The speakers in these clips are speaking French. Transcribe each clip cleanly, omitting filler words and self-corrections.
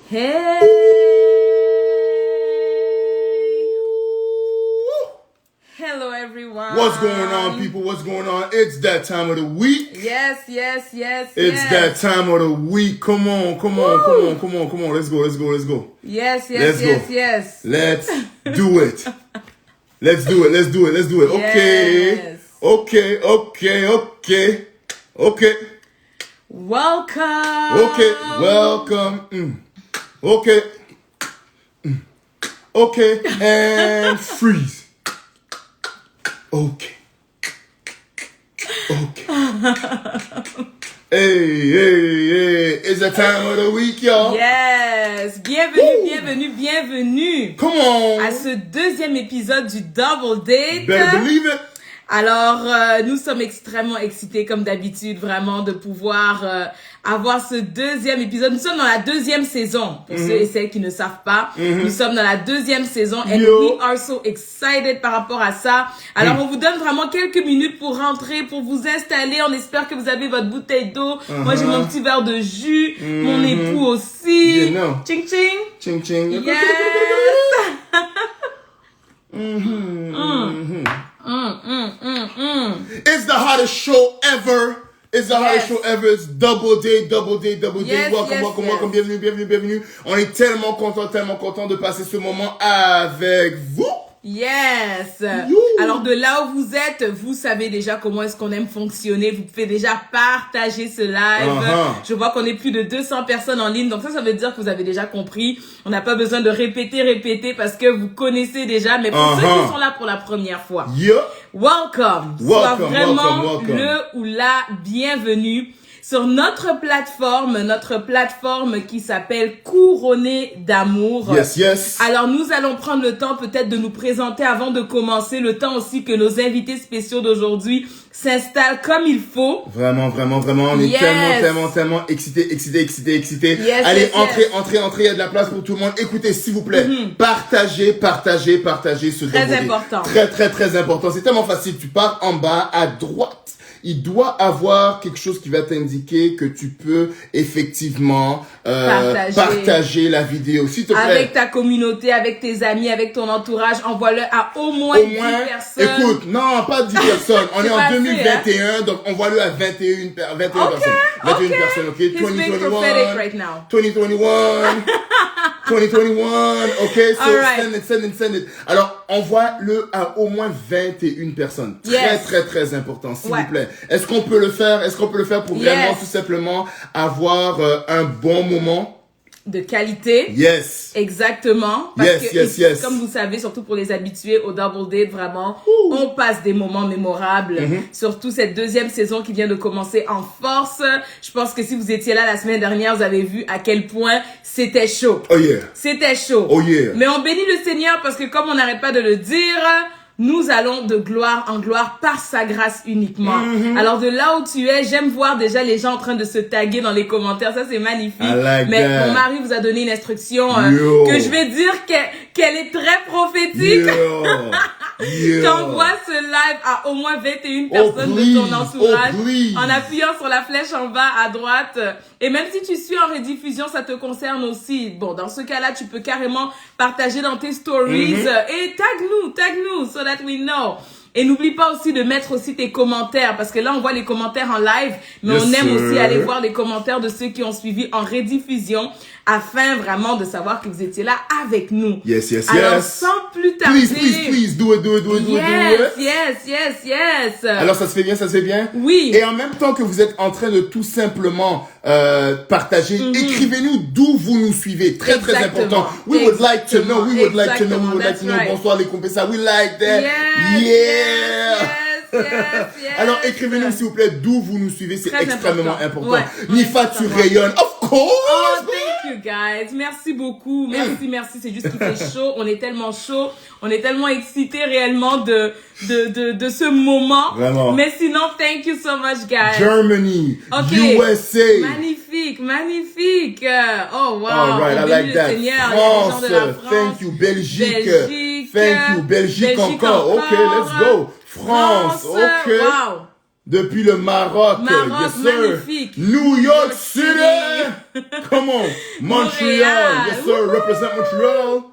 Hey! Hello, everyone. What's going on, people? What's going on? It's that time of the week. Yes. It's that time of the week. Come on. Let's go. Yes. Let's do it. Let's do it. Yes. Okay. Welcome. Okay, and freeze. Okay. Hey, it's the time of the week, y'all. Yes. Bienvenue. Come on. À ce deuxième épisode du Double Date. Better believe it. Alors, nous sommes extrêmement excités, comme d'habitude, vraiment, de pouvoir avoir ce deuxième épisode. Nous sommes dans la deuxième saison, pour ceux et celles qui ne savent pas. Nous sommes dans la deuxième saison, and we are so excited par rapport à ça. Alors, on vous donne vraiment quelques minutes pour rentrer, pour vous installer. On espère que vous avez votre bouteille d'eau. Moi, j'ai mon petit verre de jus. Mon époux aussi. You know. Ching, ching. Ching, ching. Yes. It's the hottest show ever. It's Double Date. Yes, Welcome. Bienvenue. On est tellement content de passer ce moment avec vous. Yes. Alors de là où vous êtes, vous savez déjà comment est-ce qu'on aime fonctionner. Vous pouvez déjà partager ce live. Je vois qu'on est plus de 200 personnes en ligne. Donc ça veut dire que vous avez déjà compris. On n'a pas besoin de répéter parce que vous connaissez déjà. Mais pour ceux qui sont là pour la première fois, welcome. Sois vraiment le ou la bienvenue sur notre plateforme qui s'appelle Couronné d'amour. Yes. Alors, nous allons prendre le temps peut-être de nous présenter avant de commencer, le temps aussi que nos invités spéciaux d'aujourd'hui s'installent comme il faut. Vraiment. On est tellement excités. Allez, entrez. Il y a de la place pour tout le monde. Écoutez, s'il vous plaît, partagez ce Très important. Très important. C'est tellement facile. Tu pars en bas à droite. Il doit avoir quelque chose qui va t'indiquer que tu peux effectivement partager la vidéo, s'il te plaît. Avec ta communauté, avec tes amis, avec ton entourage, envoie-le à au moins 10 personnes. Écoute, non, pas 10 personnes. On est en 2021, donc envoie-le à 21 personnes. 21 personnes, ok? 2021, okay? So send it. Alors, envoie-le à au moins 21 personnes. Très important, s'il vous plaît. Est-ce qu'on peut le faire pour vraiment tout simplement avoir un bon moment? De qualité. Yes. Exactement. Parce que, comme vous savez, surtout pour les habitués au Double Date, vraiment, on passe des moments mémorables. Surtout cette deuxième saison qui vient de commencer en force. Je pense que si vous étiez là la semaine dernière, vous avez vu à quel point c'était chaud. Oh yeah. C'était chaud. Oh yeah. Mais on bénit le Seigneur parce que comme on n'arrête pas de le dire, nous allons de gloire en gloire par sa grâce uniquement. Alors de là où tu es, j'aime voir déjà les gens en train de se taguer dans les commentaires. Ça, c'est magnifique. Mais mon mari vous a donné une instruction que je vais dire qu'elle est très prophétique. T'envoies ce live à au moins 21 personnes de ton entourage en appuyant sur la flèche en bas à droite. Et même si tu suis en rediffusion, ça te concerne aussi. Bon, dans ce cas-là, tu peux carrément partager dans tes stories et tag nous so that we know. Et n'oublie pas aussi de mettre aussi tes commentaires parce que là, on voit les commentaires en live, mais on aime aussi aller voir les commentaires de ceux qui ont suivi en rediffusion afin vraiment de savoir que vous étiez là avec nous. Yes. Alors, sans plus tarder. Please, do it. Yes. Alors, ça se fait bien? Oui. Et en même temps que vous êtes en train de tout simplement partager, écrivez-nous d'où vous nous suivez. Très important. We would like to know. Bonsoir les compères. We like that. Yes. Alors, écrivez-nous s'il vous plaît d'où vous nous suivez. C'est extrêmement important. Ouais, Nifa, tu rayonnes. Of course. Oh, thank you guys. Merci beaucoup. Merci. C'est juste qu'il fait chaud. On est tellement chaud. On est tellement excités réellement de ce moment. Vraiment. Mais sinon, thank you so much, guys. Germany. USA. Magnifique. Oh, wow. All right, I like that. Seigneur, France. de la France. Thank you. Belgique. Thank you. Belgique encore. Okay, let's go. France. Okay. Wow. Depuis le Maroc. Maroc, yes, magnifique. New York City. Come on. Montreal. Yes, sir. Represent Montreal.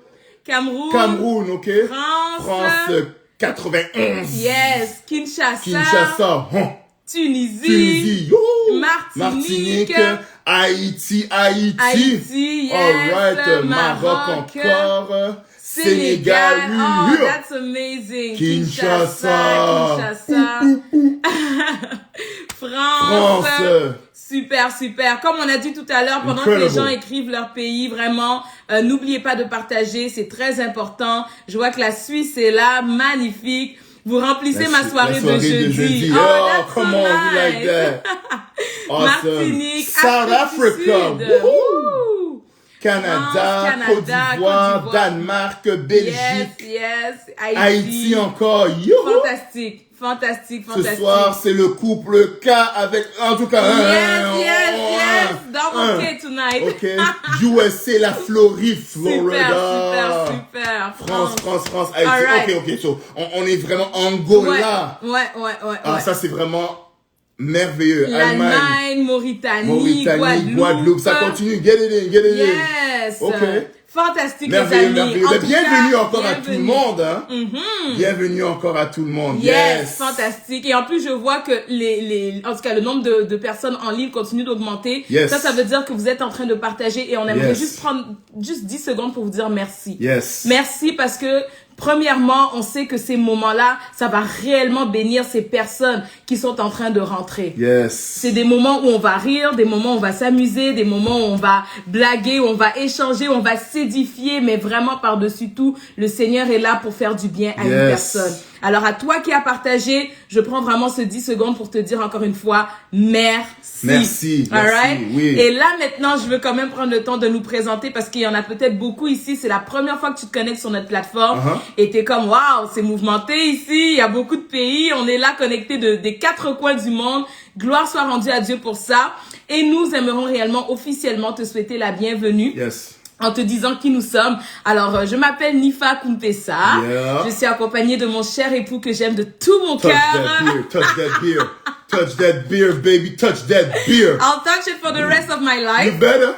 Cameroun, ok. France 91. Yes. Kinshasa. Huh. Tunisie. Martinique. Haïti. Yes. Alright. Maroc encore. Sénégal. Oh, that's amazing. Kinshasa. France. Super. Comme on a dit tout à l'heure, pendant que les gens écrivent leur pays, vraiment, n'oubliez pas de partager, c'est très important. Je vois que la Suisse est là, magnifique. Vous remplissez ma soirée de jeudi. Oh, that's come so on, nice. We like that. Awesome. Martinique, South Africa. Canada, Côte d'Ivoire, Danemark, Belgique. Yes. Haïti encore. Yo. Fantastique. Ce soir, c'est le couple K avec, en tout cas, Yes. Double K tonight. Ok. USA, la Floride, Florida. Super. France, Haïti. Right. Ok. So, on est vraiment Angola. Ouais. Ah, ça, c'est vraiment merveilleux. L'Allemagne, Mauritanie, Guadeloupe. Ça continue. Get it in. Yes. Ok. Fantastique, merveilleux. Bienvenue encore à tout le monde, hein. Bienvenue encore à tout le monde. Yes. Fantastique. Et en plus, je vois que en tout cas, le nombre de personnes en ligne continue d'augmenter. Yes. Ça veut dire que vous êtes en train de partager et on aimerait juste prendre 10 secondes pour vous dire merci. Yes. Merci parce que premièrement, on sait que ces moments-là, ça va réellement bénir ces personnes qui sont en train de rentrer. Yes. C'est des moments où on va rire, des moments où on va s'amuser, des moments où on va blaguer, où on va échanger, où on va s'édifier, mais vraiment par-dessus tout, le Seigneur est là pour faire du bien à une personne. Alors à toi qui as partagé, je prends vraiment ce 10 secondes pour te dire encore une fois, merci. Alright? Oui. Et là maintenant, je veux quand même prendre le temps de nous présenter parce qu'il y en a peut-être beaucoup ici. C'est la première fois que tu te connectes sur notre plateforme et t'es comme, waouh, c'est mouvementé ici. Il y a beaucoup de pays. On est là connectés des 4 coins du monde. Gloire soit rendue à Dieu pour ça. Et nous aimerions réellement officiellement te souhaiter la bienvenue. Yes. En te disant qui nous sommes. Alors, je m'appelle Nifa Kumpesa. Yeah. Je suis accompagnée de mon cher époux que j'aime de tout mon cœur. Touch that beer. Touch that beer, baby. Touch that beer. I'll touch it for the rest of my life. You better.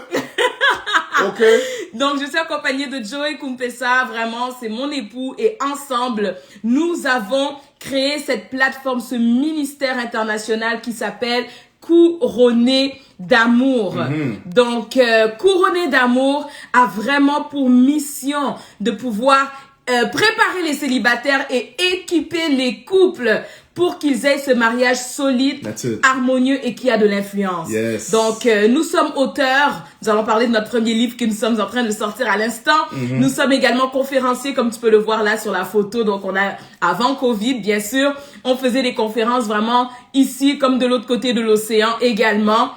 Okay. Donc, je suis accompagnée de Joey Kumpesa. Vraiment, c'est mon époux. Et ensemble, nous avons créé cette plateforme, ce ministère international qui s'appelle Couronné d'amour. Donc, Couronné d'amour a vraiment pour mission de pouvoir préparer les célibataires et équiper les couples pour qu'ils aient ce mariage solide, harmonieux et qui a de l'influence. Yes. Donc, nous sommes auteurs. Nous allons parler de notre premier livre que nous sommes en train de sortir à l'instant. Nous sommes également conférenciers, comme tu peux le voir là sur la photo. Donc, on a, avant Covid, bien sûr, on faisait des conférences vraiment ici, comme de l'autre côté de l'océan également.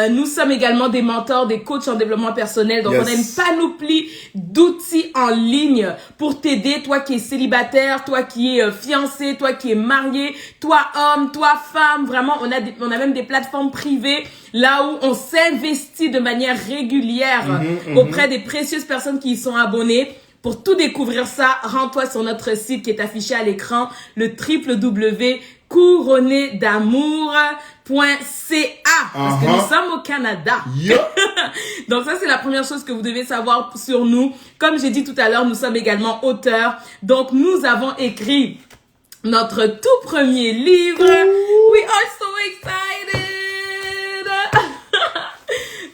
Nous sommes également des mentors, des coachs en développement personnel. Donc, on a une panoplie d'outils en ligne pour t'aider, toi qui es célibataire, toi qui es fiancé, toi qui es marié, toi homme, toi femme. Vraiment, on a même des plateformes privées là où on s'investit de manière régulière auprès des précieuses personnes qui y sont abonnées. Pour tout découvrir ça, rends-toi sur notre site qui est affiché à l'écran, le www.couronnédamour.ca parce que nous sommes au Canada. Donc ça, c'est la première chose que vous devez savoir sur nous. Comme j'ai dit tout à l'heure, nous sommes également auteurs. Donc, nous avons écrit notre tout premier livre. We are so excited!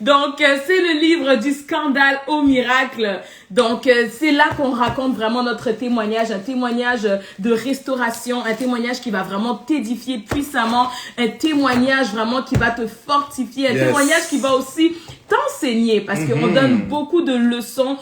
Donc, c'est le livre du scandale au miracle. Donc, c'est là qu'on raconte vraiment notre témoignage, un témoignage de restauration, un témoignage qui va vraiment t'édifier puissamment, un témoignage vraiment qui va te fortifier, un témoignage qui va aussi t'enseigner parce qu'on donne beaucoup de leçons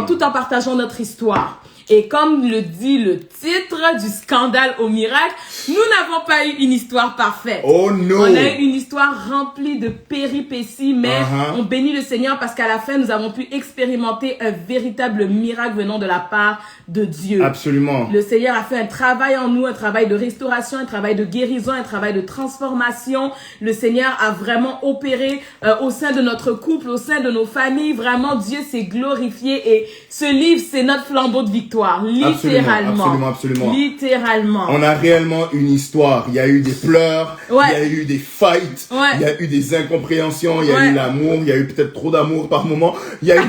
tout en partageant notre histoire. Et comme le dit le titre du scandale au miracle, nous n'avons pas eu une histoire parfaite. Oh non! On a eu une histoire remplie de péripéties, mais on bénit le Seigneur parce qu'à la fin, nous avons pu expérimenter un véritable miracle venant de la part de Dieu. Absolument. Le Seigneur a fait un travail en nous, un travail de restauration, un travail de guérison, un travail de transformation. Le Seigneur a vraiment opéré au sein de notre couple, au sein de nos familles. Vraiment, Dieu s'est glorifié et ce livre, c'est notre flambeau de victoire. victoire, littéralement. Absolument. Littéralement. On a réellement une histoire. Il y a eu des pleurs, il y a eu des fights, il y a eu des incompréhensions, il y a eu l'amour, il y a eu peut-être trop d'amour par moment. Il y a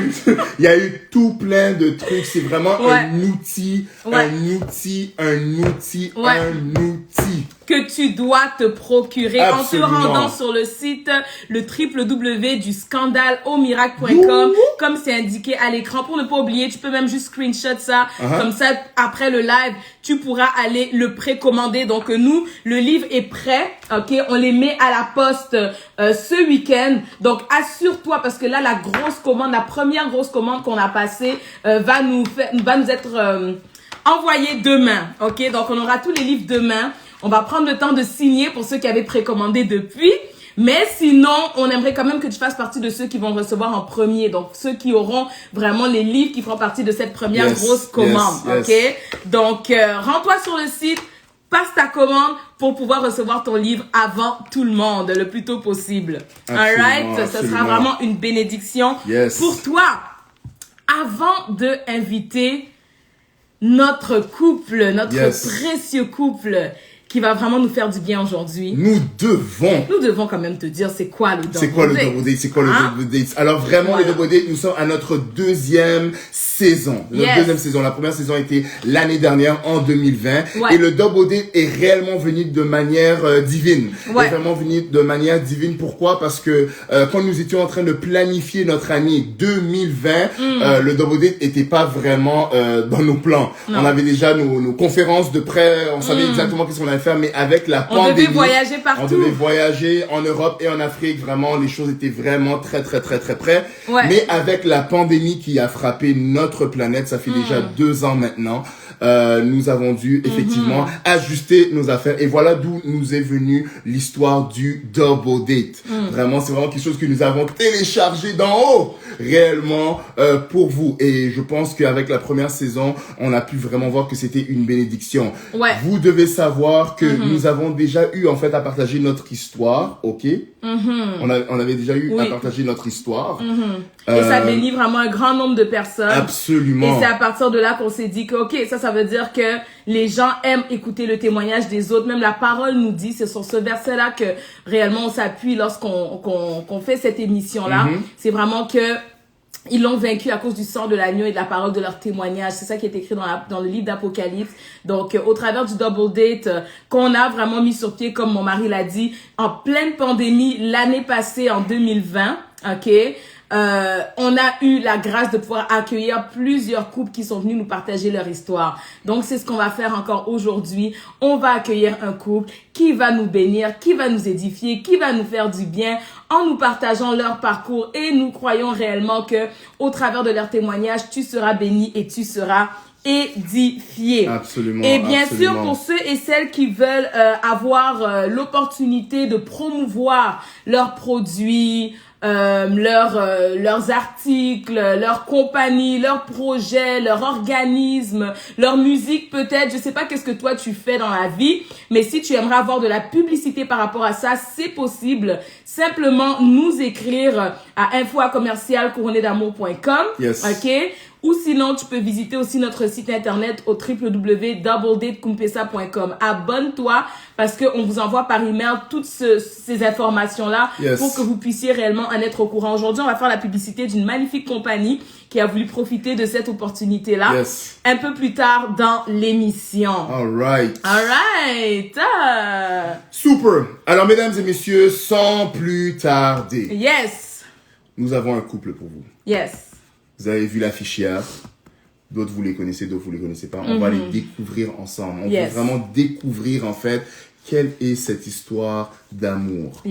eu tout plein de trucs. C'est vraiment un outil que tu dois te procurer en te rendant sur le site le www.du-scandale-au-miracle.com comme c'est indiqué à l'écran. Pour ne pas oublier, tu peux même juste screenshot ça. Comme ça, après le live, tu pourras aller le précommander. Donc nous, le livre est prêt. OK, on les met à la poste ce week-end. Donc assure-toi parce que là la première grosse commande qu'on a passée va nous être envoyée demain. OK, donc on aura tous les livres demain. On va prendre le temps de signer pour ceux qui avaient précommandé depuis. Mais sinon, on aimerait quand même que tu fasses partie de ceux qui vont recevoir en premier. Donc, ceux qui auront vraiment les livres qui feront partie de cette première grosse commande. OK? Donc, rends-toi sur le site, passe ta commande pour pouvoir recevoir ton livre avant tout le monde, le plus tôt possible. Alright? Ça sera vraiment une bénédiction pour toi. Avant de inviter notre couple, notre précieux couple, qui va vraiment nous faire du bien aujourd'hui. Nous devons quand même te dire c'est quoi le double date. C'est quoi le double date? Alors vraiment, le double date, nous sommes à notre deuxième saison. Deuxième saison. La première saison était l'année dernière, en 2020. Et le double date est réellement venu de manière divine. Est vraiment venu de manière divine. Pourquoi? Parce que quand nous étions en train de planifier notre année 2020, le double date était pas vraiment dans nos plans. Non. On avait déjà nos conférences de près. On savait exactement qu'est-ce qu'on allait faire, mais avec la pandémie, on devait voyager partout. On devait voyager en Europe et en Afrique. Vraiment, les choses étaient vraiment très près. Mais avec la pandémie qui a frappé notre planète, ça fait déjà 2 ans maintenant, nous avons dû effectivement ajuster nos affaires. Et voilà d'où nous est venue l'histoire du double date. Vraiment, c'est vraiment quelque chose que nous avons téléchargé d'en haut, réellement, pour vous. Et je pense qu'avec la première saison, on a pu vraiment voir que c'était une bénédiction. Vous devez savoir que nous avons déjà eu en fait à partager notre histoire, ok? On avait déjà eu à partager notre histoire. Et ça bénit vraiment un grand nombre de personnes. Absolument. Et c'est à partir de là qu'on s'est dit que ok, ça veut dire que les gens aiment écouter le témoignage des autres. Même la parole nous dit, c'est sur ce verset-là que réellement on s'appuie lorsqu'on fait cette émission-là. C'est vraiment que ils l'ont vaincu à cause du sang de l'agneau et de la parole de leur témoignage. C'est ça qui est écrit dans le livre d'Apocalypse. Donc, au travers du double date qu'on a vraiment mis sur pied, comme mon mari l'a dit, en pleine pandémie l'année passée, en 2020, ok? On a eu la grâce de pouvoir accueillir plusieurs couples qui sont venus nous partager leur histoire. Donc, c'est ce qu'on va faire encore aujourd'hui. On va accueillir un couple qui va nous bénir, qui va nous édifier, qui va nous faire du bien en nous partageant leur parcours. Et nous croyons réellement que au travers de leur témoignage, tu seras béni et tu seras édifié. Absolument. Et bien sûr, pour ceux et celles qui veulent avoir l'opportunité de promouvoir leurs produits, leurs articles, leurs compagnies, leurs projets, leurs organismes, leur musique peut-être. Je sais pas qu'est-ce que toi tu fais dans la vie, mais si tu aimerais avoir de la publicité par rapport à ça, c'est possible. Simplement nous écrire à info@commercial-couronnedamour.com. OK? Ou sinon, tu peux visiter aussi notre site internet au www.doubledatekumpesa.com. Abonne-toi parce qu'on vous envoie par email toutes ces informations-là pour que vous puissiez réellement en être au courant. Aujourd'hui, on va faire la publicité d'une magnifique compagnie qui a voulu profiter de cette opportunité-là un peu plus tard dans l'émission. All right. Super. Alors, mesdames et messieurs, sans plus tarder. Nous avons un couple pour vous. Vous avez vu l'affiche hier. D'autres, vous les connaissez, d'autres, vous les connaissez pas. On va les découvrir ensemble. On va vraiment découvrir, en fait, quelle est cette histoire d'amour.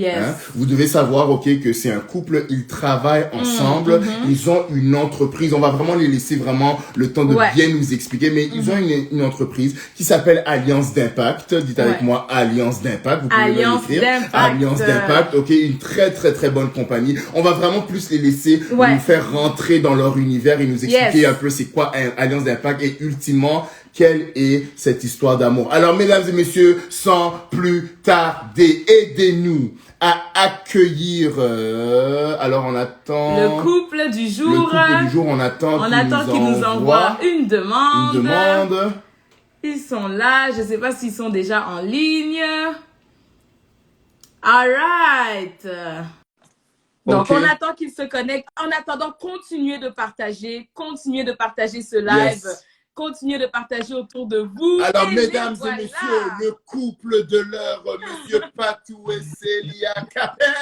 Vous devez savoir, ok, que c'est un couple, ils travaillent ensemble, ils ont une entreprise. On va vraiment les laisser vraiment le temps de bien nous expliquer, mais ils ont une entreprise qui s'appelle Alliance d'Impact. Dites avec moi, Alliance d'Impact. Vous pouvez l'écrire. Alliance d'Impact, ok, une très bonne compagnie. On va vraiment plus les laisser nous faire rentrer dans leur univers et nous expliquer un peu c'est quoi Alliance d'Impact et ultimement, quelle est cette histoire d'amour. Alors, mesdames et messieurs, sans plus tarder, aidez-nous à accueillir. Alors, on attend... Le couple du jour. Le couple du jour, on attend qu'ils nous envoient une demande. Une demande. Ils sont là. Je ne sais pas s'ils sont déjà en ligne. All right. Donc, on attend qu'ils se connectent. En attendant, continuez de partager ce live. Yes. Continuez de partager autour de vous. Alors, mesdames et messieurs, le couple de l'heure, Monsieur Patou et Célia Capen.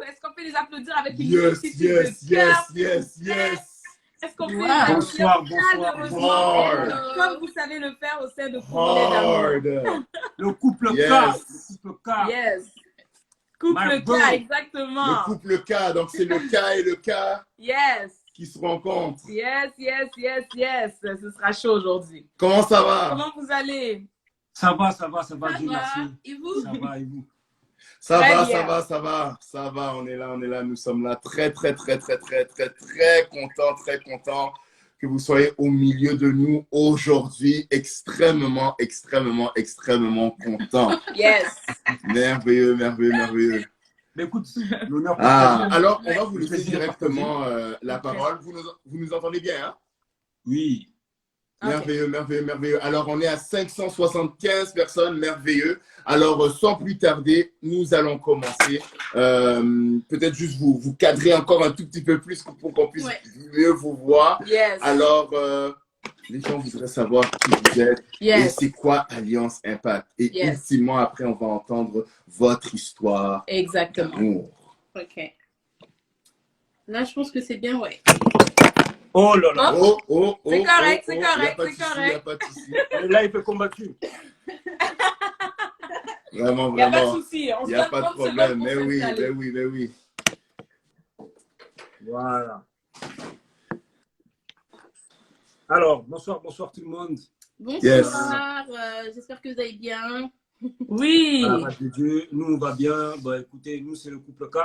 Est-ce qu'on peut les applaudir avec une petite yes. Est-ce qu'on peut les applaudir bonsoir. Comme vous savez le faire au sein de Couple d'amour. Le couple K. Yes. Couple K, exactement. Le couple K, donc c'est le K et le K. Yes. Qui se rencontrent. Yes. Ce sera chaud aujourd'hui. Comment ça va? Comment vous allez? Ça va, Dieu merci. Et vous? Ça va, et vous? Ça va, on est là, nous sommes là. Très content que vous soyez au milieu de nous aujourd'hui. Extrêmement content. Yes. Merveilleux. Mais écoute, l'honneur. Alors, on va vous laisser directement la parole. Vous nous entendez bien, hein? Oui. Merveilleux. Alors, on est à 575 personnes, merveilleux. Alors, sans plus tarder, nous allons commencer. Peut-être juste vous cadrer encore un tout petit peu plus pour qu'on puisse mieux vous voir. Yes. Alors, les gens voudraient savoir qui vous êtes et c'est quoi Alliance Impact. Et ultimement, après, on va entendre votre histoire. Exactement. OK. Là, je pense que c'est bien, Oh là là. Oh. C'est correct. Il n'y a pas de souci. Là, il peut combattre. Vraiment. Il n'y a pas de souci. Il n'y a pas de problème. Mais oui. Voilà. Alors, bonsoir tout le monde. Bonsoir, j'espère que vous allez bien. Oui. À la grâce de Dieu, nous on va bien. Écoutez, nous c'est le couple K,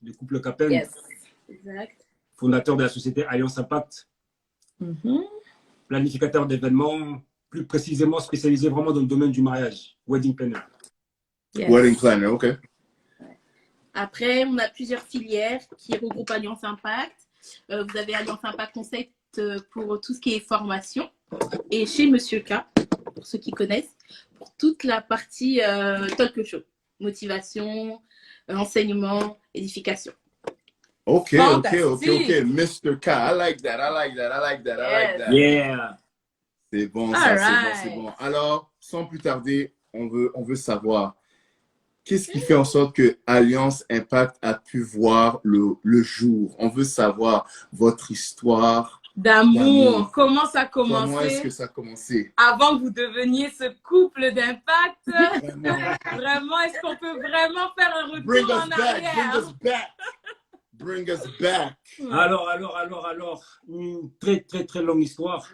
le couple Capen. Yes, exact. Fondateur de la société Alliance Impact. Planificateur d'événements, plus précisément spécialisé vraiment dans le domaine du mariage. Wedding planner. Wedding planner, ok. Après, on a plusieurs filières qui regroupent Alliance Impact. Vous avez Alliance Impact Concept pour tout ce qui est formation. Et chez Monsieur K, pour ceux qui connaissent, pour toute la partie talk show, motivation, enseignement, édification. Ok. Mr. K, I like that. Yeah. C'est bon, c'est bon. Alors, sans plus tarder, on veut savoir qu'est-ce qui fait en sorte que Alliance Impact a pu voir le jour. On veut savoir votre histoire d'amour. Comment ça a commencé? Comment est-ce que ça a commencé? Avant que vous deveniez ce couple d'impact. Vraiment, est-ce qu'on peut vraiment faire un retour en arrière? Bring us back. Alors, une très longue histoire.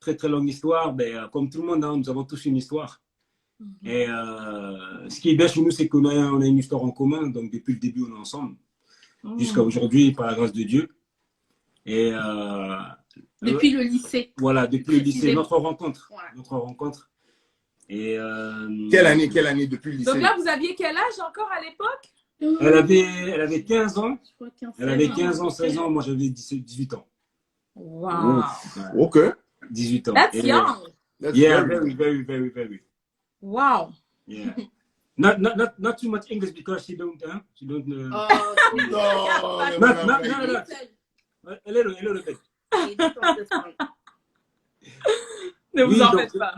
Très longue histoire. Mais comme tout le monde, nous avons tous une histoire. Et ce qui est bien chez nous, c'est qu'on a une histoire en commun. Donc, depuis le début, on est ensemble. Jusqu'à aujourd'hui, par la grâce de Dieu. Et depuis le lycée. Voilà, depuis le lycée, notre rencontre. Et quelle année depuis le lycée? Donc là, vous aviez quel âge encore à l'époque? Elle avait 15 ans. Elle avait 15 ans, 16 ans. Moi, j'avais 18 ans. Wow. Ok. 18 ans. That's young. Yeah, very. Wow. Yeah. Not too much English because she don't know. No. A little bit. Ne vous en faites pas.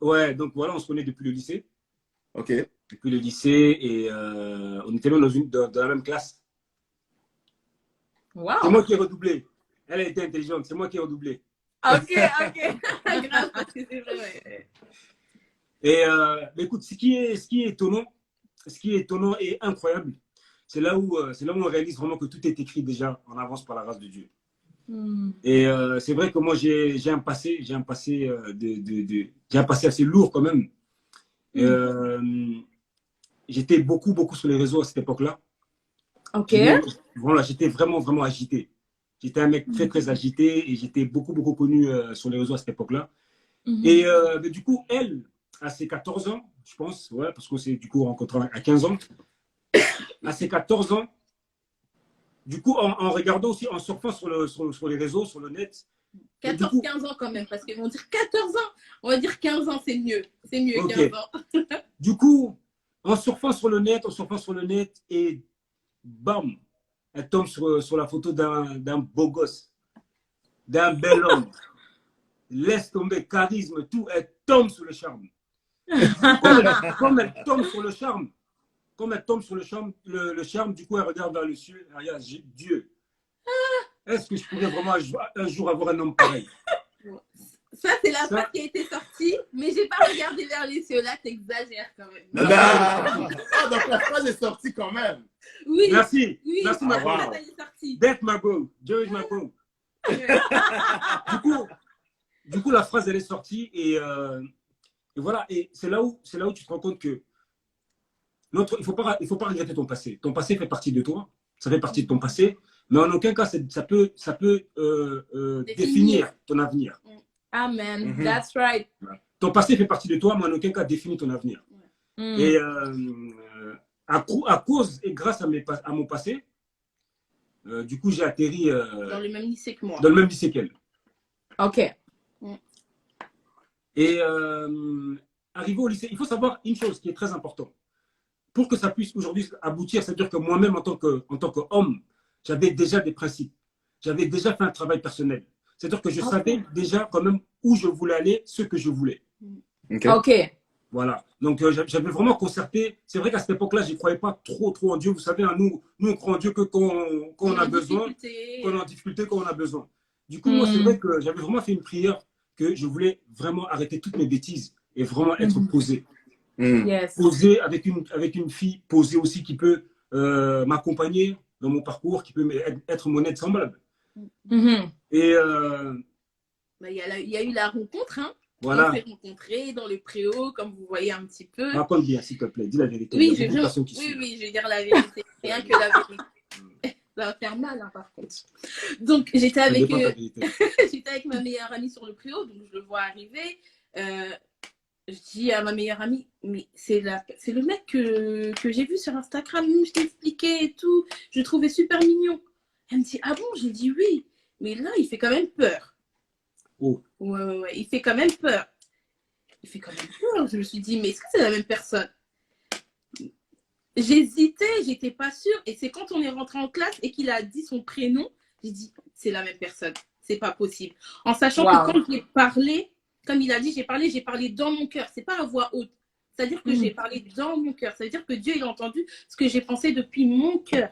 Ouais, donc voilà, on se connaît depuis le lycée. Ok. Depuis le lycée et on était même dans la même classe. Wow. C'est moi qui ai redoublé. Elle était intelligente, c'est moi qui ai redoublé. Ok. Grave, parce que c'est vrai. Et écoute, ce qui est étonnant et incroyable, c'est là où on réalise vraiment que tout est écrit déjà en avance par la grâce de Dieu. Et c'est vrai que moi j'ai un passé assez lourd quand même. J'étais beaucoup sur les réseaux à cette époque-là. Ok. Voilà, j'étais vraiment agité. J'étais un mec très agité et j'étais beaucoup connu sur les réseaux à cette époque-là. Et du coup, elle à ses 14 ans, je pense, ouais, parce qu'on s'est du coup rencontré à 15 ans. À ses 14 ans, du coup, en regardant aussi, en surfant sur les réseaux, sur le net. 14-15 ans quand même, parce qu'ils vont dire 14 ans. On va dire 15 ans, c'est mieux. C'est mieux, okay. 15 ans. Du coup, en surfant sur le net, et bam, elle tombe sur la photo d'un beau gosse, d'un bel homme. Laisse tomber, charisme, tout, elle tombe sur le charme. Comme elle tombe sur le charme, le charme, du coup, elle regarde vers le ciel, elle regarde Dieu. Est-ce que je pourrais vraiment un jour avoir un homme pareil? Ça, c'est la phrase qui a été sortie, mais j'ai pas regardé vers les cieux. Là, t'exagères quand même. Donc la phrase est sortie quand même. Oui. Merci. Oui, merci, ma bro. That's my bro. Joe is my bro. Du coup, la phrase, elle est sortie et voilà. Et c'est là où tu te rends compte que il faut pas regretter ton passé. Ton passé fait partie de toi. Ça fait partie de ton passé. Mais en aucun cas, ça peut définir ton avenir. Amen. That's right. Ton passé fait partie de toi, mais en aucun cas définit ton avenir. Et à cause et grâce à mon passé, du coup, j'ai atterri dans le même lycée que moi. Dans le même lycée qu'elle. Ok. Et arrivé au lycée, il faut savoir une chose qui est très importante. Pour que ça puisse aujourd'hui aboutir, c'est-à-dire que moi-même, en tant qu'homme, j'avais déjà des principes. J'avais déjà fait un travail personnel. C'est-à-dire que je savais déjà quand même où je voulais aller, ce que je voulais. Ok. Voilà. Donc, j'avais vraiment concerté. C'est vrai qu'à cette époque-là, je ne croyais pas trop en Dieu. Vous savez, hein, nous, on croit en Dieu que quand on a besoin, qu'on est en difficulté, quand on a besoin. Du coup, moi, c'est vrai que j'avais vraiment fait une prière que je voulais vraiment arrêter toutes mes bêtises et vraiment être posé. Yes. Posé avec une fille posée aussi qui peut m'accompagner dans mon parcours, qui peut être mon aide semblable. Et il y a eu la rencontre, hein. Voilà. On s'est rencontrés dans le préau, comme vous voyez un petit peu. Raconte bien, s'il te plaît, dis la vérité. Oui, je vais dire la vérité. Rien que la vérité. Ça va faire mal, hein, par contre. Donc, j'étais avec ma meilleure amie sur le préau, donc je le vois arriver. Je dis à ma meilleure amie, mais c'est le mec que j'ai vu sur Instagram, je t'ai expliqué et tout. Je le trouvais super mignon. Elle me dit, ah bon? J'ai dit oui, mais là, il fait quand même peur. Oh. Ouais, il fait quand même peur. Je me suis dit, mais est-ce que c'est la même personne? J'hésitais, j'étais pas sûre. Et c'est quand on est rentré en classe et qu'il a dit son prénom, j'ai dit, c'est la même personne. C'est pas possible. En sachant que quand j'ai parlé, comme il a dit, j'ai parlé dans mon cœur. C'est pas à voix haute. C'est-à-dire que j'ai parlé dans mon cœur. Ça veut dire que Dieu, il a entendu ce que j'ai pensé depuis mon cœur.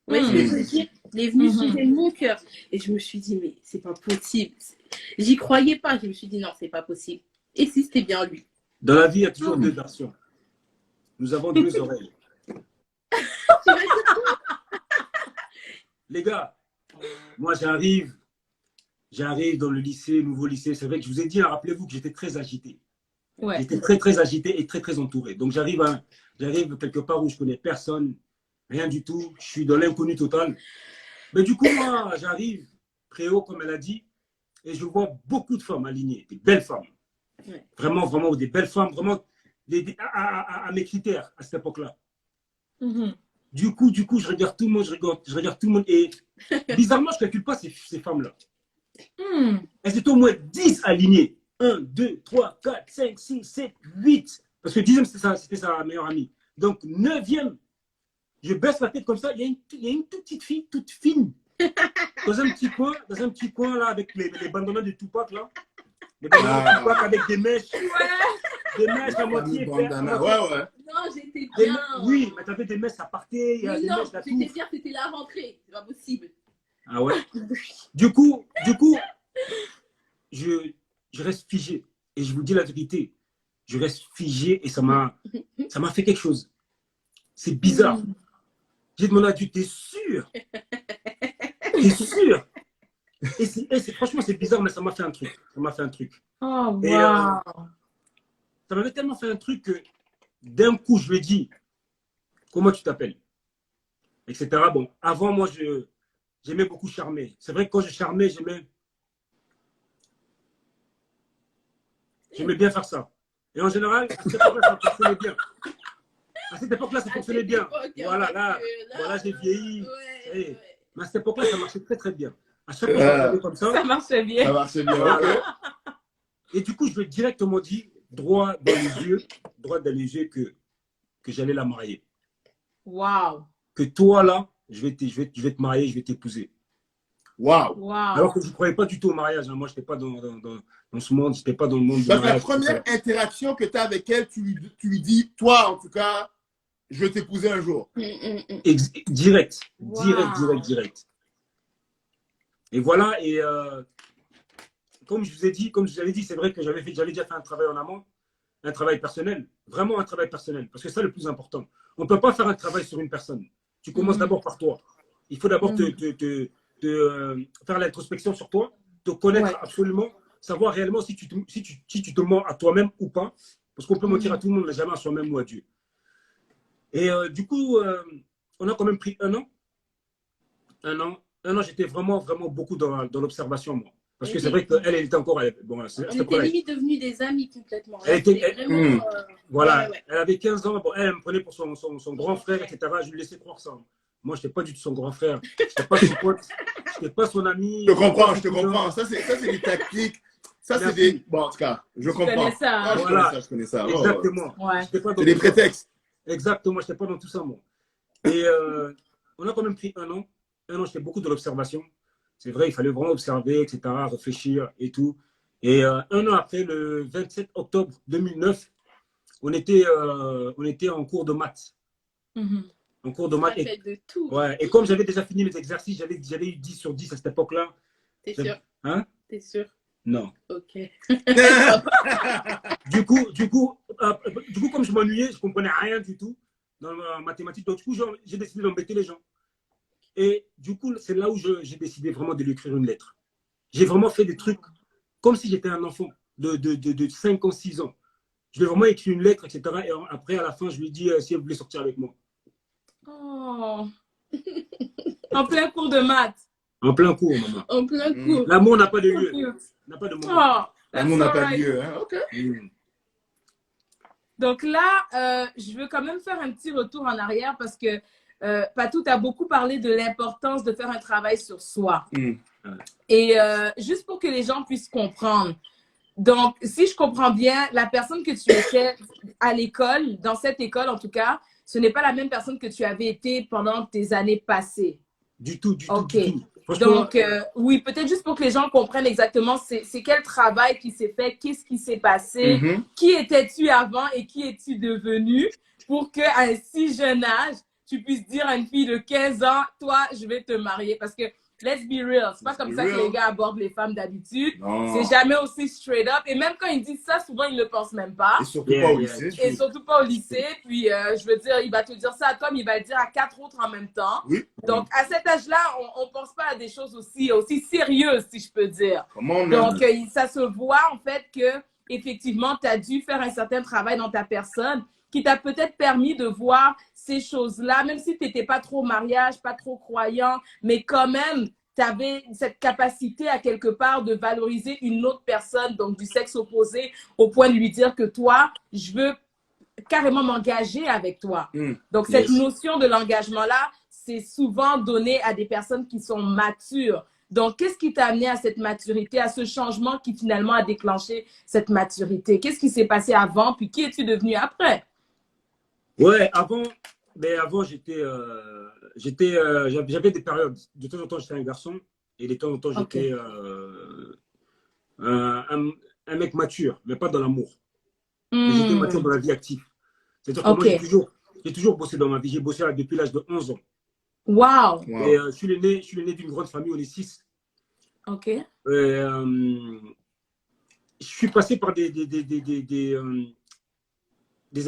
Ouais, je veux dire, il est venu soulever mon cœur. Et je me suis dit, mais c'est pas possible. J'y croyais pas. Je me suis dit, non, c'est pas possible. Et si c'était bien lui? Dans la vie, il y a toujours deux versions. Nous avons deux oreilles. Les gars, moi j'arrive dans le lycée, nouveau lycée. C'est vrai que je vous ai dit, rappelez-vous que j'étais très agité. Ouais. J'étais très agité et très entouré. Donc j'arrive quelque part où je connais personne, rien du tout. Je suis dans l'inconnu total. Mais du coup, moi, j'arrive préau, comme elle a dit, et je vois beaucoup de femmes alignées, des belles femmes. Ouais. Vraiment des belles femmes, vraiment à mes critères à cette époque-là. Du coup, je regarde tout le monde, je regarde tout le monde et bizarrement, je ne calcule pas ces femmes-là. Elles étaient au moins 10 alignées. 1, 2, 3, 4, 5, 6, 7, 8. Parce que 10e, c'était sa meilleure amie. Donc, 9e, je baisse la tête comme ça. Il y a une toute petite fille, toute fine, dans un petit coin là, avec les bandanas de Tupac là. Les bandanas de Tupac avec des mèches. Des mèches à moitié. Ouais. Non, j'étais bien. Oui, mais t'avais des mèches, ça partait. Non, j'étais bien, c'était la rentrée. C'est pas possible. Ah ouais. Du coup, je reste figé. Et je vous dis la vérité. Je reste figé et ça m'a fait quelque chose. C'est bizarre. J'ai demandé à Dieu, t'es sûr? T'es sûr? Et franchement, c'est bizarre, mais ça m'a fait un truc. Oh, wow. Et, ça m'avait tellement fait un truc que d'un coup, je lui ai dit, comment tu t'appelles? Etc. Bon, avant, moi, j'aimais beaucoup charmer. C'est vrai que quand je charmais, j'aimais bien faire ça. Et en général, à cette époque-là, ça fonctionnait bien. À cette époque-là, ça fonctionnait bien. Voilà, là j'ai vieilli. Ouais. Mais à cette époque-là, ça marchait très, très bien. À chaque fois que je regardais comme ça, ça marchait bien. Ça marchait bien. Voilà. Et du coup, je lui ai directement dit, droit dans les yeux que j'allais la marier. Waouh. Que toi, là, je vais te marier, je vais t'épouser. Waouh. Alors que je ne croyais pas du tout au mariage. Hein. Moi, je n'étais pas dans ce monde, je n'étais pas dans le monde du mariage. La première interaction que tu as avec elle, tu lui dis, toi, en tout cas, je vais t'épouser un jour. Direct. Direct. Et voilà, et comme je vous ai dit, comme je vous avais dit, c'est vrai que j'avais déjà fait un travail en amont, un travail personnel, vraiment un travail personnel, parce que c'est le plus important. On ne peut pas faire un travail sur une personne. Tu commences d'abord par toi. Il faut d'abord faire l'introspection sur toi, te connaître absolument, savoir réellement si tu te mens à toi-même ou pas, parce qu'on peut mentir à tout le monde, mais jamais à soi-même ou à Dieu. Et du coup, on a quand même pris un an, j'étais vraiment beaucoup dans l'observation, moi. Parce que c'est vrai qu'elle était encore... Bon, on était limite devenus des amis complètement. Elle avait 15 ans. Bon, elle me prenait pour son grand frère, etc. Je lui laissais croire ça. Moi, je n'étais pas du tout son grand frère. Je n'étais pas son pote. Je n'étais pas son ami. Je te comprends. Ça, c'est des tactiques. Ça, c'est des... Bon, en tout cas, je comprends. Je connais ça. Exactement. C'est des prétextes. Exactement. Je n'étais pas dans tout ça, moi. Et on a quand même pris un an. J'étais beaucoup dans l'observation. C'est vrai, il fallait vraiment observer, etc., réfléchir et tout. Et un an après, le 27 octobre 2009, on était en cours de maths. En cours de maths. Et comme j'avais déjà fini mes exercices, j'avais eu 10 sur 10 à cette époque-là. T'es sûr? Hein? T'es sûr? Non. Ok. Du coup, comme je m'ennuyais, je ne comprenais rien du tout dans la mathématique. Donc, du coup, j'ai décidé d'embêter les gens. Et du coup, c'est là où j'ai décidé vraiment de lui écrire une lettre. J'ai vraiment fait des trucs comme si j'étais un enfant de 5 ans, 6 ans. Je lui ai vraiment écrit une lettre, etc. Et après, à la fin, je lui ai dit si elle voulait sortir avec moi. Oh. En plein cours de maths. En plein cours, maman. En plein cours. L'amour n'a pas de lieu. N'a pas de moment. L'amour n'a pas de lieu. Hein? OK. Donc là, je veux quand même faire un petit retour en arrière parce que Patou a beaucoup parlé de l'importance de faire un travail sur soi. Et juste pour que les gens puissent comprendre. Donc, si je comprends bien, la personne que tu étais à l'école, dans cette école en tout cas, ce n'est pas la même personne que tu avais été pendant tes années passées. Du tout, du tout. Donc, oui, peut-être juste pour que les gens comprennent exactement c'est quel travail qui s'est fait, qu'est-ce qui s'est passé, qui étais-tu avant et qui es-tu devenu pour qu'à un si jeune âge, tu puisses dire à une fille de 15 ans, toi, je vais te marier. Parce que, let's be real, c'est pas comme ça que les gars abordent les femmes d'habitude. C'est jamais aussi straight up. Et même quand ils disent ça, souvent, ils ne le pensent même pas. Et surtout pas au lycée. Et surtout pas au lycée. Puis, je veux dire, il va te dire ça à toi, mais il va le dire à 4 autres en même temps. Oui. Donc, à cet âge-là, on pense pas à des choses aussi sérieuses, si je peux dire. Donc, ça se voit, en fait, que effectivement, tu as dû faire un certain travail dans ta personne qui t'a peut-être permis de voir ces choses-là, même si tu n'étais pas trop mariage, pas trop croyant, mais quand même, tu avais cette capacité à quelque part de valoriser une autre personne, donc du sexe opposé, au point de lui dire que toi, je veux carrément m'engager avec toi. Donc, cette notion de l'engagement-là, c'est souvent donné à des personnes qui sont matures. Donc, qu'est-ce qui t'a amené à cette maturité, à ce changement qui finalement a déclenché cette maturité? Qu'est-ce qui s'est passé avant, puis qui es-tu devenu après? Ouais, avant j'avais des périodes. De temps en temps, j'étais un garçon et de temps en temps, j'étais un mec mature, mais pas dans l'amour. Mais j'étais mature dans la vie active. C'est-à-dire que moi, j'ai toujours bossé dans ma vie. J'ai bossé depuis l'âge de 11 ans. Wow. Et je suis l'aîné d'une grande famille, on est 6. Ok. Je suis passé par des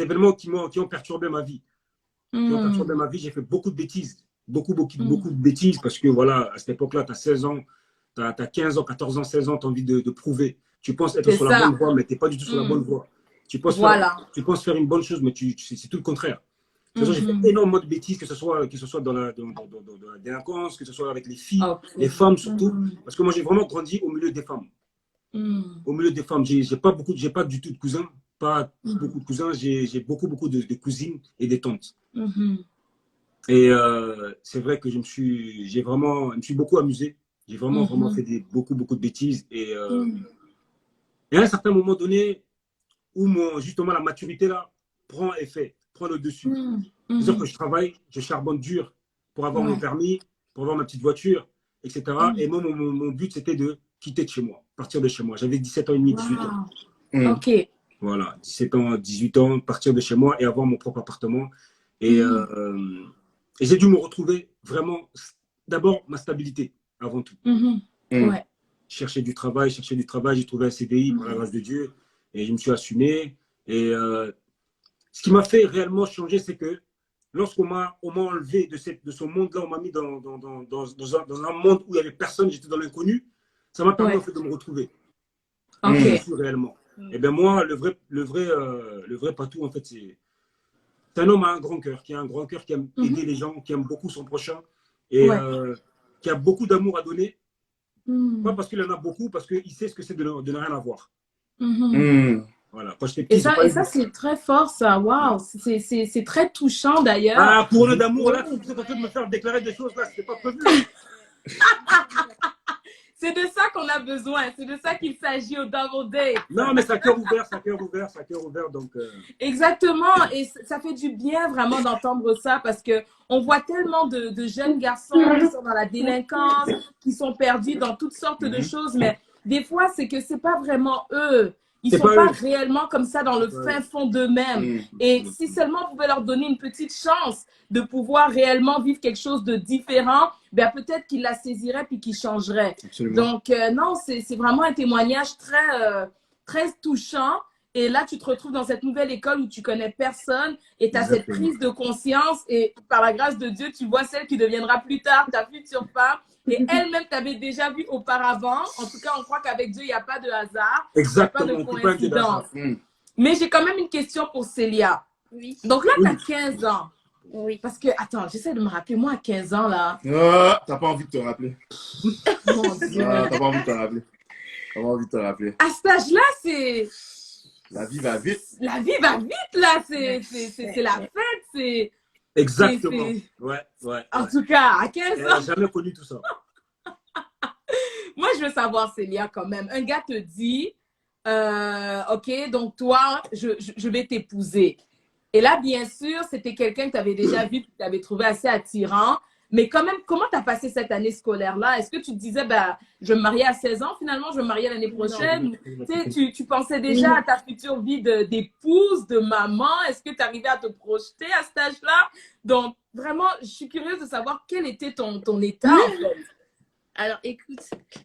événements qui ont perturbé ma vie. J'ai fait beaucoup de bêtises. Beaucoup de bêtises parce que voilà, à cette époque-là, tu as 16 ans, tu as 15 ans, 14 ans, 16 ans, tu as envie de prouver. Tu penses être sur la bonne voie, mais tu n'es pas du tout sur la bonne voie. Tu penses faire une bonne chose, mais c'est tout le contraire. J'ai fait énormément de bêtises, que ce soit dans la délinquance, que ce soit avec les filles, les femmes surtout. Parce que moi, j'ai vraiment grandi au milieu des femmes. Au milieu des femmes. J'ai pas du tout de cousins. pas beaucoup de cousins, j'ai beaucoup de cousines et des tantes. Mhm. Et c'est vrai que je me suis beaucoup amusé. J'ai vraiment fait beaucoup de bêtises. Et à un certain moment donné, où justement la maturité là prend effet, prend le dessus. C'est-à-dire que je travaille, je charbonne dur pour avoir mon permis, pour avoir ma petite voiture, etc. Et moi, mon but, c'était de quitter de chez moi, partir de chez moi. J'avais 17 ans et demi, 18 ans. Ok. Voilà, 17 ans, 18 ans, partir de chez moi et avoir mon propre appartement. Et j'ai dû me retrouver vraiment, d'abord, ma stabilité, avant tout. Ouais. Chercher du travail, j'ai trouvé un CDI par la grâce de Dieu et je me suis assumé. Et ce qui m'a fait réellement changer, c'est que lorsqu'on m'a enlevé de ce monde-là, on m'a mis dans un monde où il n'y avait personne, j'étais dans l'inconnu, ça m'a permis en fait, de me retrouver. Réellement. Et bien moi, le vrai Patou, en fait, c'est un homme à un grand cœur, qui a un grand cœur, qui aime aider les gens, qui aime beaucoup son prochain et qui a beaucoup d'amour à donner. Pas parce qu'il en a beaucoup, parce qu'il sait ce que c'est de ne rien avoir. Voilà. Quand j'étais petit, et ça c'est très fort, ça. Waouh, c'est très touchant d'ailleurs. Ah, pour le d'amour, là, tu es en train de me faire déclarer des choses, là, c'était pas prévu. C'est de ça qu'on a besoin, c'est de ça qu'il s'agit au Double Date. Non, mais ça cœur ouvert, donc... Exactement, et ça fait du bien vraiment d'entendre ça parce que on voit tellement de jeunes garçons qui sont dans la délinquance, qui sont perdus dans toutes sortes de choses, mais des fois, c'est que c'est pas vraiment eux. Ils sont pas réellement comme ça dans le fin fond d'eux-mêmes. Et si seulement on pouvait leur donner une petite chance de pouvoir réellement vivre quelque chose de différent, ben peut-être qu'ils la saisiraient puis qu'ils changeraient. Absolument. Donc, non, c'est vraiment un témoignage très touchant. Et là, tu te retrouves dans cette nouvelle école où tu connais personne et tu as cette prise de conscience. Et par la grâce de Dieu, tu vois celle qui deviendra plus tard ta future femme. Et elle-même t'avait déjà vu auparavant. En tout cas, on croit qu'avec Dieu, il n'y a pas de hasard. Exactement. Il n'y a pas de coïncidence. Mais j'ai quand même une question pour Célia. Oui. Donc là, tu as 15 ans. Oui. Parce que, attends, j'essaie de me rappeler. Moi, à 15 ans, là... t'as pas envie de te rappeler. Mon Dieu. T'as pas envie de te rappeler. T'as pas envie de te rappeler. À cet âge-là, c'est... La vie va vite. La vie va vite, là. C'est la fête, c'est... Exactement. Ouais. En tout cas, à 15 ans... J'ai jamais connu tout ça. Moi, je veux savoir, Célia, quand même. Un gars te dit, OK, donc toi, je vais t'épouser. Et là, bien sûr, c'était quelqu'un que tu avais déjà vu, que tu avais trouvé assez attirant. Mais quand même, comment tu as passé cette année scolaire-là? Est-ce que tu te disais, bah, je vais me marier à 16 ans, finalement, je vais me marier l'année prochaine? Tu pensais déjà à ta future vie d'épouse, de maman? Est-ce que tu arrivais à te projeter à cet âge-là? Donc, vraiment, je suis curieuse de savoir quel était ton état, en fait. Alors,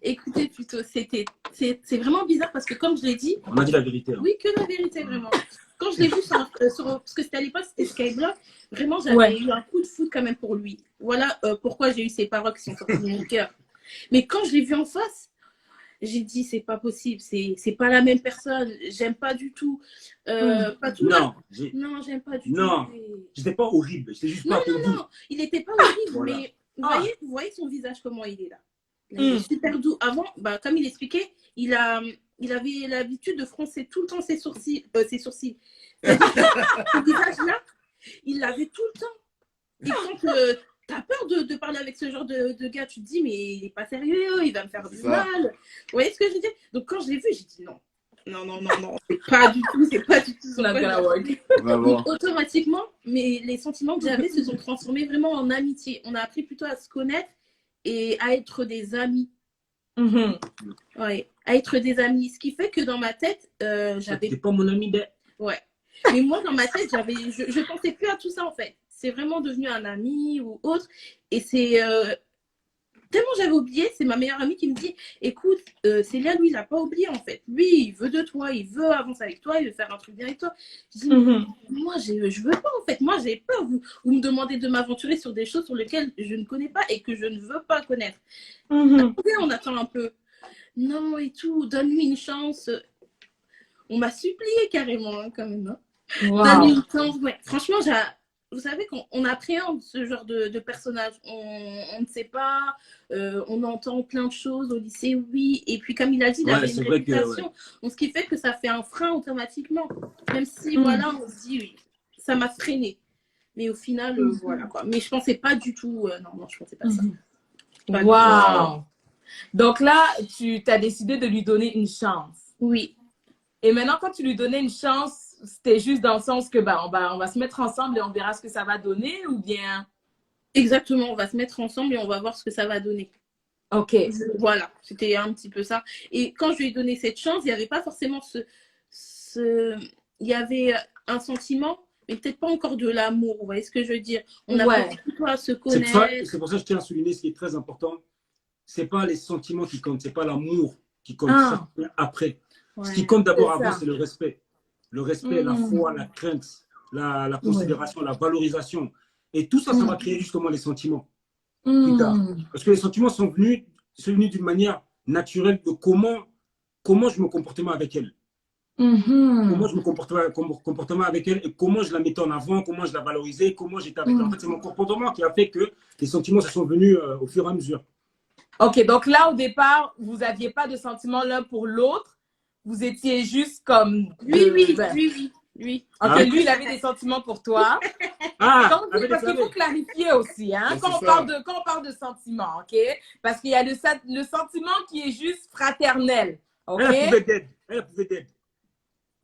écoutez plutôt, c'est vraiment bizarre parce que comme je l'ai dit... On a dit la vérité. Hein. Oui, que la vérité, vraiment. Quand je l'ai vu parce que c'était à l'époque, c'était Skyblock, vraiment, j'avais eu un coup de foudre quand même pour lui. Voilà pourquoi j'ai eu ces paroles qui sont sorties de mon cœur. Mais quand je l'ai vu en face, j'ai dit, c'est pas possible, c'est pas la même personne, j'aime pas du tout. Pas tout non, j'aime pas du tout. Non, j'étais pas horrible, c'était juste pas pour vous. Non, il était pas horrible, voilà. Mais vous voyez son visage, comment il est là. Il est super doux. Avant, bah, comme il expliquait, il avait l'habitude de froncer tout le temps ses sourcils. Ce visage-là, il l'avait tout le temps. Et quand tu as peur de parler avec ce genre de gars, tu te dis, mais il n'est pas sérieux, il va me faire du mal. Vous voyez ce que je veux dire? Donc quand je l'ai vu, j'ai dit non. Non, c'est pas du tout son Donc automatiquement, mais les sentiments que j'avais se sont transformés vraiment en amitié. On a appris plutôt à se connaître et à être des amis. Ouais, à être des amis. Ce qui fait que dans ma tête, j'avais... C'était pas mon ami d'elle. Ouais. Mais moi, dans ma tête, je pensais plus à tout ça, en fait. C'est vraiment devenu un ami ou autre. Et c'est... tellement j'avais oublié, c'est ma meilleure amie qui me dit, écoute, Célia, lui, il n'a pas oublié, en fait. Lui, il veut de toi, il veut avancer avec toi, il veut faire un truc bien avec toi. Je dis, moi, je veux pas, en fait. Moi, j'ai peur. Vous me demandez de m'aventurer sur des choses sur lesquelles je ne connais pas et que je ne veux pas connaître. Après, on attend un peu. Non, et tout, donne-lui une chance. On m'a supplié carrément, hein, quand même. Hein. Wow. Donne-lui une chance. Ouais. Franchement, vous savez, quand on appréhende ce genre de personnage, on ne sait pas, on entend plein de choses au lycée, oui. Et puis, comme il a dit, il avait une réputation. Donc, ce qui fait que ça fait un frein automatiquement. Même si, voilà, on se dit, oui, ça m'a freiné. Mais au final, voilà quoi. Mais je pensais pas du tout, non, je pensais pas ça. Waouh! Donc là, tu as décidé de lui donner une chance. Oui. Et maintenant, quand tu lui donnais une chance, c'était juste dans le sens que on va se mettre ensemble et on verra ce que ça va donner, ou bien? Exactement, on va se mettre ensemble et on va voir ce que ça va donner. Ok. Voilà, c'était un petit peu ça. Et quand je lui ai donné cette chance, il n'y avait pas forcément il y avait un sentiment, mais peut-être pas encore de l'amour, vous voyez ce que je veux dire? On a plutôt à se connaître. C'est pour ça que je tiens à souligner ce qui est très important. C'est pas les sentiments qui comptent, c'est pas l'amour qui compte. Ça vient après. Ce qui compte d'abord avant, c'est le respect. Le respect, la foi, la crainte, la considération, la valorisation. Et tout ça, ça va créer justement les sentiments plus tard. Parce que les sentiments sont venus d'une manière naturelle de comment je me comportais avec elle. Comment je me comportais avec elle et comment je la mettais en avant, comment je la valorisais, comment j'étais avec elle. En fait, c'est mon comportement qui a fait que les sentiments se sont venus au fur et à mesure. Ok, donc là, au départ, vous n'aviez pas de sentiments l'un pour l'autre. Vous étiez juste comme... Oui. Ok, lui, il avait des sentiments pour toi. Donc, parce qu'il faut clarifier aussi, hein, quand on parle de sentiments, ok? Parce qu'il y a le sentiment qui est juste fraternel, ok? Elle pouvait d'être.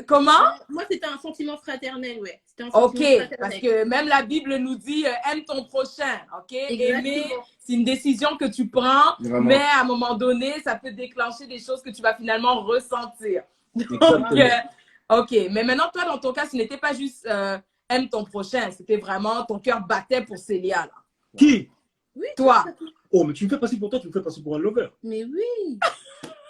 Comment? Moi, c'était un sentiment fraternel, ouais. Ok, parce que même la Bible nous dit aime ton prochain, ok? Aimer, c'est une décision que tu prends, mais à un moment donné, ça peut déclencher des choses que tu vas finalement ressentir. Donc, ok, mais maintenant, toi, dans ton cas, ce n'était pas juste aime ton prochain, c'était vraiment ton cœur battait pour Célia. Là. Qui? Oui, toi. Oh, mais tu me fais passer pour toi, tu me fais passer pour un lover. Mais oui.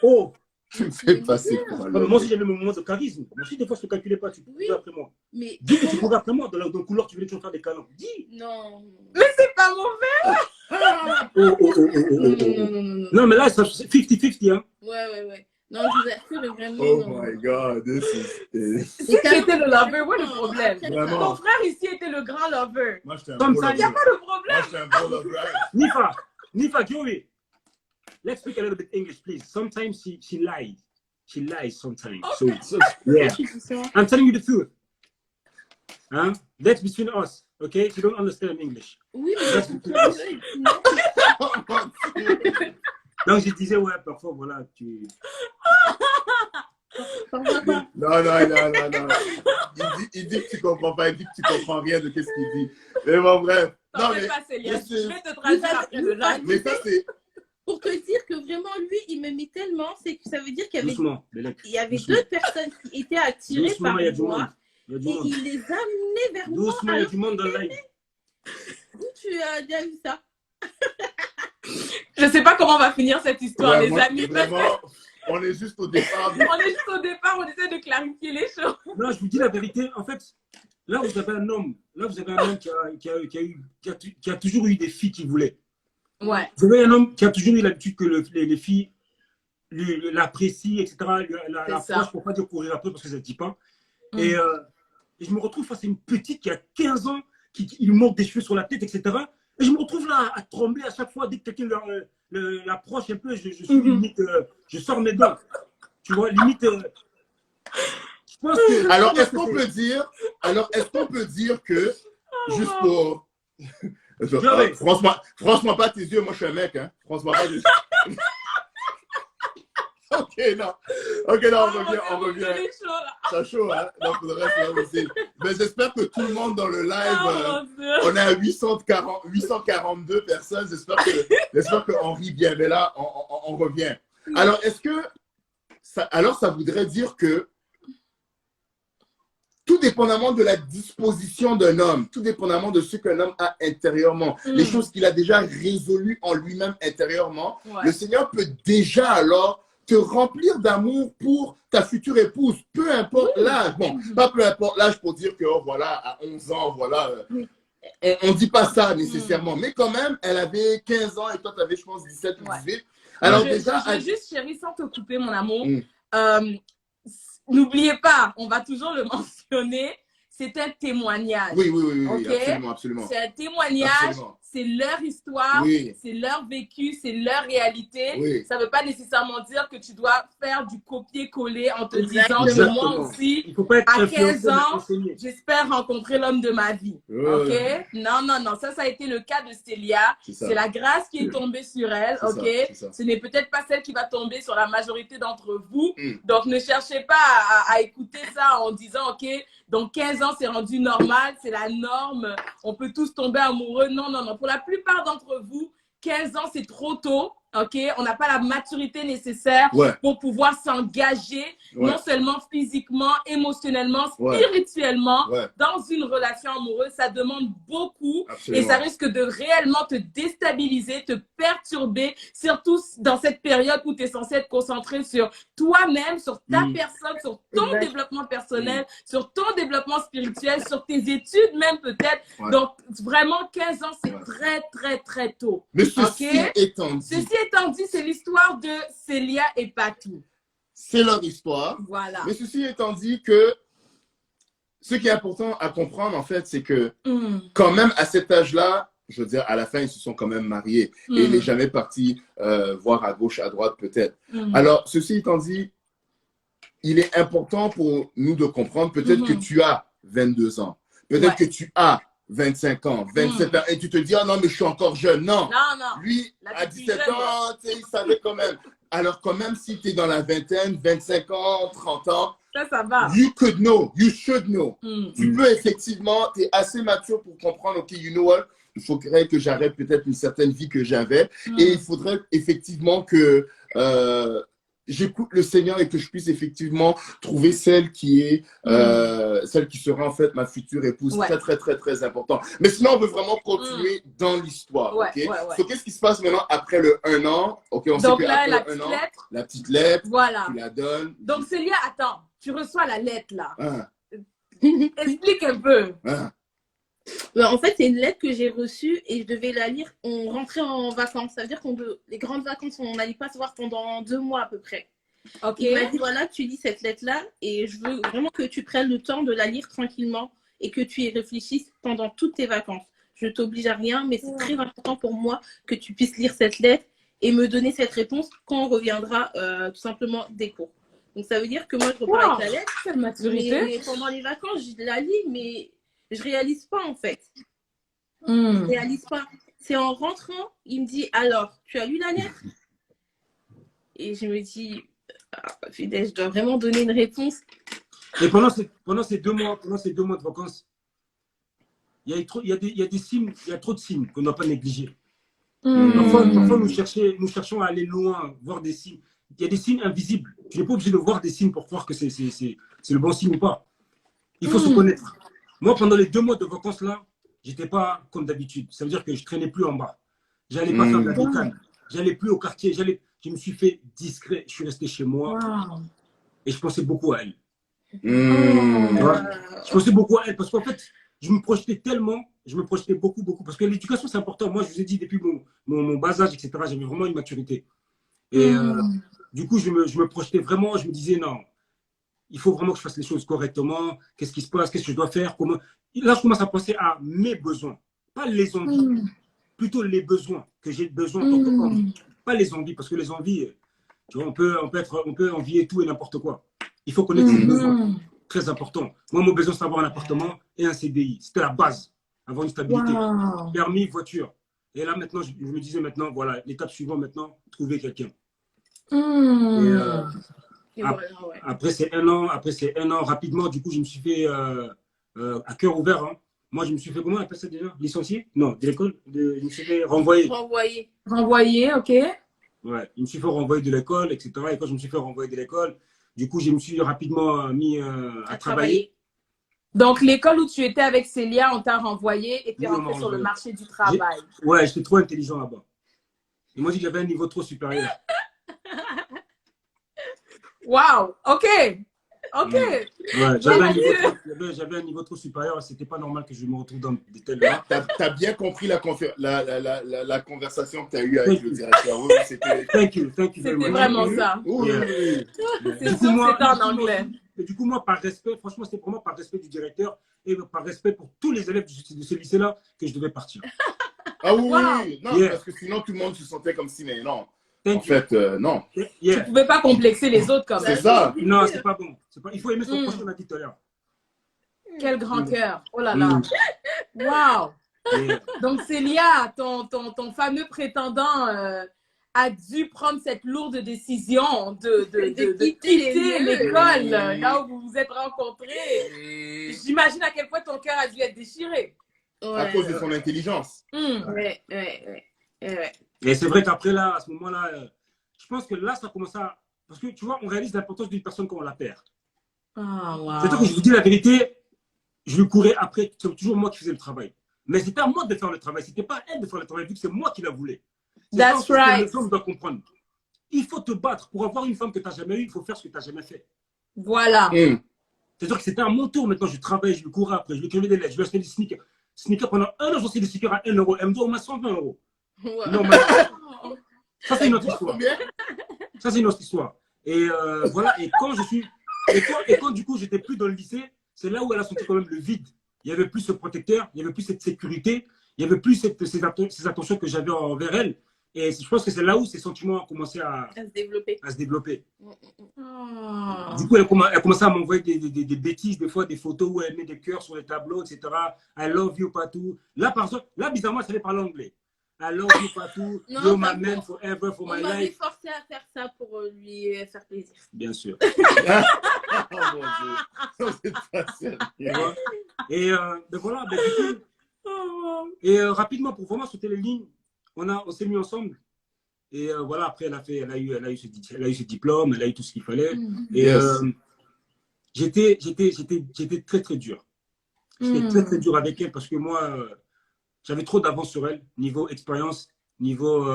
Oh. Tu me fais passer pour un lover. Moi aussi, j'avais mon moment de charisme. Moi aussi, des fois, je ne te calculais pas, tu courais après moi. Mais dis que tu courais après moi, dans le couloir, tu voulais toujours faire des câlins. Dis. Non. Mais c'est pas mauvais. Non, mais là, c'est 50-50, hein. Ouais. Non, je vous assure, vraiment. Oh my God, this is... Si tu étais le lover, où est le problème? Vraiment. Ton frère ici était le grand lover. Moi, j'étais un Comme ça, il n'y a pas de problème. Moi, j'étais un gros lover. Nifa, Joey, let's speak a little bit English, please. Sometimes she lies. She lies sometimes. Okay. So, yeah. I'm telling you the truth. Huh? That's between us, okay? You don't understand English. Oui, mais... Donc, je disais, ouais, parfois, voilà, tu... Non. Il dit que tu comprends pas, il dit que tu comprends rien de ce qu'il dit. Mais bon, bref. Non, mais pas Célia. Je vais te traduire après le live. Mais ça, c'est... Pour te dire que vraiment, lui, il m'aimait tellement, c'est que ça veut dire qu'il y avait Doucement. deux personnes qui étaient attirées par moi. Et il les amenait vers moi. Doucement, il y a du monde dans le live. Où tu as déjà vu ça? Je ne sais pas comment on va finir cette histoire, les amis. Vraiment, on est juste au départ. On essaie de clarifier les choses. Non, je vous dis la vérité. En fait, là, vous avez un homme qui a toujours eu des filles qu'il voulait. Ouais. Vous avez un homme qui a toujours eu l'habitude que les filles l'apprécient, etc. L'approchent pour ne pas dire courir après parce que ça ne se dit pas. Et je me retrouve face à une petite qui a 15 ans, qui lui manque des cheveux sur la tête, etc. Et je me retrouve là à trembler à chaque fois dès que quelqu'un l'approche un peu. Je suis limite, je sors mes dents. Tu vois, limite. Je pense que. Alors, est-ce qu'on peut dire que, juste pour. Franchement, pas tes yeux, moi je suis un mec, hein. Franchement, pas tes yeux. Ok, non, on revient. C'est chaud, hein. Non, pour le reste, c'est impossible. Mais j'espère que tout le monde dans le live, on est à 842 personnes. J'espère qu'on rit bien. Mais là, on revient. Alors, ça voudrait dire que tout dépendamment de la disposition d'un homme, tout dépendamment de ce qu'un homme a intérieurement, les choses qu'il a déjà résolues en lui-même intérieurement, le Seigneur peut déjà alors te remplir d'amour pour ta future épouse, peu importe l'âge. Bon, pas peu importe l'âge pour dire que, oh, voilà, à 11 ans, voilà. On ne dit pas ça nécessairement, mais quand même, elle avait 15 ans et toi, tu avais, je pense, 17 ou 18. Alors déjà... Je veux juste, chérie, sans te couper, mon amour, n'oubliez pas, on va toujours le mentionner, c'est un témoignage. Oui, Okay? Absolument, absolument. C'est un témoignage, c'est leur histoire, c'est leur vécu, c'est leur réalité. Ça ne veut pas nécessairement dire que tu dois faire du copier-coller en te disant que moi aussi, à 15 ans, j'espère rencontrer l'homme de ma vie. Ok? Non, ça a été le cas de Célia. C'est la grâce qui est tombée sur elle. Ok? Ce n'est peut-être pas celle qui va tomber sur la majorité d'entre vous. Donc, ne cherchez pas à écouter ça en disant, ok, donc 15 ans, c'est rendu normal, c'est la norme, on peut tous tomber amoureux. Non. Pour la plupart d'entre vous, 15 ans, c'est trop tôt. Ok, on n'a pas la maturité nécessaire pour pouvoir s'engager, non seulement physiquement, émotionnellement, spirituellement, dans une relation amoureuse. Ça demande beaucoup et ça risque de réellement te déstabiliser, te perturber, surtout dans cette période où tu es censé être concentré sur toi-même, sur ta personne, sur ton développement personnel, sur ton développement spirituel, sur tes études même peut-être. Donc, vraiment, 15 ans, c'est très, très, très tôt. Mais ceci étant dit, c'est l'histoire de Célia et Patou. C'est leur histoire. Voilà. Mais ceci étant dit que ce qui est important à comprendre, en fait, c'est que quand même, à cet âge-là, je veux dire, à la fin, ils se sont quand même mariés. Et il n'est jamais parti voir à gauche, à droite, peut-être. Alors, ceci étant dit, il est important pour nous de comprendre, peut-être que tu as 22 ans. Peut-être que tu as 25 ans, 27 ans, et tu te dis, oh non, mais je suis encore jeune. Non. Lui, à 17 ans, il savait quand même. Alors, quand même, si tu es dans la vingtaine, 25 ans, 30 ans, ça va. You could know, you should know. Tu peux effectivement, tu es assez mature pour comprendre, ok, you know what, il faudrait que j'arrête peut-être une certaine vie que j'avais, et il faudrait effectivement que j'écoute le Seigneur et que je puisse effectivement trouver celle qui est celle qui sera en fait ma future épouse. Très, très, très, très important. Mais sinon, on veut vraiment continuer dans l'histoire. Donc, qu'est-ce qui se passe maintenant après le 1 an? Ok, on donc sait là, la petite lettre, tu la donnes. Donc, Célia, attends, tu reçois la lettre là. Explique un peu. En fait, c'est une lettre que j'ai reçue et je devais la lire. On rentrait en vacances. Ça veut dire les grandes vacances, on n'allait pas se voir pendant 2 mois à peu près. Il m'a dit, voilà, tu lis cette lettre-là et je veux vraiment que tu prennes le temps de la lire tranquillement et que tu y réfléchisses pendant toutes tes vacances. Je ne t'oblige à rien, mais c'est très important pour moi que tu puisses lire cette lettre et me donner cette réponse quand on reviendra tout simplement des cours. Donc, ça veut dire que moi, je repars avec la lettre. Quelle maturité. Mais pendant les vacances, je la lis, mais je réalise pas en fait. Je réalise pas. C'est en rentrant, il me dit, alors, tu as lu la lettre? Et je me dis, je dois vraiment donner une réponse. Et pendant ces 2 mois de vacances, il y a des signes, il y a trop de signes qu'on ne doit pas négliger. Parfois, nous cherchons à aller loin, voir des signes. Il y a des signes invisibles. Tu n'es pas obligé de voir des signes pour croire que c'est le bon signe ou pas. Il faut se connaître. Moi, pendant les 2 mois de vacances là, j'étais pas comme d'habitude. Ça veut dire que je traînais plus en bas. J'allais pas faire de la décane. J'allais plus au quartier. Je me suis fait discret. Je suis resté chez moi. Et je pensais beaucoup à elle. Je pensais beaucoup à elle parce qu'en fait, je me projetais tellement. Je me projetais beaucoup. Parce que l'éducation, c'est important. Moi, je vous ai dit depuis mon bas âge, etc., j'avais vraiment une maturité. Et du coup, je me projetais vraiment. Je me disais, non, il faut vraiment que je fasse les choses correctement. Qu'est-ce qui se passe? Qu'est-ce que je dois faire? Comment... Là, je commence à penser à mes besoins. Pas les envies. Plutôt les besoins que j'ai besoin en tant qu'homme. Pas les envies. Parce que les envies, tu vois, on peut envier tout et n'importe quoi. Il faut connaître ses besoins. Très important. Moi, mon besoin, c'est d'avoir un appartement et un CDI. C'était la base. Avoir une stabilité. Permis, voiture. Et là, maintenant, je me disais maintenant, voilà, l'étape suivante maintenant, trouver quelqu'un. Après, c'est 1 an. Rapidement, du coup, je me suis fait à cœur ouvert. Moi, je me suis fait, comment on appelle ça déjà? Licencié? Non, de l'école. Je me suis fait renvoyer. Renvoyer, ok. Ouais, je me suis fait renvoyer de l'école, etc. Et quand je me suis fait renvoyer de l'école, du coup, je me suis rapidement mis à travailler. Donc, l'école où tu étais avec Célia, on t'a renvoyé et tu es rentré sur le marché du travail. Ouais, j'étais trop intelligent là-bas. Ils m'ont dit que j'avais un niveau trop supérieur. Wow, ok. Ouais, j'avais un niveau trop supérieur. C'était pas normal que je me retrouve dans des tels là. T'as bien compris la conversation que tu as eue avec le directeur. Oui, Thank you. C'était vraiment ça. Oui. C'est sûr, c'était en anglais. Et du coup, moi, par respect, franchement, c'était vraiment par respect du directeur et par respect pour tous les élèves de ce lycée-là que je devais partir. Ah oui, oui. Non, parce que sinon, tout le monde se sentait comme si, mais non. En fait, non. Tu ne pouvais pas complexer les autres comme ça. C'est ça. Non, c'est pas bon. Il faut aimer son prochain, on a dit tout à l'heure. Quel grand cœur. Oh là là. Waouh. Donc, Célia, ton fameux prétendant a dû prendre cette lourde décision de quitter l'école là où vous vous êtes rencontrés. J'imagine à quel point ton cœur a dû être déchiré. À cause de son intelligence. Ouais. Et c'est vrai qu'après, là, à ce moment-là, je pense que là, ça commence à... Parce que, tu vois, on réalise l'importance d'une personne quand on la perd. C'est-à-dire que je vous dis la vérité, je lui courais après, c'est toujours moi qui faisais le travail. Mais c'était à moi de faire le travail, c'était pas à elle de faire le travail, vu que c'est moi qui la voulais. That's right. Les femmes doivent comprendre. Il faut te battre. Pour avoir une femme que tu n'as jamais eue, il faut faire ce que tu n'as jamais fait. Voilà. C'est-à-dire que c'était à mon tour. Maintenant, je travaille, je lui courais après, je lui écrivais des lettres, je lui achetais des sneakers. Sneakers pendant un an, j'ai acheté des sneakers à 1 €. Elle me dit, on m'a 120 €. Ouais. Non, mais... Ça, c'est une autre histoire. Ça, c'est une autre histoire. Et voilà. Et quand je suis. Et quand du coup, j'étais plus dans le lycée, c'est là où elle a senti quand même le vide. Il n'y avait plus ce protecteur, il n'y avait plus cette sécurité, il n'y avait plus ces attentions que j'avais envers elle. Et je pense que c'est là où ces sentiments ont commencé à se développer. Du coup, elle commençait à m'envoyer des bêtises, des fois des photos où elle met des cœurs sur les tableaux, etc. I love you, Patou. Là, par exemple, bizarrement, elle savait parler anglais. I love you, Patou. You're my man forever for my life. On m'avait forcé à faire ça pour lui faire plaisir. Bien sûr. Oh mon Dieu. C'est pas sérieux. Et voilà, du coup, et rapidement, pour vraiment sauter les lignes, on s'est mis ensemble. Et voilà, après, elle a eu ce diplôme, elle a eu tout ce qu'il fallait. Et j'étais très, très dur. J'étais très, très dur avec elle parce que moi, j'avais trop d'avance sur elle, niveau expérience, niveau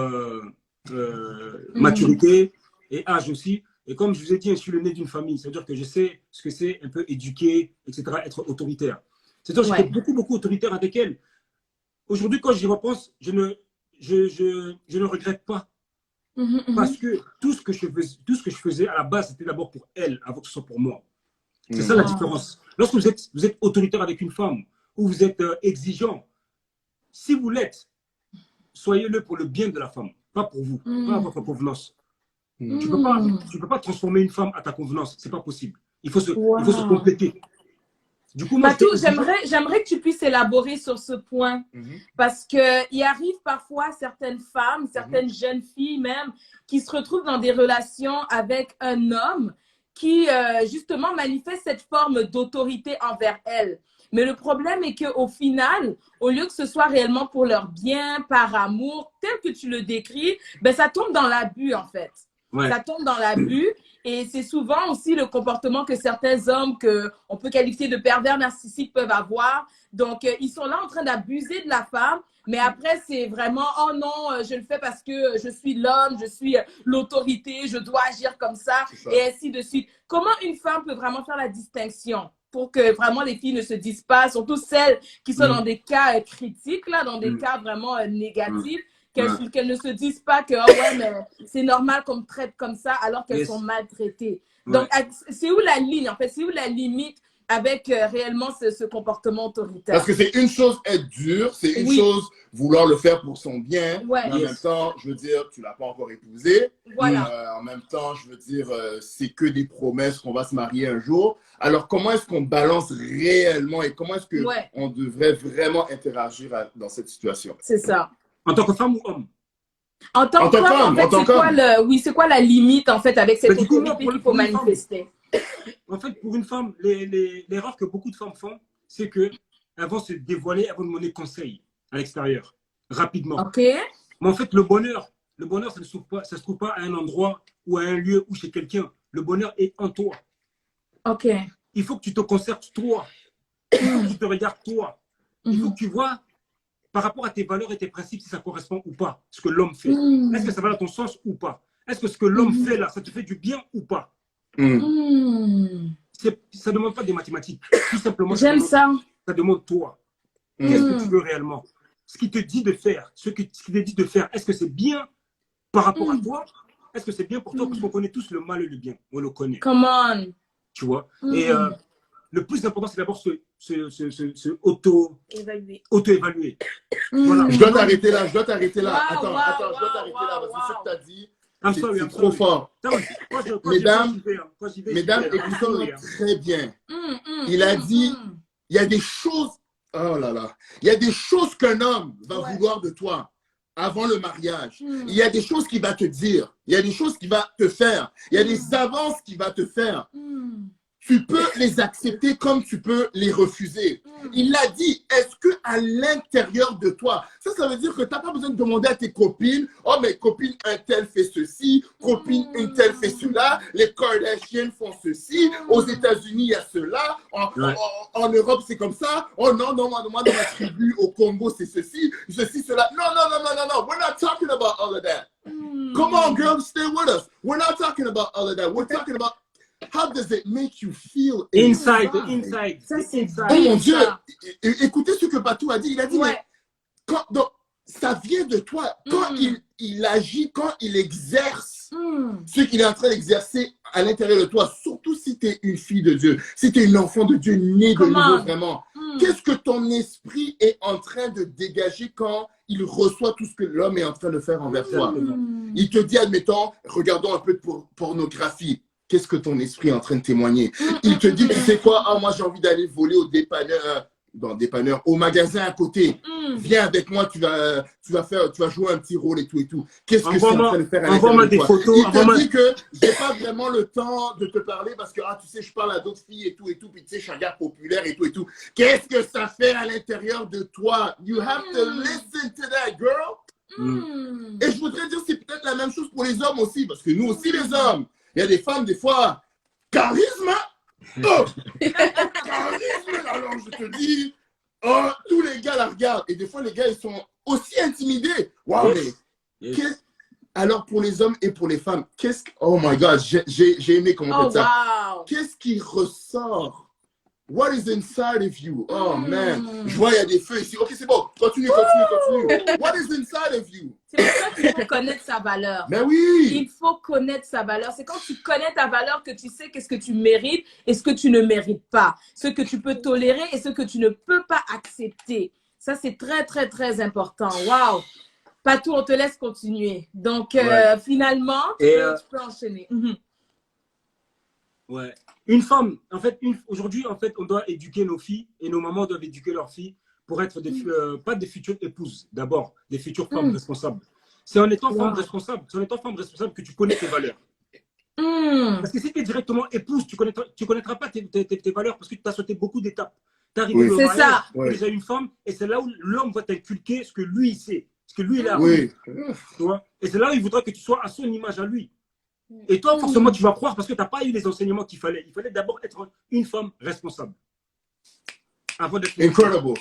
maturité et âge aussi. Et comme je vous ai dit, je suis le nez d'une famille. C'est-à-dire que je sais ce que c'est un peu éduquer, etc., être autoritaire. C'est-à-dire que j'étais beaucoup, beaucoup autoritaire avec elle. Aujourd'hui, quand j'y repense, je ne regrette pas. Parce que tout ce que je faisais à la base, c'était d'abord pour elle, avant que ce soit pour moi. C'est ça la différence. Lorsque vous êtes autoritaire avec une femme, ou vous êtes exigeant, si vous l'êtes, soyez-le pour le bien de la femme, pas pour vous, pas à votre convenance. Tu ne peux pas transformer une femme à ta convenance, c'est pas possible. Il faut se compléter. Du coup, moi, Patou, j'aimerais que tu puisses élaborer sur ce point parce qu'il arrive parfois certaines femmes, certaines jeunes filles même, qui se retrouvent dans des relations avec un homme qui justement manifeste cette forme d'autorité envers elles. Mais le problème est qu'au final, au lieu que ce soit réellement pour leur bien, par amour, tel que tu le décris, ben, ça tombe dans l'abus en fait. Ouais. Ça tombe dans l'abus et c'est souvent aussi le comportement que certains hommes qu'on peut qualifier de pervers narcissiques peuvent avoir. Donc, ils sont là en train d'abuser de la femme, mais après, c'est vraiment « Oh non, je le fais parce que je suis l'homme, je suis l'autorité, je dois agir comme ça. » et ainsi de suite. Comment une femme peut vraiment faire la distinction pour que vraiment les filles ne se disent pas, surtout celles qui sont dans des cas critiques, là, dans des cas vraiment négatifs, qu'elles ne se disent pas que oh ouais, mais c'est normal qu'on me traite comme ça alors qu'elles sont maltraitées. Donc, c'est où la ligne, en fait? C'est où la limite avec réellement ce comportement autoritaire? Parce que c'est une chose être dur, c'est une chose vouloir le faire pour son bien, mais en même temps, je veux dire, tu ne l'as pas encore épousé. En même temps, je veux dire, c'est que des promesses qu'on va se marier un jour. Alors, comment est-ce qu'on balance réellement et comment est-ce qu'on devrait vraiment interagir dans cette situation? C'est ça. En tant que femme ou homme? En tant que femme, en fait, c'est quoi la limite, en fait, avec cette autorité qu'il faut manifester? En fait, pour une femme, l'erreur que beaucoup de femmes font, c'est qu'elles vont se dévoiler, elles vont demander conseil à l'extérieur, rapidement. Mais en fait, le bonheur, ça ne se trouve pas à un endroit ou à un lieu ou chez quelqu'un. Le bonheur est en toi. Il faut que tu te concertes toi. Il faut que tu te regardes toi. Il faut que tu vois par rapport à tes valeurs et tes principes, si ça correspond ou pas, ce que l'homme fait. Est-ce que ça va dans ton sens ou pas? Est-ce que ce que l'homme fait là, ça te fait du bien ou pas? Ça ne demande pas des mathématiques. Tout simplement, j'aime ça. Ça demande toi. Qu'est-ce que tu veux réellement? Ce qui te dit de faire, ce qui te dit de faire, est-ce que c'est bien par rapport à toi? Est-ce que c'est bien pour toi? Parce qu'on connaît tous le mal et le bien. On le connaît. Come on. tu vois. Et le plus important, c'est d'abord se auto-évaluer. Voilà. Je dois t'arrêter là, Attends, je dois t'arrêter là, parce que ce que tu as dit, c'est trop fort. Mesdames, écoutez très bien. Il a dit, il y a des choses, oh là là, il y a des choses qu'un homme va vouloir de toi avant le mariage. Il y a des choses qu'il va te dire, il y a des choses qu'il va te faire, il y a des avances qu'il va te faire. Tu peux les accepter comme tu peux les refuser. Il l'a dit, est-ce que à l'intérieur de toi, ça veut dire que tu n'as pas besoin de demander à tes copines, oh mais copine un tel fait ceci, copine une telle fait cela, les Kardashians font ceci, aux États-Unis il y a cela, en Europe c'est comme ça, oh non, moi dans ma tribu au Congo c'est ceci, cela. Non, we're not talking about all of that. Come on girls, stay with us. We're not talking about all of that. We're talking about how does it make you feel inside? Ça, c'est oh mon Dieu, écoutez ce que Patou a dit. Il a dit, mais donc, ça vient de toi. Quand il agit, quand il exerce ce qu'il est en train d'exercer à l'intérieur de toi, surtout si tu es une fille de Dieu, si tu es une enfant de Dieu née de nouveau vraiment, qu'est-ce que ton esprit est en train de dégager quand il reçoit tout ce que l'homme est en train de faire envers toi? Il te dit, admettons, regardons un peu de pornographie. Qu'est-ce que ton esprit est en train de témoigner? Il te dit, tu sais quoi? Ah, moi, j'ai envie d'aller voler au dépanneur, au magasin à côté. Viens avec moi, tu vas jouer un petit rôle et tout. Qu'est-ce que c'est en train de faire à l'intérieur de toi? Photos, il te dit que j'ai pas vraiment le temps de te parler parce que, tu sais, je parle à d'autres filles et tout, puis tu sais, je suis un gars populaire et tout. Qu'est-ce que ça fait à l'intérieur de toi? You have to listen to that, girl. Et je voudrais dire, c'est peut-être la même chose pour les hommes aussi, parce que nous aussi, les hommes, il y a des femmes, des fois, charisme, charisme, alors je te dis, tous les gars la regardent. Et des fois, les gars, ils sont aussi intimidés. Waouh, mais alors pour les hommes et pour les femmes, oh my God, j'ai aimé comment on fait ça. Qu'est-ce qui ressort? What is inside of you? Oh man, je vois, il y a des feux ici. Ok, c'est bon, continue. What is inside of you? C'est pour ça qu'il faut connaître sa valeur. Mais oui! Il faut connaître sa valeur. C'est quand tu connais ta valeur que tu sais qu'est-ce que tu mérites et ce que tu ne mérites pas. Ce que tu peux tolérer et ce que tu ne peux pas accepter. Ça, c'est très, très, très important. Waouh! Patou, on te laisse continuer. Donc, finalement, tu peux enchaîner. Ouais. Une femme, en fait, aujourd'hui, en fait, on doit éduquer nos filles et nos mamans doivent éduquer leurs filles pour être pas des futures épouses, d'abord, des futures femmes responsables. C'est en étant femme responsable, que tu connais tes valeurs. Parce que si tu es directement épouse, tu connaîtras pas tes valeurs parce que tu as sauté beaucoup d'étapes. Tu arrives au mariage, tu es déjà une femme et c'est là où l'homme va t'inculquer ce que lui il sait, ce que lui il a. Tu vois? Et c'est là où il voudra que tu sois à son image à lui. Et toi, forcément, tu vas croire parce que tu n'as pas eu les enseignements qu'il fallait. Il fallait d'abord être une femme responsable. Avant d'être incredible.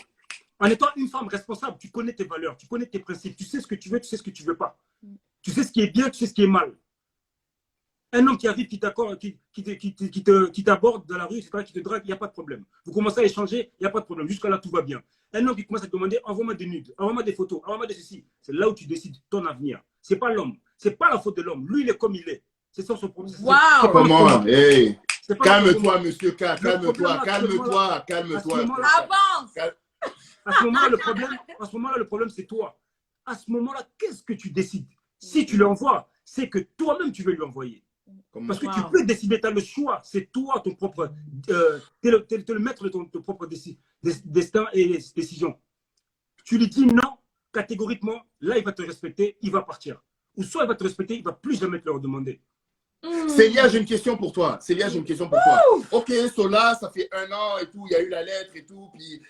En étant une femme responsable, tu connais tes valeurs, tu connais tes principes, tu sais ce que tu veux, tu sais ce que tu ne veux pas. Tu sais ce qui est bien, tu sais ce qui est mal. Un homme qui arrive, qui t'aborde dans la rue, qui te drague, il n'y a pas de problème. Vous commencez à échanger, il n'y a pas de problème. Jusqu'à là, tout va bien. Un homme qui commence à te demander, envoie-moi des nudes, envoie-moi des photos, envoie-moi de ceci. C'est là où tu décides ton avenir. Ce n'est pas l'homme. Ce n'est pas la faute de l'homme. Lui, il est comme il est. C'est ça son problème. Wow! Comment? Hey. Calme-toi, monsieur K. Calme-toi. Avance! À ce moment-là, le problème, c'est toi. À ce moment-là, qu'est-ce que tu décides? Si tu l'envoies, c'est que toi-même, tu veux lui envoyer. Parce que tu peux décider, tu as le choix. C'est toi, ton propre. Tu es le maître de ton propre destin et décision. Tu lui dis non, catégoriquement, là, il va te respecter, il va partir. Ou soit il va te respecter, il ne va plus jamais te le redemander. Célia, j'ai une question pour toi. Ok, Sola, ça fait 1 an et tout, il y a eu la lettre et tout, puis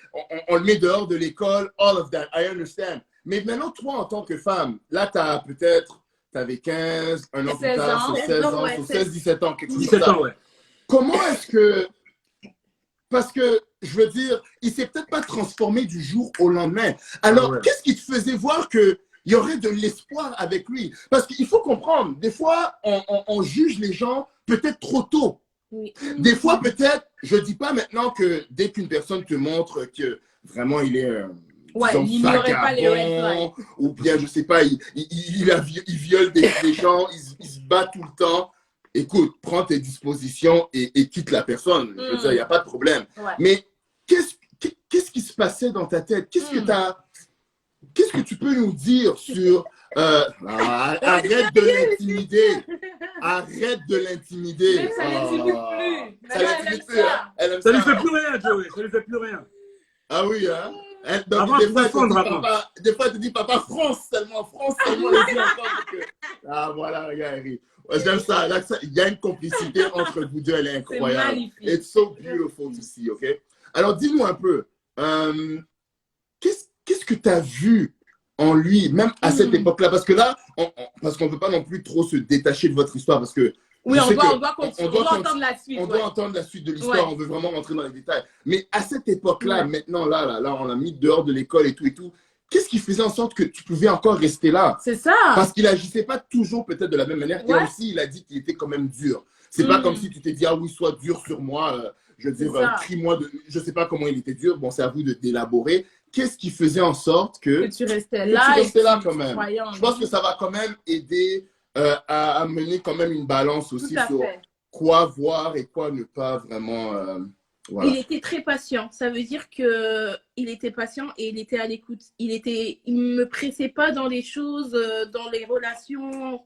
on le met dehors de l'école, all of that, I understand. Mais maintenant, toi, en tant que femme, là, t'avais 15, 1 an plus tard, 16 ans, 16, 17 ans, quelque chose comme ça. 17 ans, ouais. Comment est-ce que... Parce que, je veux dire, il s'est peut-être pas transformé du jour au lendemain. Alors, qu'est-ce qui te faisait voir que il y aurait de l'espoir avec lui? Parce qu'il faut comprendre, des fois, on juge les gens peut-être trop tôt. Oui. Des fois, peut-être, je ne dis pas maintenant que dès qu'une personne te montre que vraiment il est il n'aurait pas les red ou bien, je ne sais pas, il viole des gens, il se bat tout le temps. écoute, prends tes dispositions et quitte la personne. Je veux dire, il n'y a pas de problème. Ouais. Mais qu'est-ce qui se passait dans ta tête? Qu'est-ce que tu peux nous dire sur... arrête de l'intimider. Arrête de l'intimider. Ça l'intimide plus. Ça l'intimide plus. Hein? Ça lui fait plus rien, Joey. Ça lui fait plus rien. Ah oui, hein? Donc, Avant, des fois, tu dis papa, France seulement les yeux encore. Ah voilà, regarde, Eric. J'aime ça. Là, il y a une complicité entre vous deux, elle est incroyable. C'est magnifique. It's so beautiful to see, ok? Alors, dis-nous un peu, qu'est-ce que tu as vu en lui, même à cette époque-là? Parce que là, parce qu'on ne veut pas non plus trop se détacher de votre histoire, parce que oui, on doit entendre la suite. On doit entendre la suite de l'histoire, on veut vraiment rentrer dans les détails. Mais à cette époque-là, maintenant, là, on l'a mis dehors de l'école et tout, qu'est-ce qui faisait en sorte que tu pouvais encore rester là? C'est ça. Parce qu'il n'agissait pas toujours peut-être de la même manière. Et aussi, il a dit qu'il était quand même dur. C'est pas comme si tu t'es dit, ah oui, sois dur sur moi. Je veux dire, crie-moi de... Je sais pas comment il était dur. Bon, c'est à vous d'élaborer. Qu'est-ce qui faisait en sorte que tu restais là, quand même? Je pense que ça va quand même aider à mener quand même une balance aussi sur quoi voir et quoi ne pas vraiment... voilà. Il était très patient. Ça veut dire qu'il était patient et il était à l'écoute. Il ne me pressait pas dans les choses, dans les relations.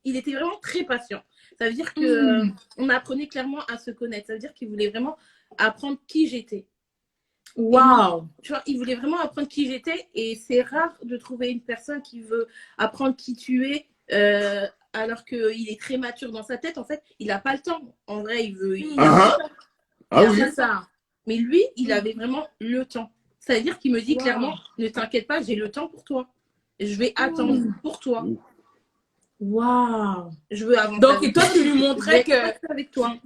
Il était vraiment très patient. Ça veut dire qu'on apprenait clairement à se connaître. Ça veut dire qu'il voulait vraiment apprendre qui j'étais. Waouh! Tu vois, il voulait vraiment apprendre qui j'étais et c'est rare de trouver une personne qui veut apprendre qui tu es alors qu'il est très mature dans sa tête. En fait, il n'a pas le temps. En vrai, il veut... Ah oui. Ça. Mais lui, il avait vraiment le temps. Ça veut dire qu'il me dit clairement, ne t'inquiète pas, j'ai le temps pour toi. Je vais attendre pour toi. Waouh! Je veux avancer. Donc, et toi, tu lui montrais que... avec toi.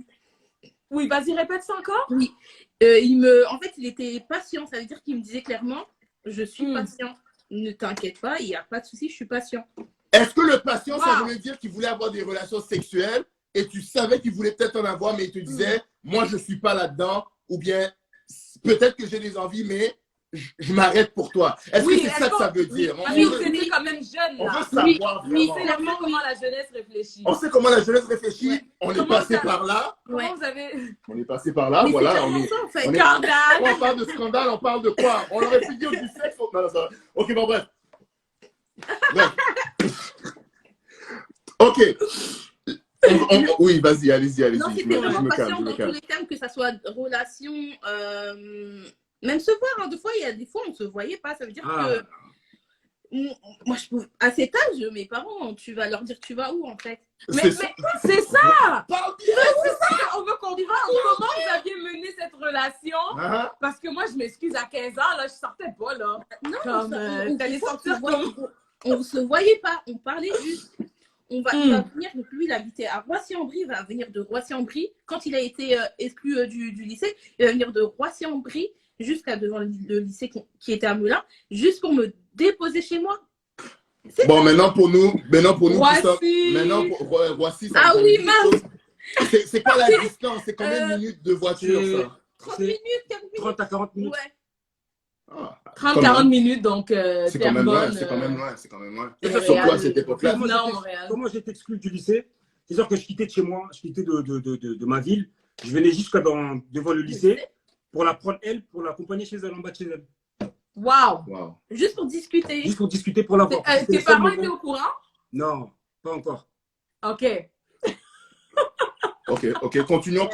Oui, vas-y, répète ça encore. Oui. En fait, il était patient. Ça veut dire qu'il me disait clairement, je suis patient. Ne t'inquiète pas, il n'y a pas de souci, je suis patient. Est-ce que le patient, ça voulait dire qu'il voulait avoir des relations sexuelles et tu savais qu'il voulait peut-être en avoir, mais il te disait, moi, je ne suis pas là-dedans, ou bien peut-être que j'ai des envies, mais je m'arrête pour toi. Est-ce que c'est ça que ça veut dire? Oui, c'était quand même jeune. On veut savoir. Oui, c'est vraiment comment la jeunesse réfléchit. On sait comment la jeunesse réfléchit. On est passé par là. Comment vous avez... On est passé par là, mais voilà. Scandale. On parle de scandale, on parle de quoi? On aurait pu dire du sexe. Non, ça... Ok, bon, bref. Ok. Oui, vas-y, allez-y. Non, c'était vraiment patient dans tous les thèmes, que ça soit relation, même se voir. Hein. Des fois, on ne se voyait pas. Ça veut dire que moi, à cet âge, mes parents, tu vas leur dire tu vas où en fait? Mais c'est ça! Parle bien! C'est ça! On veut comprendre comment vous aviez mené cette relation. Parce que moi, je m'excuse, à 15 ans, là, je sortais pas, là. Non, t'allais sortir comme... On ne se voyait pas, on parlait juste. Il va venir, donc lui, il habitait à Roissy-en-Brie, il va venir de Roissy-en-Brie. Quand il a été exclu du lycée, il va venir de Roissy-en-Brie jusqu'à devant le lycée qui était à Melun, juste pour me déposer chez moi. Bon, maintenant pour nous, Roissy. Roissy, ah oui, mince. C'est quoi la distance? C'est combien de minutes de voiture, ça? 30 minutes, 40 minutes. 30 à 40 minutes. Ouais. 30-40 minutes, donc c'est quand même loin, c'est quand même loin. Surtout à cette époque-là. Comment j'étais exclu du lycée? C'est-à-dire que je quittais de chez moi, je quittais de ma ville, je venais jusqu'à devant le lycée pour la prendre elle, pour l'accompagner chez elle, en bas de chez elle. Waouh! Juste pour discuter. Juste pour discuter, pour la voir. Tes parents étaient au courant? Non, pas encore. Ok. Ok, continuons.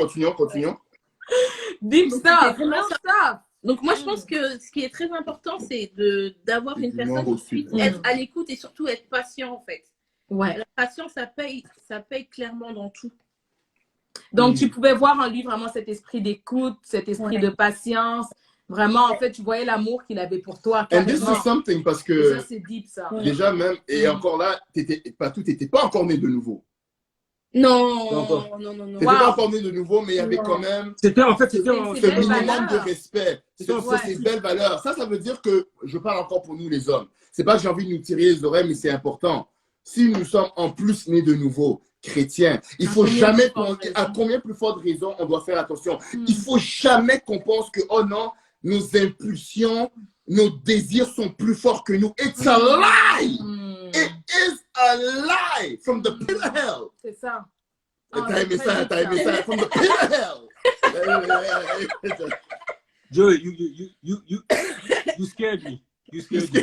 Deep stuff, real stuff. Donc moi, je pense que ce qui est très important, c'est d'avoir une personne tout de suite, être à l'écoute et surtout être patient, en fait. Ouais. La patience, ça paye clairement dans tout. Donc, tu pouvais voir en lui vraiment cet esprit d'écoute, cet esprit de patience. Vraiment, en fait, tu voyais l'amour qu'il avait pour toi. And this is something, parce que ça, c'est deep, ça. Déjà même, et encore là, t'étais pas encore né de nouveau. Non. T'étais pas encore né de nouveau, mais il y avait quand même ce minimum de respect, ces belles valeurs. Ça veut dire que, je parle encore pour nous les hommes, c'est pas que j'ai envie de nous tirer les oreilles, mais c'est important. Si nous sommes en plus nés de nouveau, chrétiens, il faut jamais, à combien plus forte raison on doit faire attention. Il faut jamais qu'on pense que, oh non, nos impulsions, nos désirs sont plus forts que nous. It's a lie! It is a lie from the pit of hell. C'est ça. T'as aimé ça, from the pit of hell. Joey, you scared me. You scared me.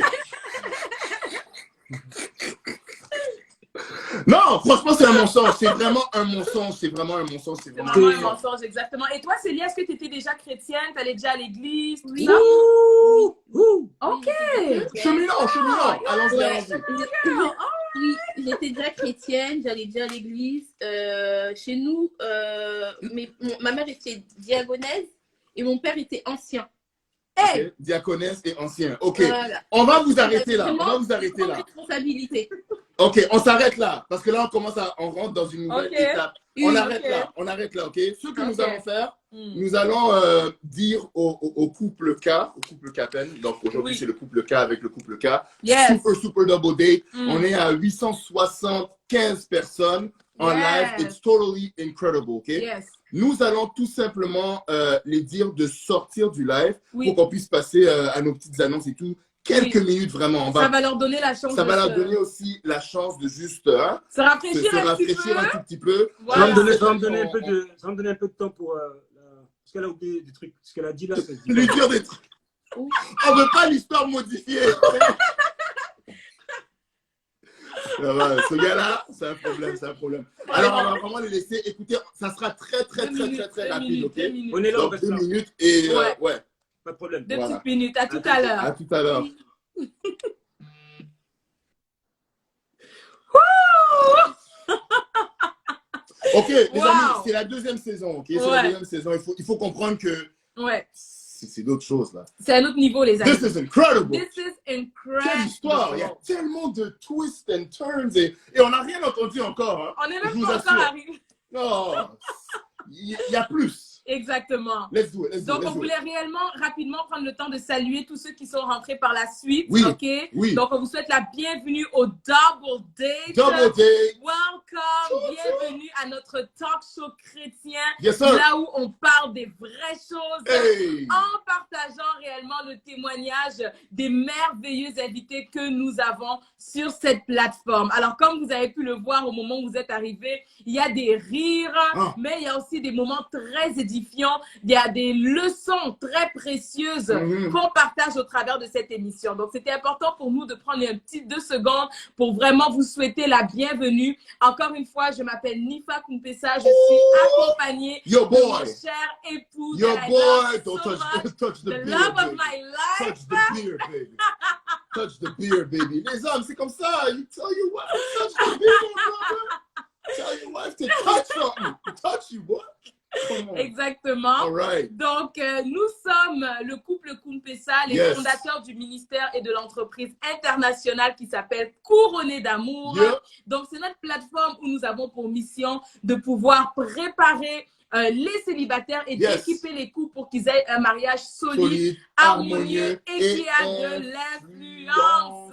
Non, franchement, c'est un mensonge. C'est vraiment un mensonge. C'est vraiment un mensonge, exactement. Et toi, Célia, est-ce que tu étais déjà chrétienne? Tu allais déjà à l'église? Oui. Ok. Cheminant. Allons-y. Oui, j'étais déjà chrétienne, j'allais déjà à l'église. Chez nous, ma mère était diaconaise et mon père était ancien. Hey! Okay. Diaconesse et ancien. Ok. Voilà. On va vous arrêter là. Responsabilité. Ok, on s'arrête là. Parce que là, on rentre dans une nouvelle étape. On arrête là, ok? Ce que nous allons faire, nous allons dire au couple K, au couple Captain. Donc aujourd'hui, c'est le couple K avec le couple K. Yes. Super double date. On est à 875 personnes en live. It's totally incredible, ok? Yes. Nous allons tout simplement les dire de sortir du live pour qu'on puisse passer à nos petites annonces et tout. Quelques minutes vraiment. Ça va leur donner la chance. Ça va leur donner aussi la chance de juste se rafraîchir un tout petit peu. Voilà. Ça va me donner un peu de temps pour parce qu'elle a oublié des trucs, ce qu'elle a dit là. Lui dire des trucs. On veut pas l'histoire modifiée. Ce gars-là, c'est un problème. Alors, on va vraiment les laisser écouter. Ça sera très rapide, ok? On est là, donc 2 minutes et ouais. Pas de problème. 2 petites minutes. À tout à l'heure. À tout à l'heure. Ok, les amis, c'est la 2e saison, ok? C'est la 2e saison. Il faut comprendre que c'est d'autres choses là. C'est un autre niveau, les amis. This is incredible. Quelle histoire. Il y a tellement de twists and turns et on n'a rien entendu encore. Hein. On n'est même pas encore arrivé. Non, il y a plus. Exactement. Let's do it. Donc, on voulait réellement, rapidement prendre le temps de saluer tous ceux qui sont rentrés par la suite. Oui, ok? Oui. Donc, on vous souhaite la bienvenue au Double Date. Double Date. Welcome. Bienvenue à notre talk show chrétien. Yes, sir. Là où on parle des vraies choses en partageant réellement le témoignage des merveilleux invités que nous avons sur cette plateforme. Alors, comme vous avez pu le voir au moment où vous êtes arrivés, il y a des rires, mais il y a aussi des moments très édifiants. Il y a des leçons très précieuses qu'on partage au travers de cette émission. Donc, c'était important pour nous de prendre un petit 2 secondes pour vraiment vous souhaiter la bienvenue. Encore une fois, je m'appelle Nifa Kumpesa. Je suis accompagnée de mon cher époux. Your boy. Don't touch the beard, love of my life. Touch the beard, baby. Touch the beard, baby. Les hommes, c'est comme ça. You tell your wife to touch the beard, brother. Tell your wife to touch something. Touch you, boy. Exactement. All right. Donc, nous sommes le couple Kumpesa, les fondateurs du ministère et de l'entreprise internationale qui s'appelle Couronné d'amour. Donc, c'est notre plateforme où nous avons pour mission de pouvoir préparer les célibataires et d'équiper les couples pour qu'ils aient un mariage solide, harmonieux et qui a de l'influence.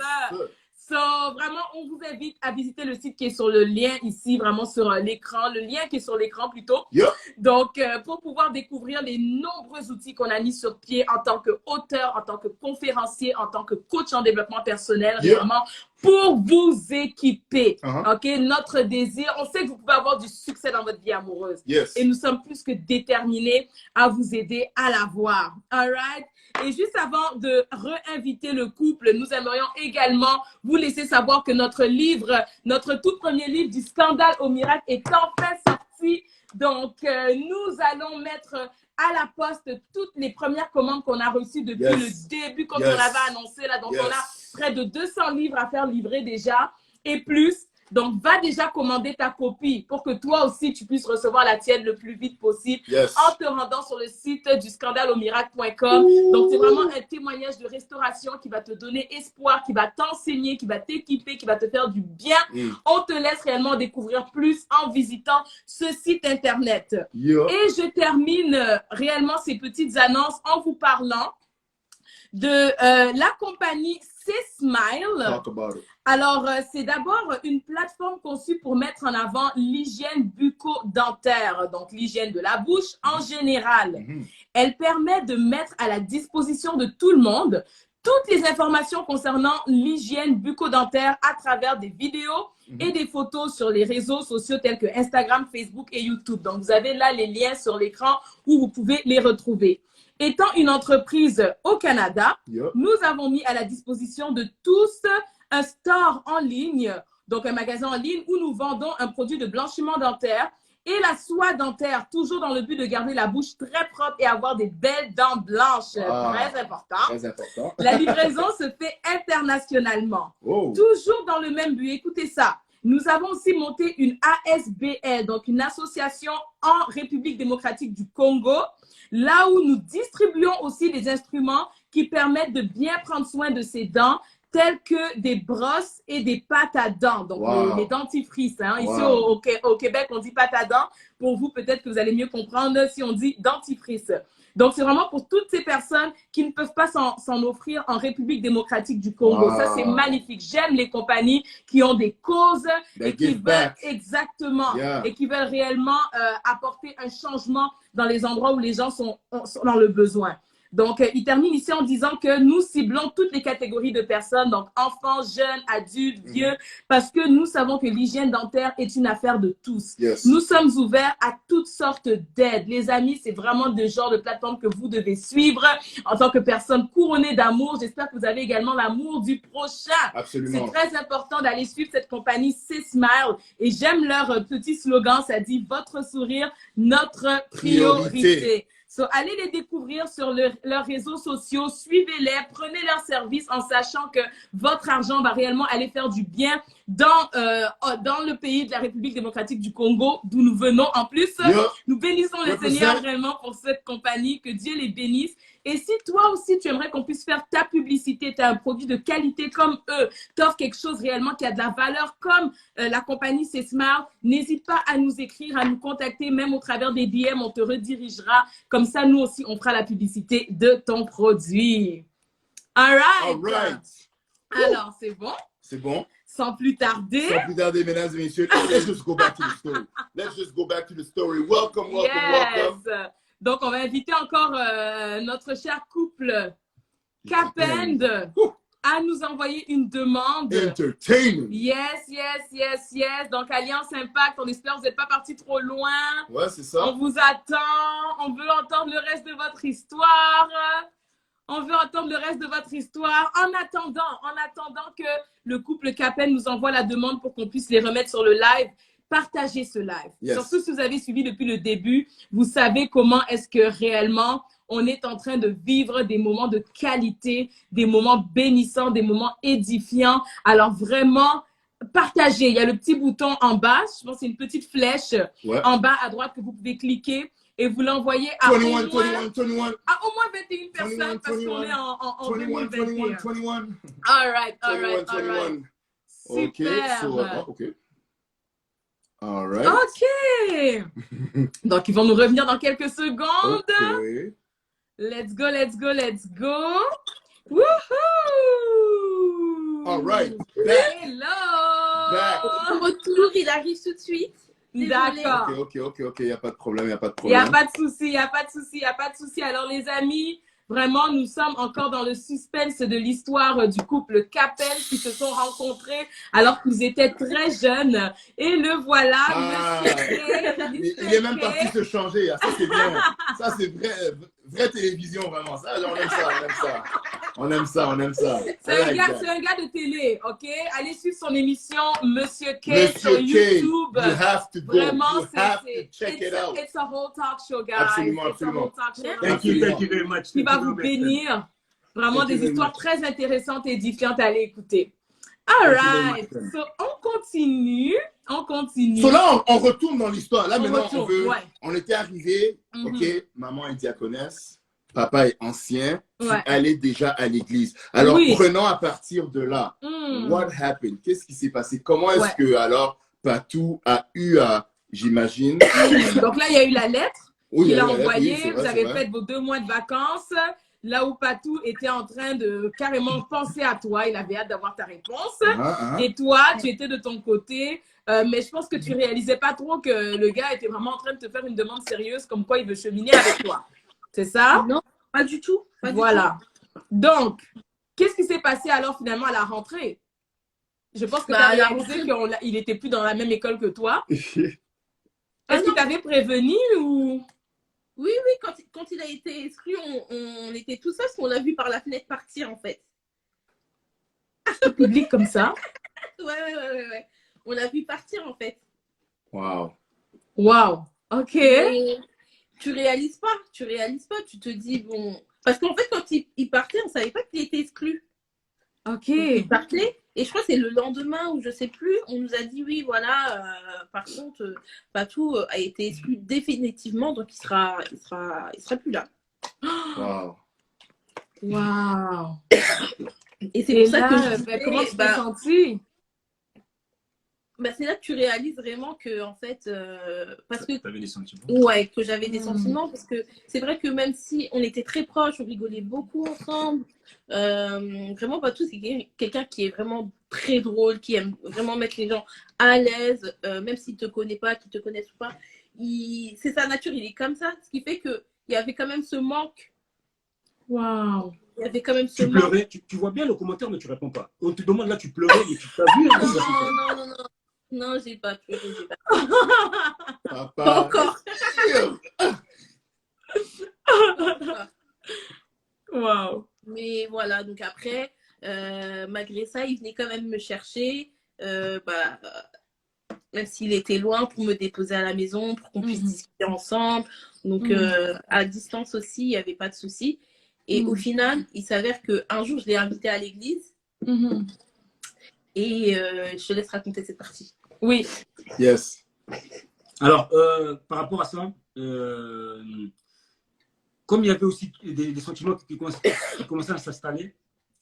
So, vraiment, on vous invite à visiter le site qui est sur le lien ici, vraiment sur l'écran, le lien qui est sur l'écran plutôt. Donc, pour pouvoir découvrir les nombreux outils qu'on a mis sur pied en tant qu'auteur, en tant que conférencier, en tant que coach en développement personnel, vraiment pour vous équiper. OK? Notre désir, on sait que vous pouvez avoir du succès dans votre vie amoureuse. Et nous sommes plus que déterminés à vous aider à l'avoir. All right? Et juste avant de réinviter le couple, nous aimerions également vous laisser savoir que notre livre, notre tout premier livre du scandale au miracle est enfin sorti. Donc, nous allons mettre à la poste toutes les premières commandes qu'on a reçues depuis le début, comme on l'avait annoncé là. Donc, on a près de 200 livres à faire livrer déjà et plus. Donc, va déjà commander ta copie pour que toi aussi, tu puisses recevoir la tienne le plus vite possible en te rendant sur le site du scandaleaumiracle.com. Donc, c'est vraiment un témoignage de restauration qui va te donner espoir, qui va t'enseigner, qui va t'équiper, qui va te faire du bien. On te laisse réellement découvrir plus en visitant ce site Internet. Et je termine réellement ces petites annonces en vous parlant de la compagnie C-Smile. Alors, c'est d'abord une plateforme conçue pour mettre en avant l'hygiène bucco-dentaire, donc l'hygiène de la bouche en général. Elle permet de mettre à la disposition de tout le monde toutes les informations concernant l'hygiène bucco-dentaire à travers des vidéos et des photos sur les réseaux sociaux tels que Instagram, Facebook et YouTube. Donc, vous avez là les liens sur l'écran où vous pouvez les retrouver. Étant une entreprise au Canada, nous avons mis à la disposition de tous un store en ligne, donc un magasin en ligne où nous vendons un produit de blanchiment dentaire et la soie dentaire, toujours dans le but de garder la bouche très propre et avoir des belles dents blanches. Très important. Très important. La livraison se fait internationalement. Toujours dans le même but. Écoutez ça. Nous avons aussi monté une ASBL, donc une association en République démocratique du Congo, là où nous distribuons aussi des instruments qui permettent de bien prendre soin de ses dents, tels que des brosses et des pâtes à dents, donc les dentifrices. Hein. Ici au Québec, on dit pâte à dents. Pour vous, peut-être que vous allez mieux comprendre si on dit dentifrice. Donc, c'est vraiment pour toutes ces personnes qui ne peuvent pas s'en offrir en République démocratique du Congo. Ça, c'est magnifique. J'aime les compagnies qui ont des causes et qui veulent exactement et qui veulent réellement apporter un changement dans les endroits où les gens sont dans le besoin. Donc, il termine ici en disant que nous ciblons toutes les catégories de personnes, donc enfants, jeunes, adultes, vieux, parce que nous savons que l'hygiène dentaire est une affaire de tous. Nous sommes ouverts à toutes sortes d'aides. Les amis, c'est vraiment le genre de plateforme que vous devez suivre en tant que personne couronnée d'amour. J'espère que vous avez également l'amour du prochain. Absolument. C'est très important d'aller suivre cette compagnie C-Smile. Et j'aime leur petit slogan, ça dit « Votre sourire, notre priorité ». So, allez les découvrir sur leurs réseaux sociaux, suivez-les, prenez leurs services en sachant que votre argent va réellement aller faire du bien dans le pays de la République démocratique du Congo, d'où nous venons. En plus, nous bénissons le Seigneur vraiment pour cette compagnie, que Dieu les bénisse. Et si toi aussi, tu aimerais qu'on puisse faire ta publicité, tu as un produit de qualité comme eux, tu offres quelque chose réellement qui a de la valeur comme la compagnie C-Smile, n'hésite pas à nous écrire, à nous contacter, même au travers des DM, on te redirigera. Comme ça, nous aussi, on fera la publicité de ton produit. All right. Alors, c'est bon? C'est bon. Sans plus tarder. Sans plus tarder, mesdames et messieurs, let's just go back to the story. Let's just go back to the story. Welcome, welcome. Donc, on va inviter encore notre cher couple Capend à nous envoyer une demande. Entertainment. Yes. Donc, Alliance Impact, on espère que vous n'êtes pas partis trop loin. Ouais, c'est ça. On vous attend. On veut entendre le reste de votre histoire. On veut entendre le reste de votre histoire. En attendant que le couple Capend nous envoie la demande pour qu'on puisse les remettre sur le live, partagez ce live. Surtout si vous avez suivi depuis le début, vous savez comment est-ce que réellement on est en train de vivre des moments de qualité, des moments bénissants, des moments édifiants. Alors vraiment, partagez. Il y a le petit bouton en bas, je pense que c'est une petite flèche en bas à droite que vous pouvez cliquer et vous l'envoyez à au moins 21 personnes parce qu'on est en 2021. All right. Super. All right. OK. Donc, ils vont nous revenir dans quelques secondes. Okay. Let's go. Woohoo! All right. Hello! Retour, il arrive tout de suite. D'accord. Ok, il n'y a pas de problème, Il n'y a pas de souci. Alors, les amis, vraiment, nous sommes encore dans le suspense de l'histoire du couple Capend qui se sont rencontrés alors qu'ils étaient très jeunes. Et le voilà, Monsieur il est même parti se changer. Ça, c'est bien. Ça, c'est vraie télévision, vraiment. Ça, on aime ça. C'est un gars de télé, OK? Allez suivre son émission Monsieur K sur YouTube. You have to go. Vraiment, check it out. It's a whole talk show, guys. Absolument. Thank you very much. Qui va vous bénir. Vraiment des histoires très intéressantes et édifiantes à aller écouter. All right. So, on continue. So là, on retourne dans l'histoire. Là, maintenant, on était arrivé, OK, maman est diaconesse, papa est ancien, tu allais déjà à l'église. Alors, prenons à partir de là. What happened? Qu'est-ce qui s'est passé? Comment est-ce que, alors, Patou a eu à, j'imagine... Donc là, il y a eu la lettre qu'il a envoyée. Vous avez fait vos 2 mois de vacances. Là où Patou était en train de carrément penser à toi. Il avait hâte d'avoir ta réponse. Et toi, tu étais de ton côté. Mais je pense que tu réalisais pas trop que le gars était vraiment en train de te faire une demande sérieuse comme quoi il veut cheminer avec toi. C'est ça? Non, pas du tout. Voilà. Donc, qu'est-ce qui s'est passé alors finalement à la rentrée? Je pense que tu as réalisé qu'il n'était plus dans la même école que toi. Est-ce qu'il t'avait prévenu ou... Oui, quand il a été exclu, on était tous seuls parce qu'on l'a vu par la fenêtre partir en fait. Au public comme ça? Ouais. On l'a vu partir en fait. Waouh. Ok. Et tu réalises pas, tu te dis bon... Parce qu'en fait, quand il partait, on savait pas qu'il était exclu. Ok. Donc, il partait, et je crois que c'est le lendemain, ou je sais plus, on nous a dit oui, voilà, par contre, Patou a été exclu définitivement, donc il sera plus là. Waouh. Et c'est pour ça que comment tu t'es sentie? C'est là que tu réalises vraiment que, en fait, parce que... Tu avais des sentiments. Ouais, que j'avais des sentiments, parce que c'est vrai que même si on était très proches, on rigolait beaucoup ensemble, vraiment Patou, c'est quelqu'un qui est vraiment très drôle, qui aime vraiment mettre les gens à l'aise, même s'il ne te connaît pas, qu'ils te connaissent ou pas. C'est sa nature, il est comme ça, ce qui fait qu'il y avait quand même ce manque. Waouh. Il y avait quand même ce manque. Pleurais, tu vois bien le commentaire, mais tu ne réponds pas. On te demande là, tu pleurais et tu t'as vu. Non, j'ai pas pleuré, Papa. Pas encore. Waouh. Mais voilà, donc après, malgré ça, il venait quand même me chercher, même s'il était loin, pour me déposer à la maison, pour qu'on puisse discuter ensemble. Donc, à distance aussi, il n'y avait pas de souci. Et au final, il s'avère qu'un jour, je l'ai invité à l'église. Et je te laisse raconter cette partie. Oui. Yes. Alors, par rapport à ça, comme il y avait aussi des sentiments qui commençaient à s'installer,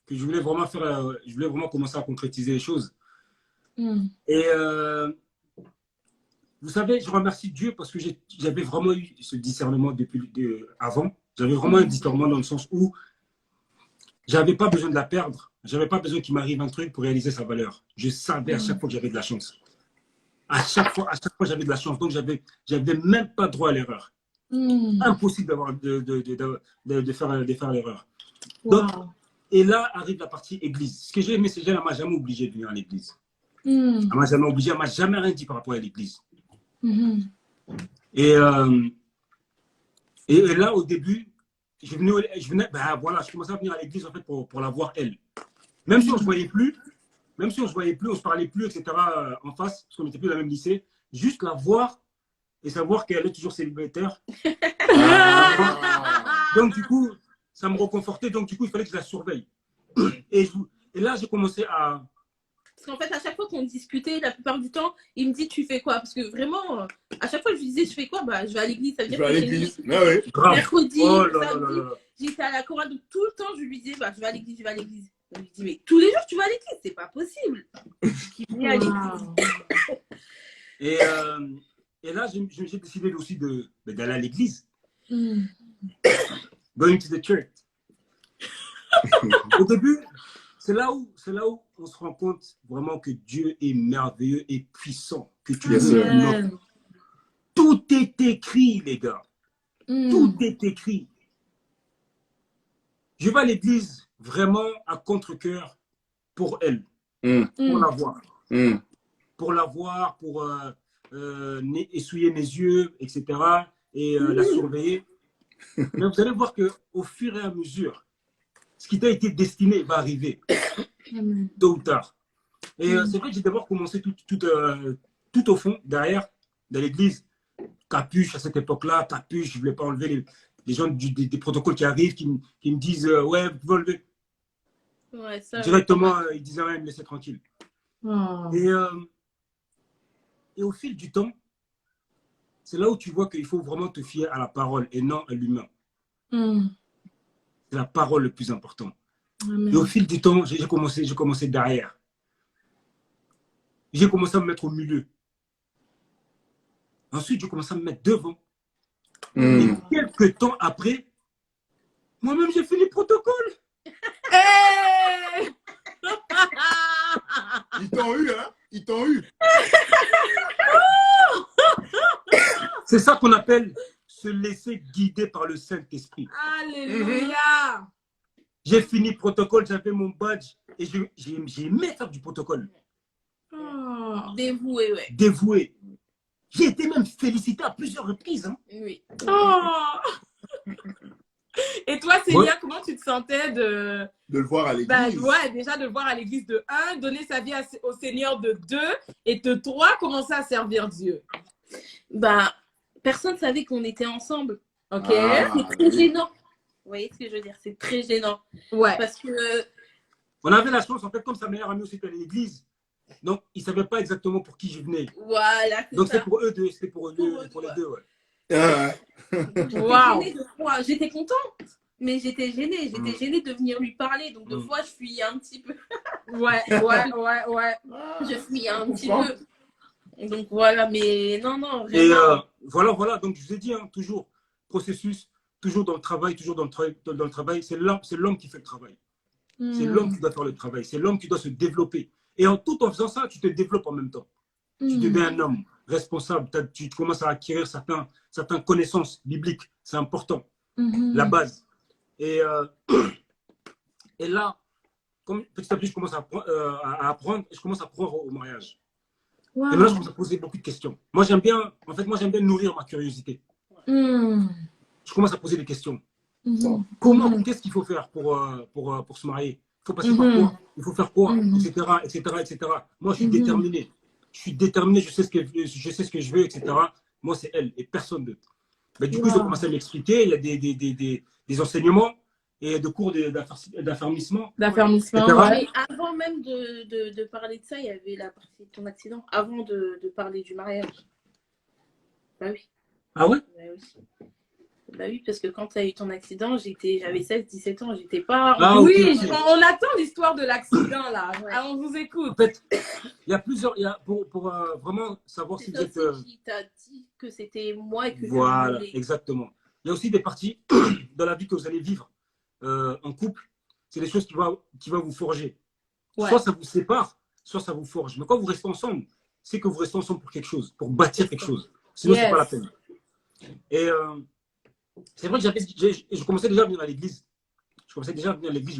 que je voulais vraiment commencer à concrétiser les choses. Et vous savez, je remercie Dieu parce que j'avais vraiment eu ce discernement avant. J'avais vraiment un discernement dans le sens où j'avais pas besoin de la perdre. J'avais pas besoin qu'il m'arrive un truc pour réaliser sa valeur. Je savais à chaque fois que j'avais de la chance. À chaque fois, j'avais de la chance. Donc, j'avais même pas droit à l'erreur. Impossible de faire l'erreur. Donc, et là arrive la partie église. Ce que j'ai aimé, c'est qu'elle ne m'a jamais obligé de venir à l'église. Elle m'a jamais obligé, elle m'a jamais rien dit par rapport à l'église. Et là, au début, je commençais à venir à l'église en fait pour la voir elle. Même si on ne se voyait plus, on se parlait plus, etc. En face, parce qu'on n'était plus dans le même lycée, juste la voir et savoir qu'elle est toujours célibataire. Donc du coup, ça me reconfortait. Donc du coup, il fallait que je la surveille. Et là, j'ai commencé à... Parce qu'en fait, à chaque fois qu'on discutait, la plupart du temps, il me dit, tu fais quoi? Parce que vraiment, à chaque fois que je lui disais, je fais quoi? Je vais à l'église. Ça veut dire je vais à l'église. Mercredi, samedi, j'étais à la chorale. Donc tout le temps, je lui disais, je vais à l'église, je vais à l'église. Je lui dis, mais tous les jours, tu vas à l'église, c'est pas possible. Il à l'église. Et là, j'ai décidé aussi d'aller à l'église. Going to the church. Au début, c'est là où on se rend compte vraiment que Dieu est merveilleux et puissant. Que tu es Tout est écrit, les gars. Tout est écrit. Je vais à l'église vraiment à contre-cœur pour elle, pour la voir. Pour la voir, pour essuyer mes yeux, etc. Et la surveiller. Mais vous allez voir qu'au fur et à mesure, ce qui t'a été destiné va arriver, tôt ou tard. Et c'est vrai que j'ai d'abord commencé tout au fond, derrière, dans l'église. Capuche, à cette époque-là, capuche, je ne voulais pas enlever les gens des protocoles qui arrivent, qui me disent ouais, vous pouvez enlever. Ouais, ça, directement, ils disaient ouais, me laissez tranquille. Et au fil du temps, c'est là où tu vois qu'il faut vraiment te fier à la parole et non à l'humain. C'est la parole le plus important. Et au fil du temps, j'ai commencé derrière. J'ai commencé à me mettre au milieu. Ensuite, j'ai commencé à me mettre devant. Et quelques temps après, moi-même, j'ai fait les protocoles. Ils t'ont eu, hein? Ils t'ont eu. C'est ça qu'on appelle se laisser guider par le Saint-Esprit. Alléluia. J'ai fini le protocole, j'avais mon badge et j'ai aimé faire du protocole. Oh. Dévoué, ouais. Dévoué. J'ai été même félicité à plusieurs reprises. Hein. Oui. Oh. Et toi, Célia, comment tu te sentais de le voir à l'église? Ouais, déjà de le voir à l'église de 1, donner sa vie au Seigneur de 2 et de 3, commencer à servir Dieu. Personne ne savait qu'on était ensemble. Ok. C'est très gênant. Vous voyez ce que je veux dire? C'est très gênant. Ouais. Parce que... On avait la chance, en fait, comme sa meilleure amie aussi était à l'église. Donc, ils ne savaient pas exactement pour qui je venais. Voilà. Donc, c'était pour eux deux. C'était pour les deux, ouais. Wow. J'étais contente, mais j'étais gênée. J'étais gênée de venir lui parler. Donc, deux fois, je fuyais un petit peu. Ouais. Je fuyais un petit peu. Donc, voilà. Mais non, vraiment. Et voilà. Donc, je vous ai dit, hein, toujours processus, toujours dans le travail, dans le travail. C'est l'homme qui fait le travail. C'est l'homme qui doit faire le travail. C'est l'homme qui doit se développer. Et en faisant ça, tu te développes en même temps. Tu deviens un homme responsable. Tu commences à acquérir certaines connaissances bibliques. C'est important. La base. Et là, comme petit à petit, je commence à apprendre et je commence à croire au mariage. Wow. Et là, je commence à poser beaucoup de questions. Moi, j'aime bien nourrir ma curiosité. Je commence à poser des questions. Comment, qu'est-ce qu'il faut faire pour se marier? Il faut passer par quoi? Il faut faire quoi? Etc. Moi, je suis déterminé. Je sais ce que je veux, etc. Moi, c'est elle et personne d'autre. Mais du coup, je commence à m'expliquer. Il y a des enseignements et de cours d'affermissement. Ouais. Avant même de parler de ça, il y avait la partie de ton accident. Avant de parler du mariage. Bah oui. Ah ouais? Bah oui, parce que quand tu as eu ton accident, j'avais 16-17 ans, j'étais pas... Oui, on attend l'histoire de l'accident, là. Ouais. Alors, on vous écoute. En fait, il y a plusieurs... pour vraiment savoir si vous êtes... qui t'a dit que c'était moi et que voilà, exactement. Il y a aussi des parties dans la vie que vous allez vivre en couple. C'est des choses qui vont vous forger. Ouais. Soit ça vous sépare, soit ça vous forge. Mais quand vous restez ensemble, c'est que vous restez ensemble pour quelque chose, pour bâtir quelque chose. Sinon, c'est pas la peine. Et... c'est vrai que je commençais déjà à venir à l'église. Je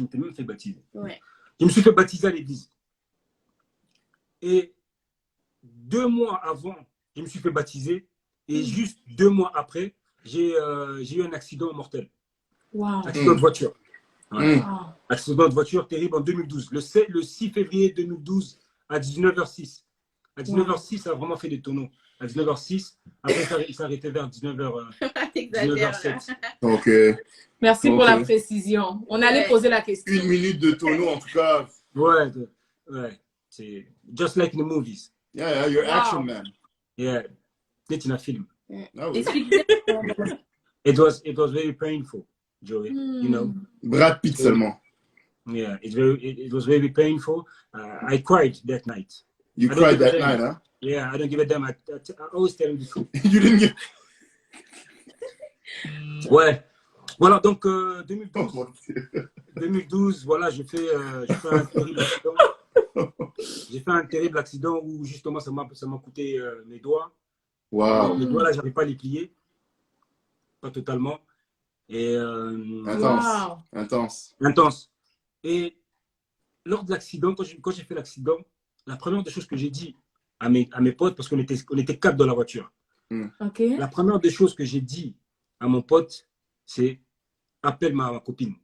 m'étais même fait baptiser. Ouais. Je me suis fait baptiser à l'église. Et 2 mois avant, je me suis fait baptiser. Et juste 2 mois après, j'ai eu un accident mortel. Wow. Accident de voiture. Ouais. Accident de voiture terrible en 2012. Le 6 février 2012 à 19h06. À 19h06, ça a vraiment fait des tonneaux. À 19h06, après il s'est arrêté vers 19h07. Ok. Merci pour la précision. On allait poser la question. 1 minute de tonneau, en tout cas. Ouais. C'est just like in the movies. Yeah, you're action man. Yeah, c'est un film. Ah oui. It was very painful, Joey. You know. Brad Pitt seulement. Yeah, it was very painful. I cried that night. You cried that night, huh? Yeah, I don't give a damn. I always tell him the truth. You didn't give... Ouais. Voilà, donc 2012, voilà, j'ai fait un terrible accident. J'ai fait un terrible accident où justement ça m'a coûté mes doigts. Wow. Mes doigts là, j'arrive pas à les plier. Pas totalement. Et intense. Et lors de l'accident, quand j'ai fait l'accident, la première des choses que j'ai dit à mes potes, parce qu'on était 4 dans la voiture. Okay. La première des choses que j'ai dit à mon pote, c'est appelle ma copine.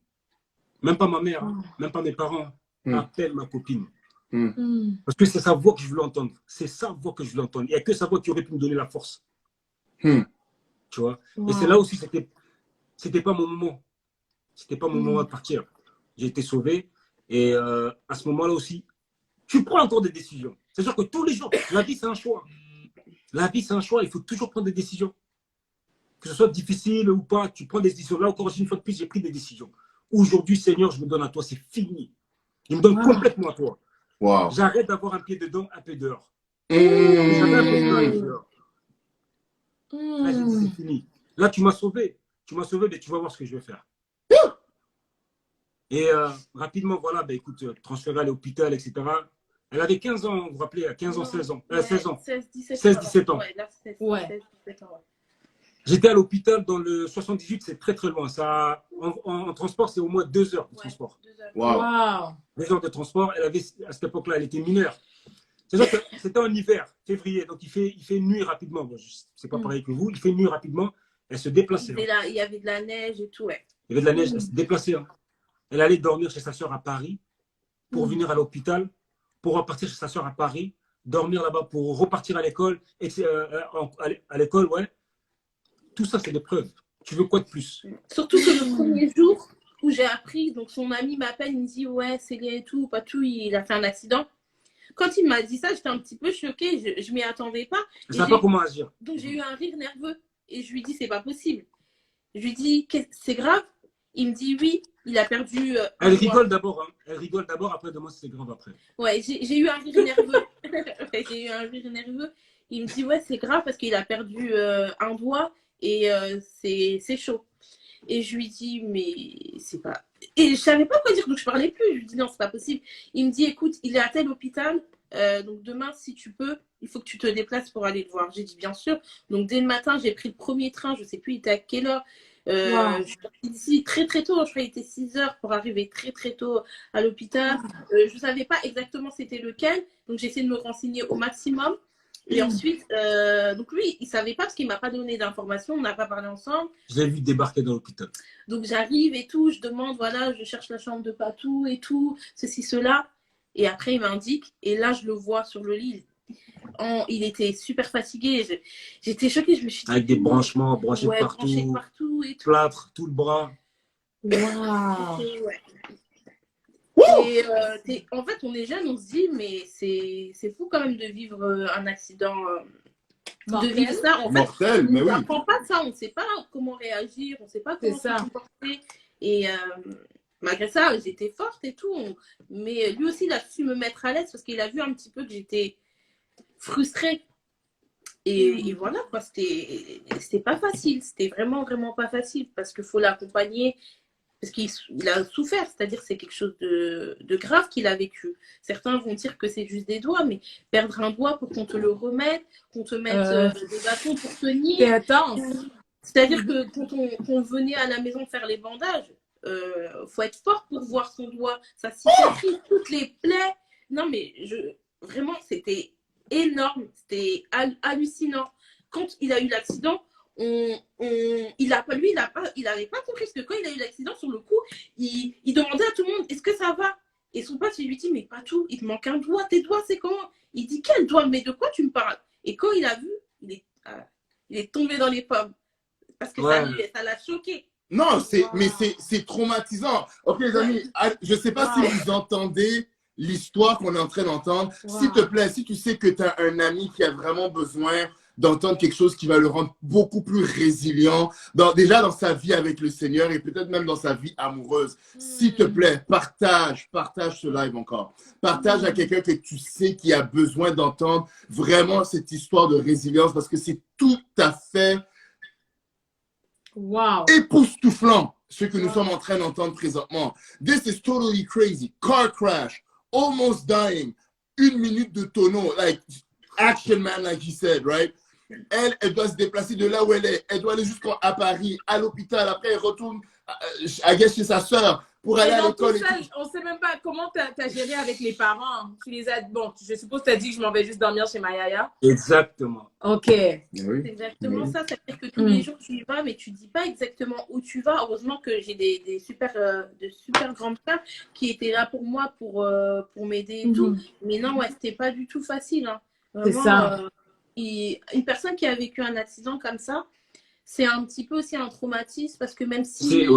Même pas ma mère, même pas mes parents. Appelle ma copine. Parce que c'est sa voix que je voulais entendre. C'est sa voix que je voulais entendre. Il n'y a que sa voix qui aurait pu me donner la force. Tu vois. Et c'est là aussi, c'était pas mon moment. C'était pas mon moment de partir. J'ai été sauvé. Et à ce moment-là aussi, tu prends encore des décisions. C'est sûr que tous les jours, la vie, c'est un choix. La vie, c'est un choix. Il faut toujours prendre des décisions. Que ce soit difficile ou pas, tu prends des décisions. Là encore, une fois de plus, j'ai pris des décisions. Aujourd'hui, Seigneur, je me donne à toi. C'est fini. Je me donne complètement à toi. Wow. J'arrête d'avoir un pied dedans, un pied dehors. J'avais un pied dedans, un pied dehors. Là, j'ai dit, c'est fini. Là, tu m'as sauvé. Tu m'as sauvé, mais tu vas voir ce que je vais faire. Et rapidement, voilà, bah, écoute, transférée à l'hôpital, etc. Elle avait 15 ans, vous vous rappelez, 15 ans, 16 ans. 16 ans. 16, 17 ans. Ouais, là, 16, 17 ans. J'étais à l'hôpital dans le 78, c'est très très loin. Ça, en transport, c'est au moins 2 heures de transport. 2 heures. Wow. 2 heures de transport. Elle avait, à cette époque-là, elle était mineure. C'était en hiver, février, donc il fait nuit rapidement. Bon, c'est pas pareil que vous, il fait nuit rapidement. Elle se déplaçait. Il y avait de la neige et tout, ouais. Il y avait de la neige, elle se déplaçait. Hein. Elle allait dormir chez sa soeur à Paris pour venir à l'hôpital, pour repartir chez sa soeur à Paris, dormir là-bas pour repartir à l'école, à l'école, ouais. Tout ça, c'est des preuves. Tu veux quoi de plus? Surtout que le premier jour où j'ai appris, donc son ami m'appelle, il me dit ouais, c'est lié et tout, pas tout, il a fait un accident. Quand il m'a dit ça, j'étais un petit peu choquée, je m'y attendais pas. Je ne savais pas comment agir. Donc j'ai eu un rire nerveux et je lui dis c'est pas possible. Je lui dis c'est grave. Il me dit oui, il a perdu. Elle rigole d'abord, hein. Elle rigole d'abord, après demande si c'est grave après. Ouais, j'ai eu un rire nerveux. J'ai eu un rire nerveux. Il me dit ouais, c'est grave parce qu'il a perdu un doigt et c'est chaud. Et je lui dis mais c'est pas. Et je savais pas quoi dire, donc je parlais plus. Je lui dis non, c'est pas possible. Il me dit écoute, il est à tel hôpital, donc demain si tu peux, il faut que tu te déplaces pour aller le voir. J'ai dit bien sûr. Donc dès le matin, j'ai pris le premier train, je sais plus il était à quelle heure. Je suis partie d'ici très très tôt, je crois qu'il était 6 heures pour arriver très très tôt à l'hôpital. Je savais pas exactement c'était lequel, donc j'ai essayé de me renseigner au maximum. Et ensuite, donc lui, il savait pas parce qu'il m'a pas donné d'informations, on n'a pas parlé ensemble. Je l'ai vu débarquer dans l'hôpital. Donc j'arrive et tout, je demande, voilà, je cherche la chambre de Patou et tout, ceci, cela. Et après, il m'indique, et là, je le vois sur le lit. Il était super fatigué. J'étais choquée, je me suis dit. Avec des branchements, branchés partout et tout. Plâtre, tout le bras. Wow. Et en fait, on est jeune, on se dit, mais c'est fou quand même de vivre un accident, de vivre ça. En mortel, fait, mais on oui. n'apprend pas de ça, on ne sait pas comment réagir, on ne sait pas comment se comporter. Et malgré ça, j'étais forte et tout. Mais lui aussi, il a su me mettre à l'aise parce qu'il a vu un petit peu que j'étais frustrée. Et voilà, quoi, c'était pas facile. C'était vraiment, vraiment pas facile parce qu'il faut l'accompagner. Parce qu'il a souffert, c'est-à-dire c'est quelque chose de grave qu'il a vécu. Certains vont dire que c'est juste des doigts, mais perdre un doigt pour qu'on te le remette, qu'on te mette des bâtons pour tenir. C'est-à-dire que quand on venait à la maison faire les bandages, faut être fort pour voir son doigt, ça cicatrise, toutes les plaies. Non, mais vraiment, c'était énorme, c'était hallucinant. Quand il a eu l'accident, il n'avait pas compris parce que quand il a eu l'accident sur le coup, il demandait à tout le monde est-ce que ça va? Et son pote lui dit mais pas tout, il te manque un doigt, tes doigts c'est comment? Il dit quel doigt? Mais de quoi tu me parles? Et quand il a vu, il est tombé dans les pommes parce que ça l'a choqué. Non, mais c'est traumatisant. Ok les amis, je sais pas si vous entendez l'histoire qu'on est en train d'entendre. S'il te plaît, si tu sais que tu as un ami qui a vraiment besoin d'entendre quelque chose qui va le rendre beaucoup plus résilient, déjà dans sa vie avec le Seigneur et peut-être même dans sa vie amoureuse. S'il te plaît, partage ce live encore. Partage à quelqu'un que tu sais qui a besoin d'entendre vraiment cette histoire de résilience parce que c'est tout à fait époustouflant ce que nous sommes en train d'entendre présentement. This is totally crazy. Car crash, almost dying, 1 minute de tonneau, like action man, like he said, right? Elle doit se déplacer de là où elle est. Elle doit aller jusqu'à Paris, à l'hôpital. Après, elle retourne chez sa soeur pour aller à l'école. On ne sait même pas comment tu as géré avec les parents. Tu les as... Bon, je suppose que tu as dit que je m'en vais juste dormir chez ma yaya. Exactement. Ok. C'est exactement ça. C'est-à-dire que tous les jours, tu y vas, mais tu ne dis pas exactement où tu vas. Heureusement que j'ai de super grandes sœurs qui étaient là pour moi, pour m'aider et tout. Mais non, c'était pas du tout facile. Hein. Vraiment, c'est ça. Une personne qui a vécu un accident comme ça, c'est un petit peu aussi un traumatisme parce que même si...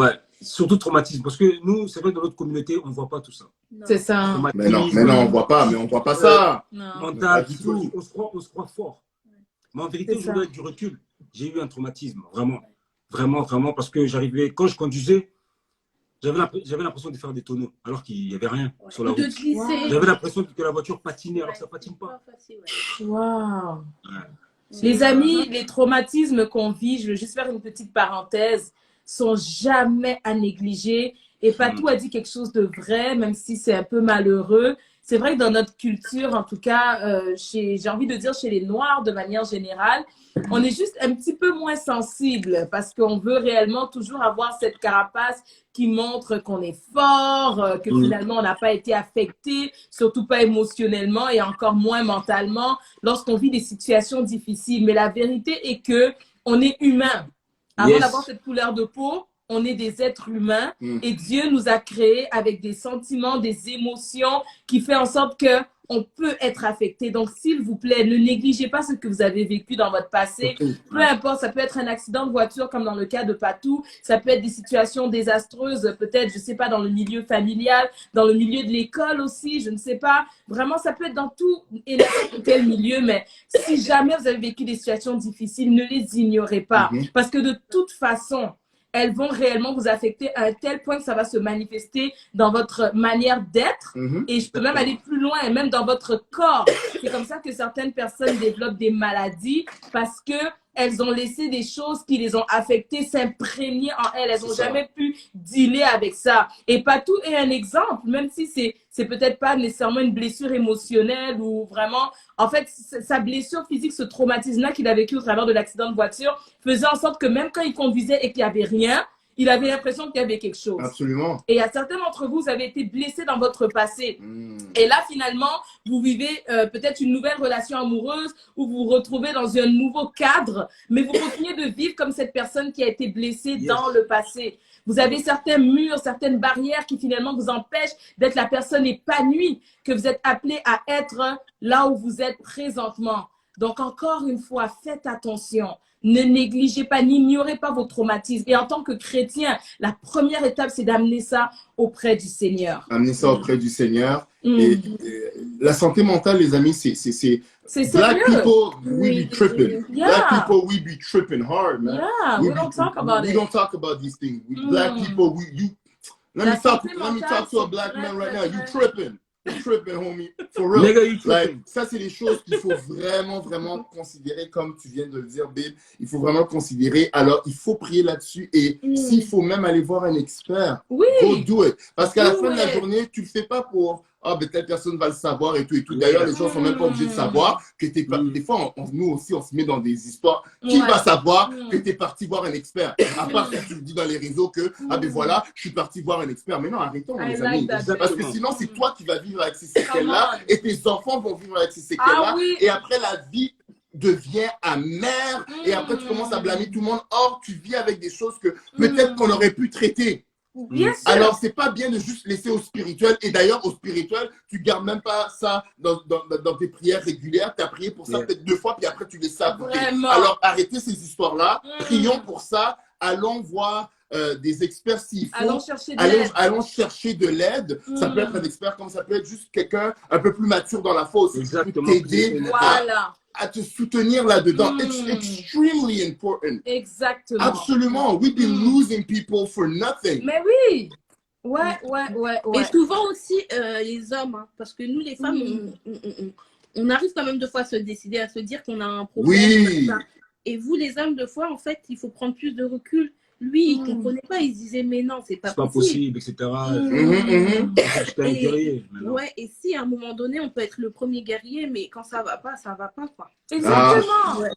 surtout traumatisme. Parce que nous, c'est vrai que dans notre communauté, on ne voit pas tout ça. C'est ça. Mais non, on voit pas, ça. Mental, tout. On se croit fort. Mais en vérité, je voulais du recul. J'ai eu un traumatisme, vraiment. Vraiment, vraiment, parce que j'arrivais, quand je conduisais, j'avais l'impression de faire des tonneaux, alors qu'il n'y avait rien sur la route. J'avais l'impression que la voiture patinait, alors que ça ne patine pas. Waouh. Les amis, les traumatismes qu'on vit, je veux juste faire une petite parenthèse, sont jamais à négliger. Et Patou a dit quelque chose de vrai, même si c'est un peu malheureux. c'est vrai que dans notre culture, en tout cas, j'ai envie de dire chez les Noirs de manière générale, on est juste un petit peu moins sensible parce qu'on veut réellement toujours avoir cette carapace qui montre qu'on est fort, que finalement on n'a pas été affecté, surtout pas émotionnellement et encore moins mentalement lorsqu'on vit des situations difficiles. Mais la vérité est que on est humain. Avant d'avoir cette couleur de peau, on est des êtres humains et Dieu nous a créés avec des sentiments, des émotions qui fait en sorte que on peut être affecté. Donc, s'il vous plaît, ne négligez pas ce que vous avez vécu dans votre passé. Peu importe, ça peut être un accident de voiture comme dans le cas de Patou. Ça peut être des situations désastreuses, peut-être, je sais pas, dans le milieu familial, dans le milieu de l'école aussi, je ne sais pas. Vraiment, ça peut être dans tout et n'importe quel milieu, mais si jamais vous avez vécu des situations difficiles, ne les ignorez pas. Parce que de toute façon, elles vont réellement vous affecter à un tel point que ça va se manifester dans votre manière d'être. Et je peux même aller plus loin, et même dans votre corps. C'est comme ça que certaines personnes développent des maladies parce que elles ont laissé des choses qui les ont affectées s'imprégner en elles. Elles n'ont jamais pu dealer avec ça. Et Patou est un exemple, même si c'est peut-être pas nécessairement une blessure émotionnelle ou vraiment, en fait, sa blessure physique, ce traumatisme-là qu'il a vécu au travers de l'accident de voiture, faisait en sorte que même quand il conduisait et qu'il n'y avait rien, il avait l'impression qu'il y avait quelque chose. Absolument. Et à certains d'entre vous, vous avez été blessés dans votre passé. Et là, finalement, vous vivez peut-être une nouvelle relation amoureuse ou vous vous retrouvez dans un nouveau cadre, mais vous continuez de vivre comme cette personne qui a été blessée dans le passé. Vous avez certains murs, certaines barrières qui finalement vous empêchent d'être la personne épanouie que vous êtes appelé à être là où vous êtes présentement. Donc, encore une fois, faites attention. Ne négligez pas, n'ignorez pas vos traumatismes. Et en tant que chrétien, la première étape, c'est d'amener ça auprès du Seigneur. Amener ça auprès du Seigneur. Et la santé mentale, les amis, c'est Black people, we be tripping. Black people, we be tripping hard, man. Yeah, we don't talk about it. We don't talk about these things. Black people, let me talk to a black man right now. You tripping. You tripping, homie. For real. Nigga, you tripping. Like, ça, c'est les choses qu'il faut vraiment, vraiment considérer, comme tu viens de le dire, babe. Il faut vraiment considérer. Alors, il faut prier là-dessus. Et s'il faut même aller voir un expert, go do it. Parce qu'à la fin de la journée, tu le fais pas pour... Ah, ben, telle personne va le savoir et tout et tout. D'ailleurs, les gens sont même pas obligés de savoir que t'es pas. Des fois, nous aussi, on se met dans des histoires. Qui va savoir que t'es parti voir un expert? À part si tu le dis dans les réseaux que, ah, ben voilà, je suis parti voir un expert. Mais non, arrêtons, les amis. Parce que sinon, c'est toi qui vas vivre avec ces séquelles-là et tes enfants vont vivre avec ces séquelles-là. Et après, la vie devient amère et après, tu commences à blâmer tout le monde. Or, tu vis avec des choses que peut-être qu'on aurait pu traiter. Alors, c'est pas bien de juste laisser au spirituel. Et d'ailleurs, au spirituel, tu gardes même pas ça dans tes prières régulières. Tu as prié pour ça peut-être 2 fois, puis après, tu laisses ça. Alors, arrêtez ces histoires-là. Prions pour ça. Allons voir des experts s'il faut. Allons chercher de l'aide. Ça peut être un expert comme ça peut être juste quelqu'un un peu plus mature dans la foi aussi. Exactement. T'aider à te soutenir là-dedans. It's extremely important. Exactement. Absolument. We've been losing people for nothing. Mais oui. Ouais. Et souvent aussi, les hommes, hein, parce que nous, les femmes, on arrive quand même 2 fois à se décider, à se dire qu'on a un problème. Oui. Et vous, les hommes, 2 fois, en fait, il faut prendre plus de recul. Lui, il ne comprenait pas, il se disait, mais non, c'est pas possible, etc. Ouais, et si à un moment donné, on peut être le premier guerrier, mais quand ça va pas, quoi. Exactement.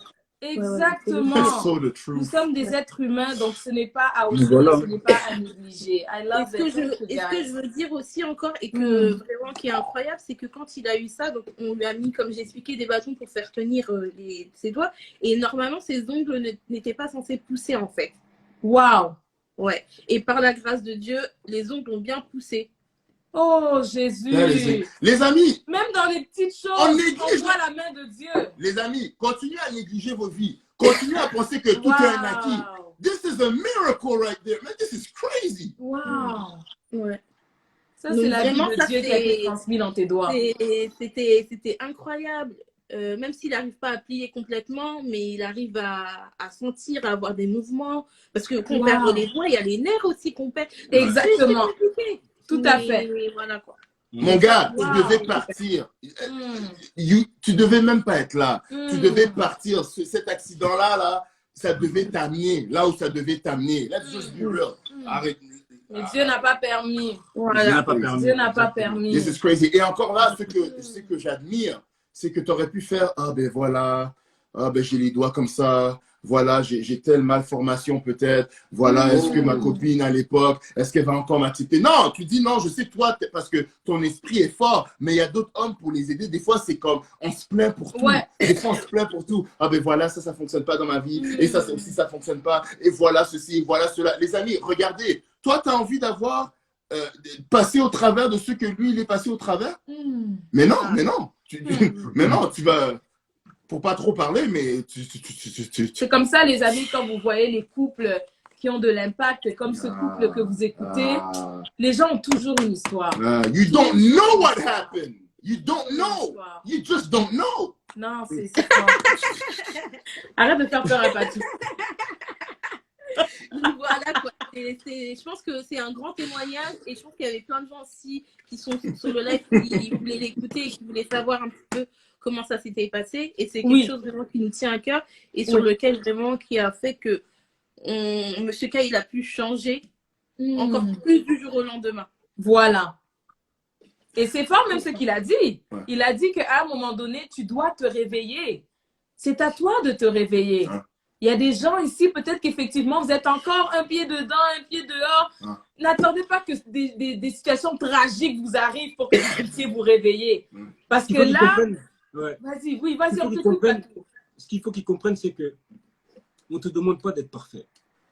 Exactement. Nous sommes des êtres humains, donc ce n'est pas à oublier, ce n'est pas à négliger. Ce que je veux dire aussi encore, et que vraiment qui est incroyable, c'est que quand il a eu ça, donc on lui a mis, comme j'ai expliqué, des bâtons pour faire tenir ses doigts, et normalement, ses ongles n'étaient pas censés pousser, en fait. Waouh! Ouais. Et par la grâce de Dieu, les ongles ont bien poussé. Oh Jésus! Les amis! Même dans les petites choses, on voit la main de Dieu. Les amis, continuez à négliger vos vies. Continuez à penser que tout est un acquis. This is a miracle right there. Man, this is crazy. Wow! Ouais. Ça, c'est la vie de Dieu qui a été transmise dans tes doigts. C'était incroyable. Même s'il n'arrive pas à plier complètement, mais il arrive à sentir, à avoir des mouvements. Parce que qu'on perd les doigts, il y a les nerfs aussi qu'on perd. Exactement. Tout à fait. Voilà quoi. Mon gars, tu devais partir. Tu devais même pas être là. Tu devais partir. Cet accident-là, ça devait t'amener là où ça devait t'amener. Let's just be real. Arrête. Mais Dieu n'a pas permis. Voilà. Dieu n'a pas permis. Dieu n'a pas permis. This is crazy. Et encore là, ce que j'admire, c'est que tu aurais pu faire, ah ben voilà, ah ben j'ai les doigts comme ça, voilà, j'ai telle malformation peut-être, voilà, est-ce que ma copine à l'époque, est-ce qu'elle va encore m'accepter? Non, tu dis non, je sais toi, parce que ton esprit est fort, mais il y a d'autres hommes pour les aider. Des fois, c'est comme, on se plaint pour tout. Ouais. Des fois, on se plaint pour tout. Ah ben voilà, ça fonctionne pas dans ma vie, et ça aussi, ça fonctionne pas, et voilà ceci, voilà cela. Les amis, regardez, toi, tu as envie d'avoir, passer au travers de ce que lui, il est passé au travers? Mais non, mais non. Mais non, tu vas... Pour pas trop parler, mais c'est comme ça, les amis, quand vous voyez les couples qui ont de l'impact, comme ce couple que vous écoutez, les gens ont toujours une histoire. You don't know what happened. You don't know. You just don't know. Non, c'est fort. Arrête de faire peur à Patou. Voilà quoi. Je pense que c'est un grand témoignage et je pense qu'il y avait plein de gens aussi qui sont sur le live qui voulaient l'écouter et qui voulaient savoir un petit peu comment ça s'était passé. Et c'est quelque chose vraiment qui nous tient à cœur et sur lequel vraiment qui a fait que Monsieur K, il a pu changer encore plus du jour au lendemain. Voilà. Et c'est fort même ce qu'il a dit. Ouais. Il a dit qu'à un moment donné, tu dois te réveiller. C'est à toi de te réveiller. Ouais. Il y a des gens ici, peut-être qu'effectivement, vous êtes encore un pied dedans, un pied dehors. Ouais. N'attendez pas que des situations tragiques vous arrivent pour que vous puissiez vous réveiller. Parce que là... Vas-y, oui, vas-y, on te coupe. Ce qu'il faut qu'ils comprennent, c'est que on ne te demande pas d'être parfait.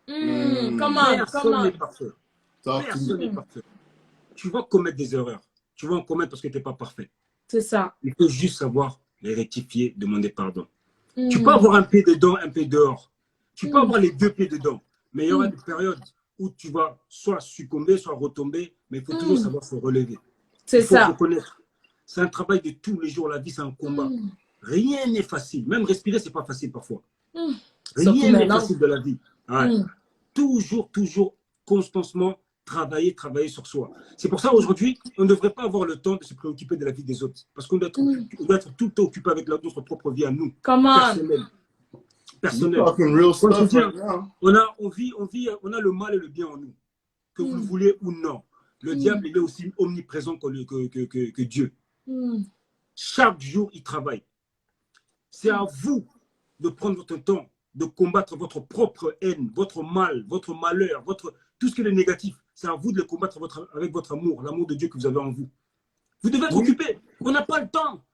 Comment? Personne n'est parfait. Personne n'est parfait. Tu vas commettre des erreurs. Tu vas en commettre parce que tu n'es pas parfait. C'est ça. Il faut juste savoir les rectifier, demander pardon. Tu peux avoir un pied dedans, un pied dehors. Tu peux avoir les deux pieds dedans. Mais il y aura des périodes où tu vas soit succomber, soit retomber. Mais il faut toujours savoir se relever. C'est ça. Il faut reconnaître. C'est un travail de tous les jours. La vie, c'est un combat. Rien n'est facile. Même respirer, ce n'est pas facile parfois. Rien n'est facile de la vie. Ouais. Toujours, constamment, travailler sur soi. C'est pour ça, aujourd'hui, on ne devrait pas avoir le temps de se préoccuper de la vie des autres. Parce qu'on doit être, tout le temps occupé avec notre propre vie à nous. Personnelle. On a le mal et le bien en nous. Que vous le voulez ou non. Le diable, il est aussi omniprésent que Dieu. Chaque jour, il travaille. C'est à vous de prendre votre temps, de combattre votre propre haine, votre mal, votre malheur, tout ce qui est négatif. C'est à vous de le combattre avec votre amour, l'amour de Dieu que vous avez en vous. Vous devez être occupé. On n'a pas le temps.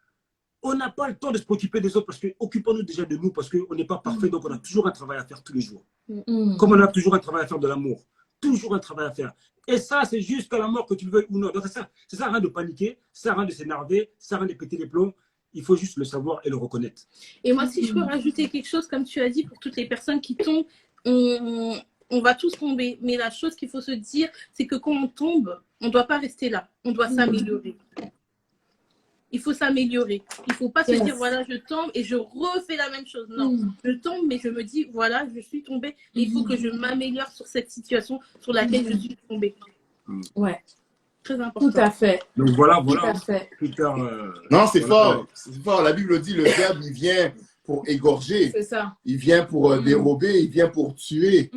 On n'a pas le temps de se préoccuper des autres parce que occupons-nous déjà de nous parce qu'on n'est pas parfait, donc on a toujours un travail à faire tous les jours. Comme on a toujours un travail à faire de l'amour. Toujours un travail à faire. Et ça, c'est jusqu'à la mort que tu le veuilles ou non. Donc, ça sert à rien de paniquer, ça sert à rien de s'énerver, ça sert à rien de péter les plombs. Il faut juste le savoir et le reconnaître. Et moi, si je peux rajouter quelque chose, comme tu as dit, pour toutes les personnes qui tombent, on va tous tomber. Mais la chose qu'il faut se dire, c'est que quand on tombe, on ne doit pas rester là. On doit s'améliorer. Il faut s'améliorer. Il ne faut pas se dire, voilà, je tombe et je refais la même chose. Non, je tombe, mais je me dis, voilà, je suis tombée. Et il faut que je m'améliore sur cette situation sur laquelle je suis tombée. Ouais. Très important. Tout à fait. Donc voilà. Tout à fait. Non, c'est fort. C'est fort. La Bible dit, le diable, il vient pour égorger. C'est ça. Il vient pour dérober, il vient pour tuer.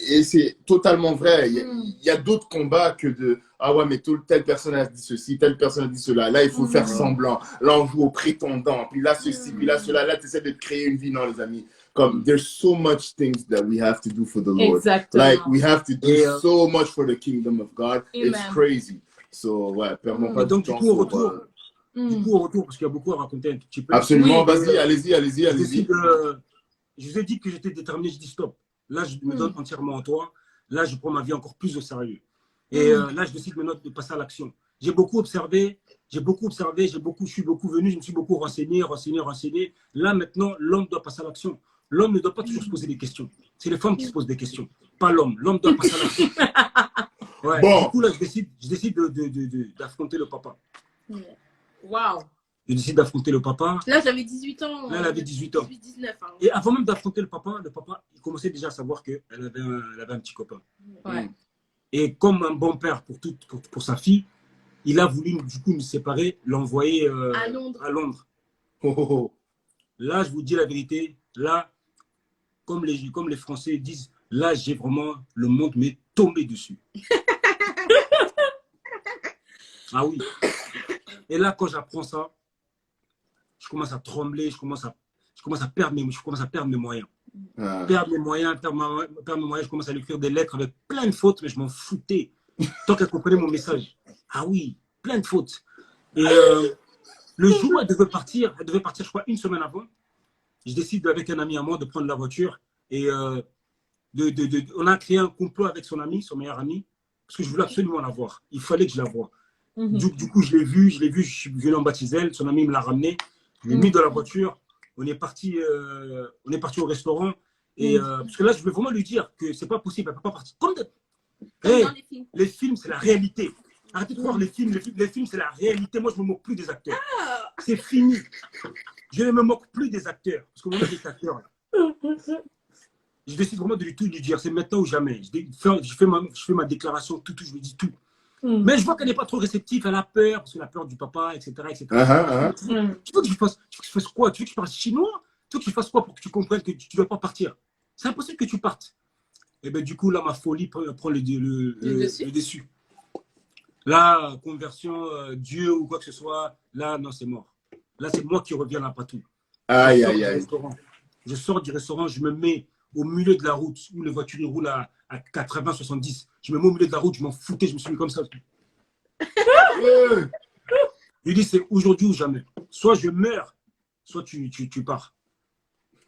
Et c'est totalement vrai. Il y a d'autres combats que de « Ah ouais, mais telle personne a dit ceci, telle personne a dit cela. » Là, il faut faire semblant. Là, on joue au prétendant. Puis là, ceci, puis là, cela. Là, tu essaies de créer une vie. Non, les amis. Comme, there's so much things that we have to do for the Lord. Exactement. Like, we have to do so much for the kingdom of God. Amen. It's crazy. So, ouais, perdons pas donc, du coup, au retour, parce qu'il y a beaucoup à raconter un tout petit peu. Absolument, vas-y, allez-y. Je vous ai dit que j'étais déterminé, je dis stop. Là, je me donne entièrement à toi. Là, je prends ma vie encore plus au sérieux. Et là, je décide maintenant de passer à l'action. J'ai beaucoup observé, je suis beaucoup venu, je me suis beaucoup renseigné. Là, maintenant, l'homme doit passer à l'action. L'homme ne doit pas toujours se poser des questions. C'est les femmes qui se posent des questions, pas l'homme. L'homme doit passer à l'action. Ouais. Bon. Du coup, là, je décide d'affronter le papa. Waouh. Je décide d'affronter le papa. Là, j'avais 18 ans. Là, elle avait 18 ans. 19, hein. Et avant même d'affronter le papa, il commençait déjà à savoir qu'elle avait un petit copain. Ouais. Et comme un bon père pour sa fille, il a voulu du coup nous séparer, l'envoyer à Londres. Là, je vous dis la vérité. Là, comme les Français disent, Là, j'ai vraiment, le monde m'est tombé dessus. Ah oui. Et là, quand j'apprends ça, je commence à trembler, je commence à perdre mes moyens. Perdre mes moyens, je commence à lui écrire des lettres avec plein de fautes, mais je m'en foutais. Tant qu'elle comprenait mon message. Ah oui, plein de fautes. Et le jour où elle devait partir, je crois, 1 semaine avant, je décide avec un ami à moi de prendre la voiture et on a créé un complot avec son meilleur ami, parce que je voulais absolument la voir. Il fallait que je la voie. Du coup, je l'ai vu, je suis venu en bas de chez elle, son ami me l'a ramené, je l'ai mis dans la voiture, on est parti au restaurant, et parce que là, je voulais vraiment lui dire que c'est pas possible, elle peut pas partir. Comme les films, c'est la réalité. Arrêtez de voir les films, c'est la réalité. Moi, je me moque plus des acteurs. C'est fini. Je ne me moque plus des acteurs, parce que moi, j'ai des acteurs là. Je décide vraiment de lui dire, c'est maintenant ou jamais. Je fais ma déclaration, tout, je lui dis tout. Mais je vois qu'elle n'est pas trop réceptive, elle a peur, parce qu'elle a peur du papa, etc. etc. Tu veux que je fasse quoi? Tu veux que je parle chinois? Tu veux que je fasse quoi pour que tu comprennes que tu ne dois pas partir? C'est impossible que tu partes. Et bien du coup, là, ma folie prend le dessus. Là, conversion, Dieu ou quoi que ce soit, là, non, c'est mort. Là, c'est moi qui reviens là, pas tout. Aïe, aïe, aïe. Je sors du restaurant, je me mets au milieu de la route où les voitures roulent à 80, 70. Je me mets au milieu de la route, je m'en foutais, je me suis mis comme ça. Je lui dis, c'est aujourd'hui ou jamais. Soit je meurs, soit tu pars.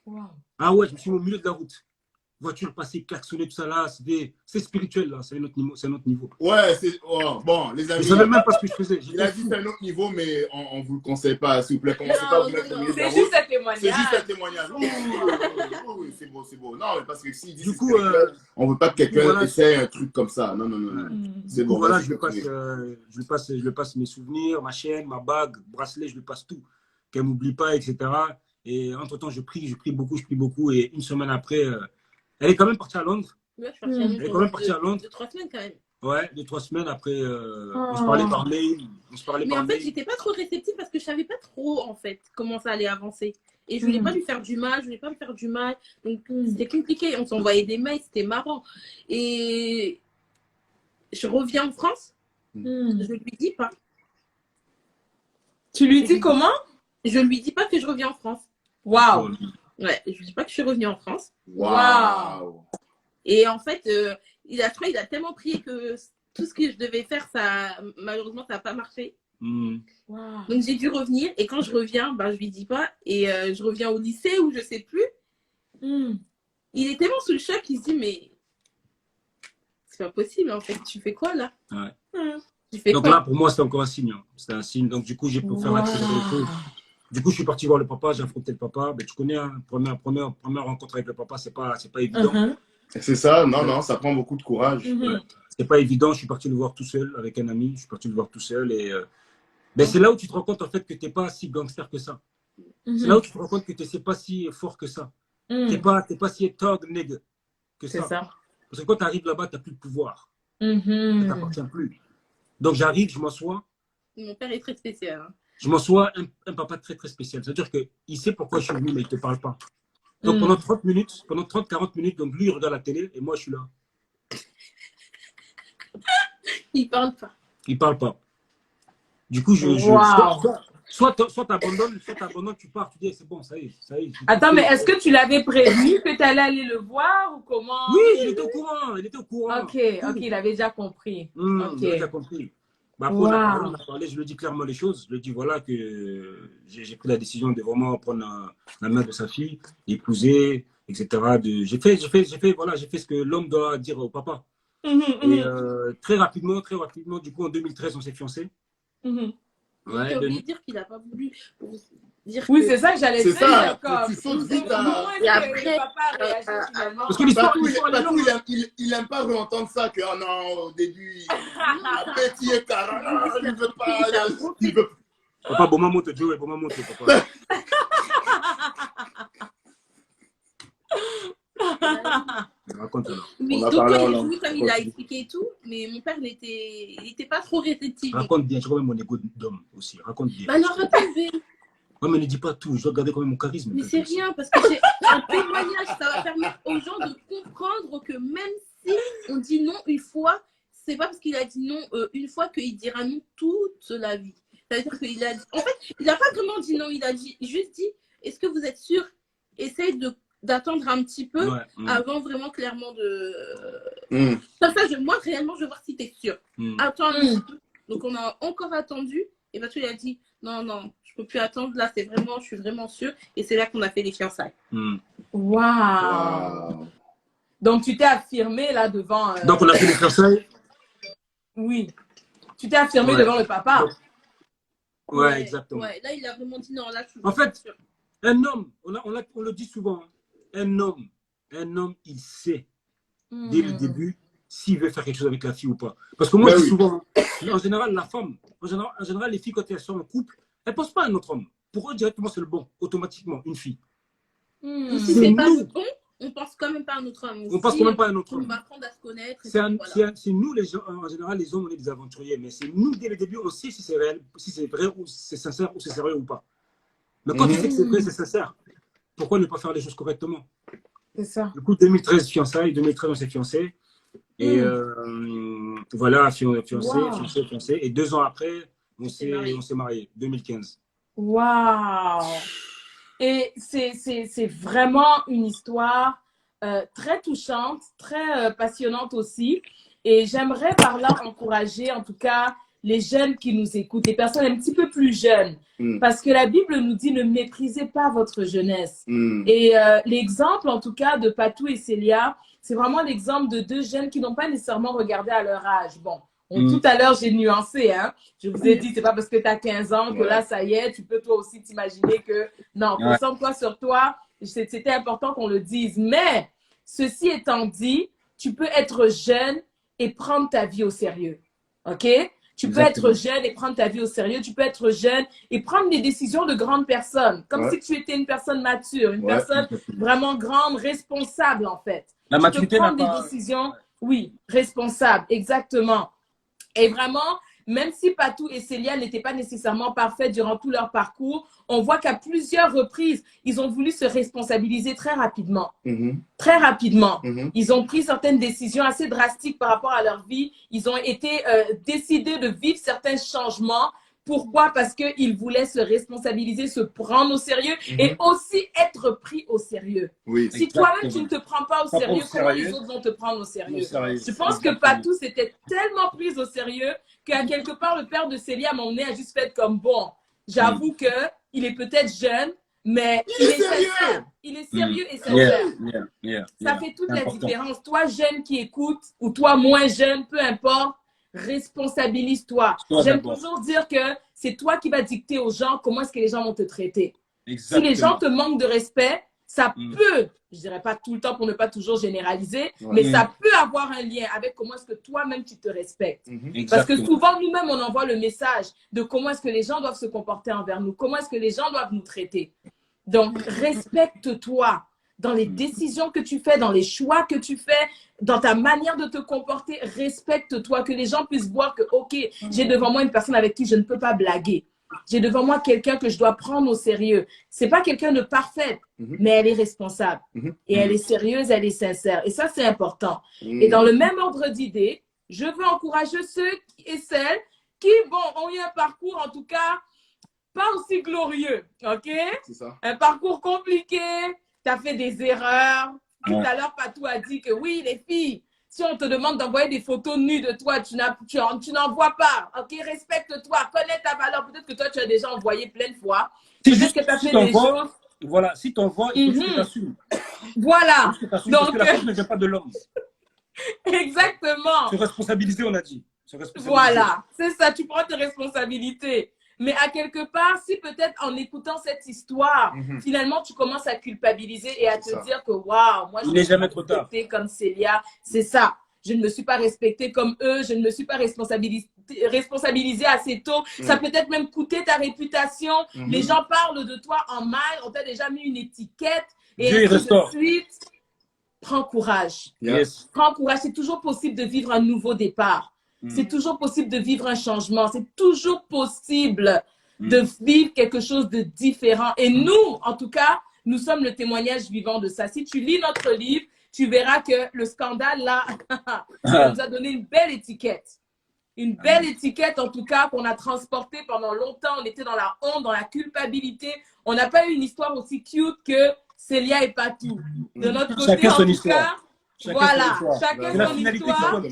Wow. Ah ouais, je me suis mis au milieu de la route. Voiture passée, klaxonner, tout ça là, c'est spirituel là, c'est un autre niveau. Ouais, bon, les amis. Je savais même pas ce que je faisais. Il a dit c'est un autre niveau, mais on vous le conseille pas, s'il vous plaît. Commencez pas à vous mettre au milieu de la route. C'est juste un témoignage. C'est juste un témoignage. Oui, c'est beau. Non, parce que s'il dit du coup, on veut pas que quelqu'un essaie un truc comme ça. Non. C'est bon. Voilà, je lui passe mes souvenirs, ma chaîne, ma bague, bracelet, je lui passe tout. Qu'elle m'oublie pas, etc. Et entre-temps, je prie beaucoup. Et 1 semaine après, elle est quand même partie à Londres. Ouais, je suis partie elle est quand même partie à Londres. 2-3 semaines quand même. Ouais, 2-3 semaines après, on se parlait par mail. Mais en fait, j'étais pas trop réceptive parce que je savais pas trop en fait comment ça allait avancer. Et je voulais pas lui faire du mal, Donc c'était compliqué. On s'envoyait des mails, c'était marrant. Et je reviens en France, je lui dis pas. Tu lui dis comment? Je lui dis pas que je reviens en France. Waouh. Ouais, je lui dis pas que je suis revenue en France. Waouh. Et en fait, il a tellement prié que tout ce que je devais faire, malheureusement, ça n'a pas marché. Wow. Donc j'ai dû revenir. Et quand je reviens, je lui dis pas. Et je reviens au lycée ou je sais plus. Il est tellement sous le choc, il se dit mais c'est pas possible en fait. Tu fais quoi là? Ouais. Donc là, pour moi, c'était encore un signe. C'était un signe. Donc du coup, j'ai pu faire accélérer les choses. Du coup, je suis parti voir le papa, j'ai affronté le papa. Mais tu connais, hein, première rencontre avec le papa, c'est pas évident. C'est ça, non, ça prend beaucoup de courage. Ouais. C'est pas évident, je suis parti le voir tout seul avec un ami, et c'est là où tu te rends compte en fait que t'es pas si gangster que ça. C'est là où tu te rends compte que t'es pas si fort que ça. T'es pas si thug nigga que ça. Parce que quand tu arrives là-bas, t'as plus de pouvoir. Ça t'appartient plus. Donc j'arrive, je m'assois. Mon père est très spécial. Hein. Je m'assois, un papa très très spécial. C'est-à-dire qu'il sait pourquoi je suis venu, mais il te parle pas. Donc pendant 30-40 minutes, donc lui il regarde la télé et moi je suis là. Il parle pas. Du coup, soit t'abandonnes, tu pars, tu dis c'est bon, ça y est. Attends, mais est-ce que tu l'avais prévenu que tu allais aller le voir ou comment? Oui, il était au courant. Ok, il avait déjà compris. Il avait déjà compris. Après, on a parlé, je lui dis clairement les choses. Je lui dis voilà que j'ai pris la décision de vraiment prendre la main de sa fille, l'épouser, etc. J'ai fait ce que l'homme doit dire au papa. Et très rapidement, du coup en 2013 on s'est fiancés. Ouais, j'ai oublié de dire qu'il n'a pas voulu dire oui, c'est ça que j'allais dire. C'est ça, comme. tu sautes vite Et après, parce que l'histoire, il n'aime pas réentendre ça, que oh non, au début, après tu es carré, il ne veut pas. Papa, bon maman, Joe, bon maman, papa. Raconte alors. Mais donc quand il est venu, comme il a expliqué et tout, mais mon père il était pas trop réceptif. Raconte bien, je vois même mon égo d'homme aussi. Raconte bien. Bah non, raconte bien. Ouais, mais ne dis pas tout, je dois garder quand même mon charisme. Mais c'est rien, parce que c'est un témoignage, ça va permettre aux gens de comprendre apprendre que même si on dit non une fois, c'est pas parce qu'il a dit non une fois qu'il dira non toute la vie. C'est-à-dire qu'il a dit... En fait, il n'a pas vraiment dit non, il a juste dit, est-ce que vous êtes sûr? Essaye d'attendre un petit peu avant vraiment clairement de... Moi, réellement, je veux voir si tu es sûr. Attends un petit peu. Donc, on a encore attendu. Et Patou, il a dit, non, je peux plus attendre. Là, je suis vraiment sûre. Et c'est là qu'on a fait les fiançailles. Wow. Donc, tu t'es affirmé là devant... Donc, on a fait les fiançailles. Oui. Tu t'es affirmé devant le papa. Ouais, exactement. Ouais, là, il a vraiment dit non. Là, en fait, un homme, on le dit souvent, un homme, il sait dès le début s'il veut faire quelque chose avec la fille ou pas. Parce que moi, je dis souvent, en général, la femme, en général, les filles, quand elles sont en couple, elles ne pensent pas à un autre homme. Pour eux, directement, c'est le bon, automatiquement, une fille. Si c'est pas le bon, on pense quand même pas à un autre homme. On pense quand même pas à un autre homme. On va apprendre à se connaître. C'est nous, les gens, en général, les hommes, on est des aventuriers. Mais c'est nous, dès le début, on sait si c'est réel, si c'est vrai, ou c'est sincère, ou c'est sérieux ou pas. Mais quand tu sais que c'est vrai, c'est sincère, pourquoi ne pas faire les choses correctement? C'est ça. Du coup, 2013, fiançailles. 2013, on s'est fiancés. Et voilà, fiancés. Et 2 ans après, on s'est mariés. 2015. Waouh! Et c'est vraiment une histoire très touchante, très passionnante aussi. Et j'aimerais par là encourager, en tout cas, les jeunes qui nous écoutent, les personnes un petit peu plus jeunes. Parce que la Bible nous dit, ne méprisez pas votre jeunesse. Et l'exemple, en tout cas, de Patou et Célia, c'est vraiment l'exemple de 2 jeunes qui n'ont pas nécessairement regardé à leur âge. Bon, tout à l'heure, j'ai nuancé. Hein. Je vous ai dit, c'est pas parce que tu as 15 ans que là, ça y est, tu peux toi aussi t'imaginer que non, concentre-toi sur toi. C'était important qu'on le dise. Mais, ceci étant dit, tu peux être jeune et prendre ta vie au sérieux. OK? Tu peux être jeune et prendre ta vie au sérieux. Tu peux être jeune et prendre des décisions de grandes personnes. Comme si tu étais une personne mature, une personne vraiment grande, responsable en fait. La maturité n'a pas... des décisions, responsables, exactement. Et vraiment, même si Patou et Célia n'étaient pas nécessairement parfaits durant tout leur parcours, on voit qu'à plusieurs reprises, ils ont voulu se responsabiliser très rapidement. Très rapidement. Ils ont pris certaines décisions assez drastiques par rapport à leur vie. Ils ont été décidés de vivre certains changements. Pourquoi? Parce qu'ils voulaient se responsabiliser, se prendre au sérieux et aussi être pris au sérieux. Si toi-même, tu ne te prends pas au sérieux, comment les autres vont te prendre au sérieux? Je pense que Patou s'était tellement prise au sérieux qu'à quelque part, le père de Célia, à mon nez, a juste fait comme bon. J'avoue qu'il est peut-être jeune, mais il est sincère. Il est sérieux et sincère. Ça fait toute la différence. Toi, jeune qui écoute, ou toi, moins jeune, peu importe, responsabilise-toi. J'aime toujours dire que c'est toi qui vas dicter aux gens comment est-ce que les gens vont te traiter. Si les gens te manquent de respect, ça peut, je dirais pas tout le temps pour ne pas toujours généraliser, mais ça peut avoir un lien avec comment est-ce que toi-même tu te respectes. Parce que souvent, nous-mêmes, on envoie le message de comment est-ce que les gens doivent se comporter envers nous, comment est-ce que les gens doivent nous traiter. Donc, respecte-toi dans les décisions que tu fais, dans les choix que tu fais, dans ta manière de te comporter, respecte-toi, que les gens puissent voir que, OK, j'ai devant moi une personne avec qui je ne peux pas blaguer. J'ai devant moi quelqu'un que je dois prendre au sérieux. C'est pas quelqu'un de parfait, mais elle est responsable. Et elle est sérieuse, elle est sincère. Et ça, c'est important. Et dans le même ordre d'idées, je veux encourager ceux et celles qui, ont eu un parcours, en tout cas, pas aussi glorieux. OK? C'est ça. Un parcours compliqué. Tu as fait des erreurs. Tout à l'heure, Patou a dit que oui, les filles, si on te demande d'envoyer des photos nues de toi, tu n'envoies pas. OK, respecte-toi, connais ta valeur. Peut-être que toi, tu as déjà envoyé plein de fois. Peut-être que tu as fait des choses. Voilà, si tu envoies, il faut que tu t'assumes. Voilà. Donc, parce que la faute ne vient pas de l'homme. Exactement. Se responsabiliser, on a dit. Voilà, c'est ça, tu prends tes responsabilités. Mais à quelque part, si peut-être en écoutant cette histoire, finalement, tu commences à culpabiliser et à te dire que waouh, moi, je ne me suis pas respectée comme Célia. C'est ça. Je ne me suis pas respectée comme eux. Je ne me suis pas responsabilisée assez tôt. Ça peut être même coûté ta réputation. Les gens parlent de toi en mal. On t'a déjà mis une étiquette. Et ainsi de suite. Prends courage. Prends courage. C'est toujours possible de vivre un nouveau départ. C'est toujours possible de vivre un changement. C'est toujours possible de vivre quelque chose de différent. Et nous, en tout cas, nous sommes le témoignage vivant de ça. Si tu lis notre livre, tu verras que le scandale, là, ça nous a donné une belle étiquette. Une belle étiquette, en tout cas, qu'on a transportée pendant longtemps. On était dans la honte, dans la culpabilité. On n'a pas eu une histoire aussi cute que Célia et Patou. De notre côté, chacun en son tout histoire. cas, voilà, chacun son histoire.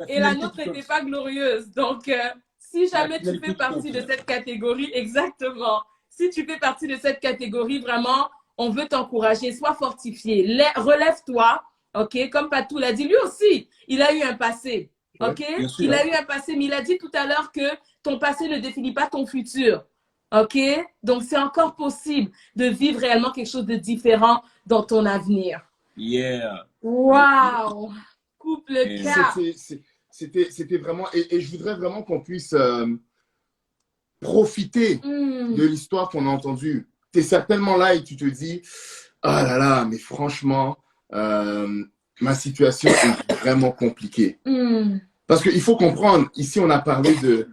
Et la nôtre n'était n'était pas glorieuse. Donc, si jamais tu fais partie de cette catégorie, exactement, si tu fais partie de cette catégorie, vraiment, on veut t'encourager, sois fortifié, relève-toi, ok? Comme Patou l'a dit, lui aussi, il a eu un passé, ok? Il a eu un passé, mais il a dit tout à l'heure que ton passé ne définit pas ton futur, ok? Donc, c'est encore possible de vivre réellement quelque chose de différent dans ton avenir. Yeah. Wow! Coupe le cap. C'était vraiment, et je voudrais vraiment qu'on puisse profiter de l'histoire qu'on a entendue. Tu es certainement là et tu te dis, ah là là, mais franchement, ma situation est vraiment compliquée. Parce qu'il faut comprendre, ici on a parlé de,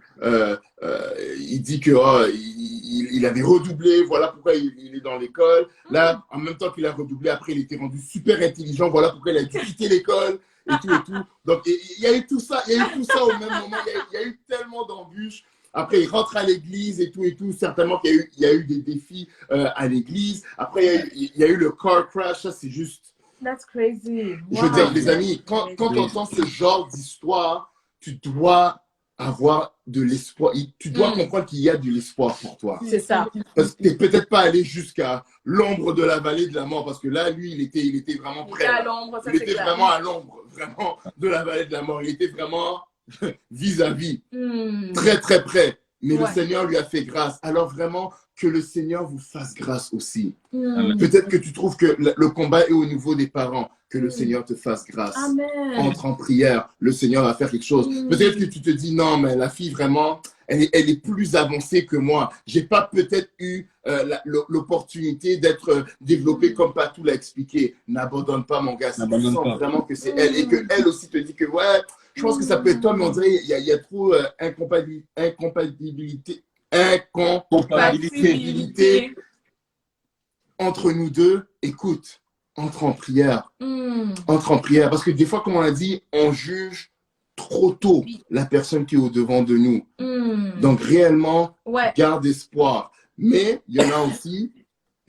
il dit que il avait redoublé, voilà pourquoi il est dans l'école. Là, en même temps qu'il a redoublé, après il était rendu super intelligent, voilà pourquoi il a dû quitter l'école et tout et tout. Donc il y a eu tout ça, au même moment, il y a eu tellement d'embûches. Après, il rentre à l'église et tout. Certainement qu'il y a eu des défis à l'église. Après, il y a eu le car crash. Ça, c'est juste... That's crazy. Wow. Je veux dire, les amis, quand tu entends ce genre d'histoire, tu dois avoir de l'espoir. Tu dois comprendre qu'il y a de l'espoir pour toi. C'est ça. Parce que tu n'es peut-être pas allé jusqu'à l'ombre de la vallée de la mort. Parce que là, lui, il était vraiment prêt. Il était vraiment à l'ombre, vraiment, de la vallée de la mort. Il était vraiment... vis-à-vis, très très près, mais le Seigneur lui a fait grâce. Alors vraiment que le Seigneur vous fasse grâce aussi. Peut-être que tu trouves que le combat est au niveau des parents, que le Seigneur te fasse grâce. Amen. Entre en prière, le Seigneur va faire quelque chose. Peut-être que tu te dis non, mais la fille vraiment, elle est plus avancée que moi. J'ai pas peut-être eu l'opportunité d'être développée comme Patou l'a expliqué. N'abandonne pas, mon gars. Si tu sens vraiment que c'est elle et que elle aussi te dit que ouais, je pense que ça peut être toi, mais on dirait qu'il y a trop incompatibilité entre nous deux. Écoute, entre en prière. Entre en prière. Parce que des fois, comme on a dit, on juge trop tôt la personne qui est au-devant de nous. Donc, réellement, garde espoir. Mais il y en a aussi,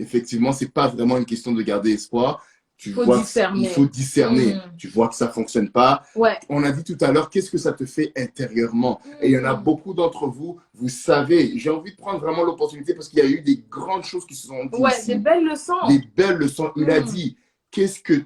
effectivement, c'est pas vraiment une question de garder espoir. Il faut discerner. Tu vois que ça ne fonctionne pas. On a dit tout à l'heure, qu'est-ce que ça te fait intérieurement? Et il y en a beaucoup d'entre vous, vous savez, j'ai envie de prendre vraiment l'opportunité parce qu'il y a eu des grandes choses qui se sont dites ici. Des belles leçons. Des belles leçons. Il a dit, qu'est-ce qui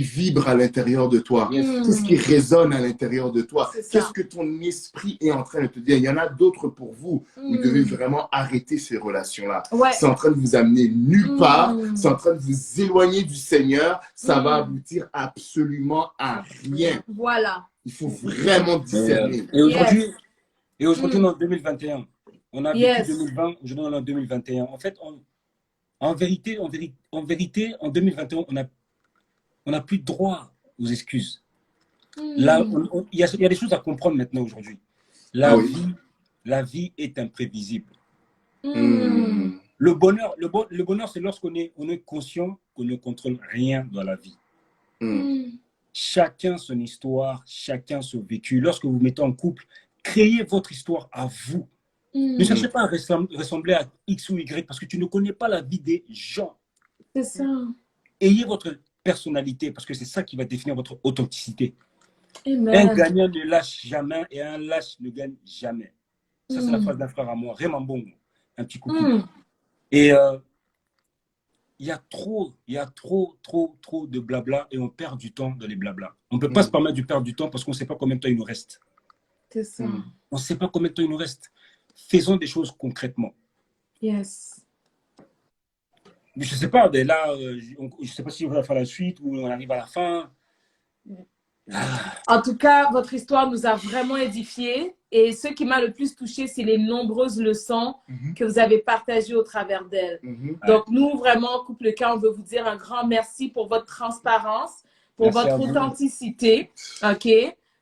vibre à l'intérieur de toi? Qu'est-ce qui résonne à l'intérieur de toi? Qu'est-ce que ton esprit est en train de te dire? Il y en a d'autres pour vous. Vous devez vraiment arrêter ces relations-là. C'est en train de vous amener nulle part. C'est en train de vous éloigner du Seigneur. Ça va aboutir absolument à rien. Voilà. Il faut vraiment discerner. Et aujourd'hui, on est en 2021. On a vécu 2020, aujourd'hui on est en 2021. En fait, en vérité, en 2021, on n'a plus droit aux excuses. Là, il y a des choses à comprendre maintenant aujourd'hui. La vie est imprévisible. Le bonheur, c'est lorsqu'on est conscient qu'on ne contrôle rien dans la vie. Chacun son histoire, chacun son vécu. Lorsque vous mettez en couple, créez votre histoire à vous. Ne cherchez pas à ressembler à X ou Y parce que tu ne connais pas la vie des gens. C'est ça. Ayez votre personnalité parce que c'est ça qui va définir votre authenticité. Amen. Un gagnant ne lâche jamais et un lâche ne gagne jamais. Ça, c'est la phrase d'un frère à moi, Raymond Bongo, un petit coquille. Et il y a trop de blabla et on perd du temps dans les blabla. On ne peut pas se permettre de perdre du temps parce qu'on ne sait pas combien de temps il nous reste. C'est ça. On ne sait pas combien de temps il nous reste. Faisons des choses concrètement. Yes. Mais je ne sais pas, là, je ne sais pas si on va faire la suite ou on arrive à la fin. En tout cas, votre histoire nous a vraiment édifiés. Et ce qui m'a le plus touché, c'est les nombreuses leçons que vous avez partagées au travers d'elle. Donc, nous, vraiment, Couple K, on veut vous dire un grand merci pour votre transparence, pour votre authenticité. OK?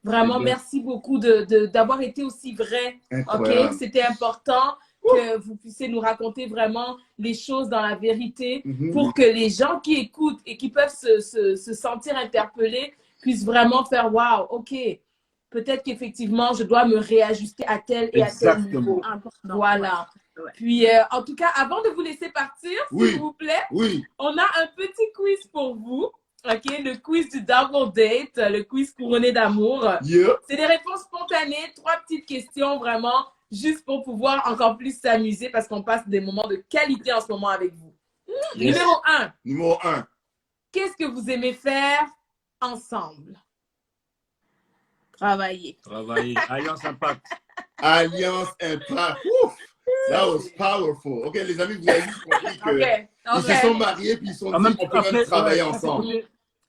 Vraiment, merci beaucoup d'avoir été aussi vrai. OK? C'était important que vous puissiez nous raconter vraiment les choses dans la vérité pour que les gens qui écoutent et qui peuvent se sentir interpellés puissent vraiment faire « Wow, ok, peut-être qu'effectivement, je dois me réajuster à tel et à tel niveau. » Voilà. Ouais. Puis, en tout cas, avant de vous laisser partir, s'il vous plaît, on a un petit quiz pour vous. OK, le quiz du Double Date, le quiz couronné d'amour. C'est des réponses spontanées, 3 petites questions vraiment, juste pour pouvoir encore plus s'amuser parce qu'on passe des moments de qualité en ce moment avec vous. Numéro 1. Numéro 1. Qu'est-ce que vous aimez faire ensemble? Travailler. Alliance Impact. Alliance Impact. Ouf! That was powerful. OK, les amis, vous avez juste compris qu'ils se sont mariés puis ils sont dit qu'on peut même travailler ensemble.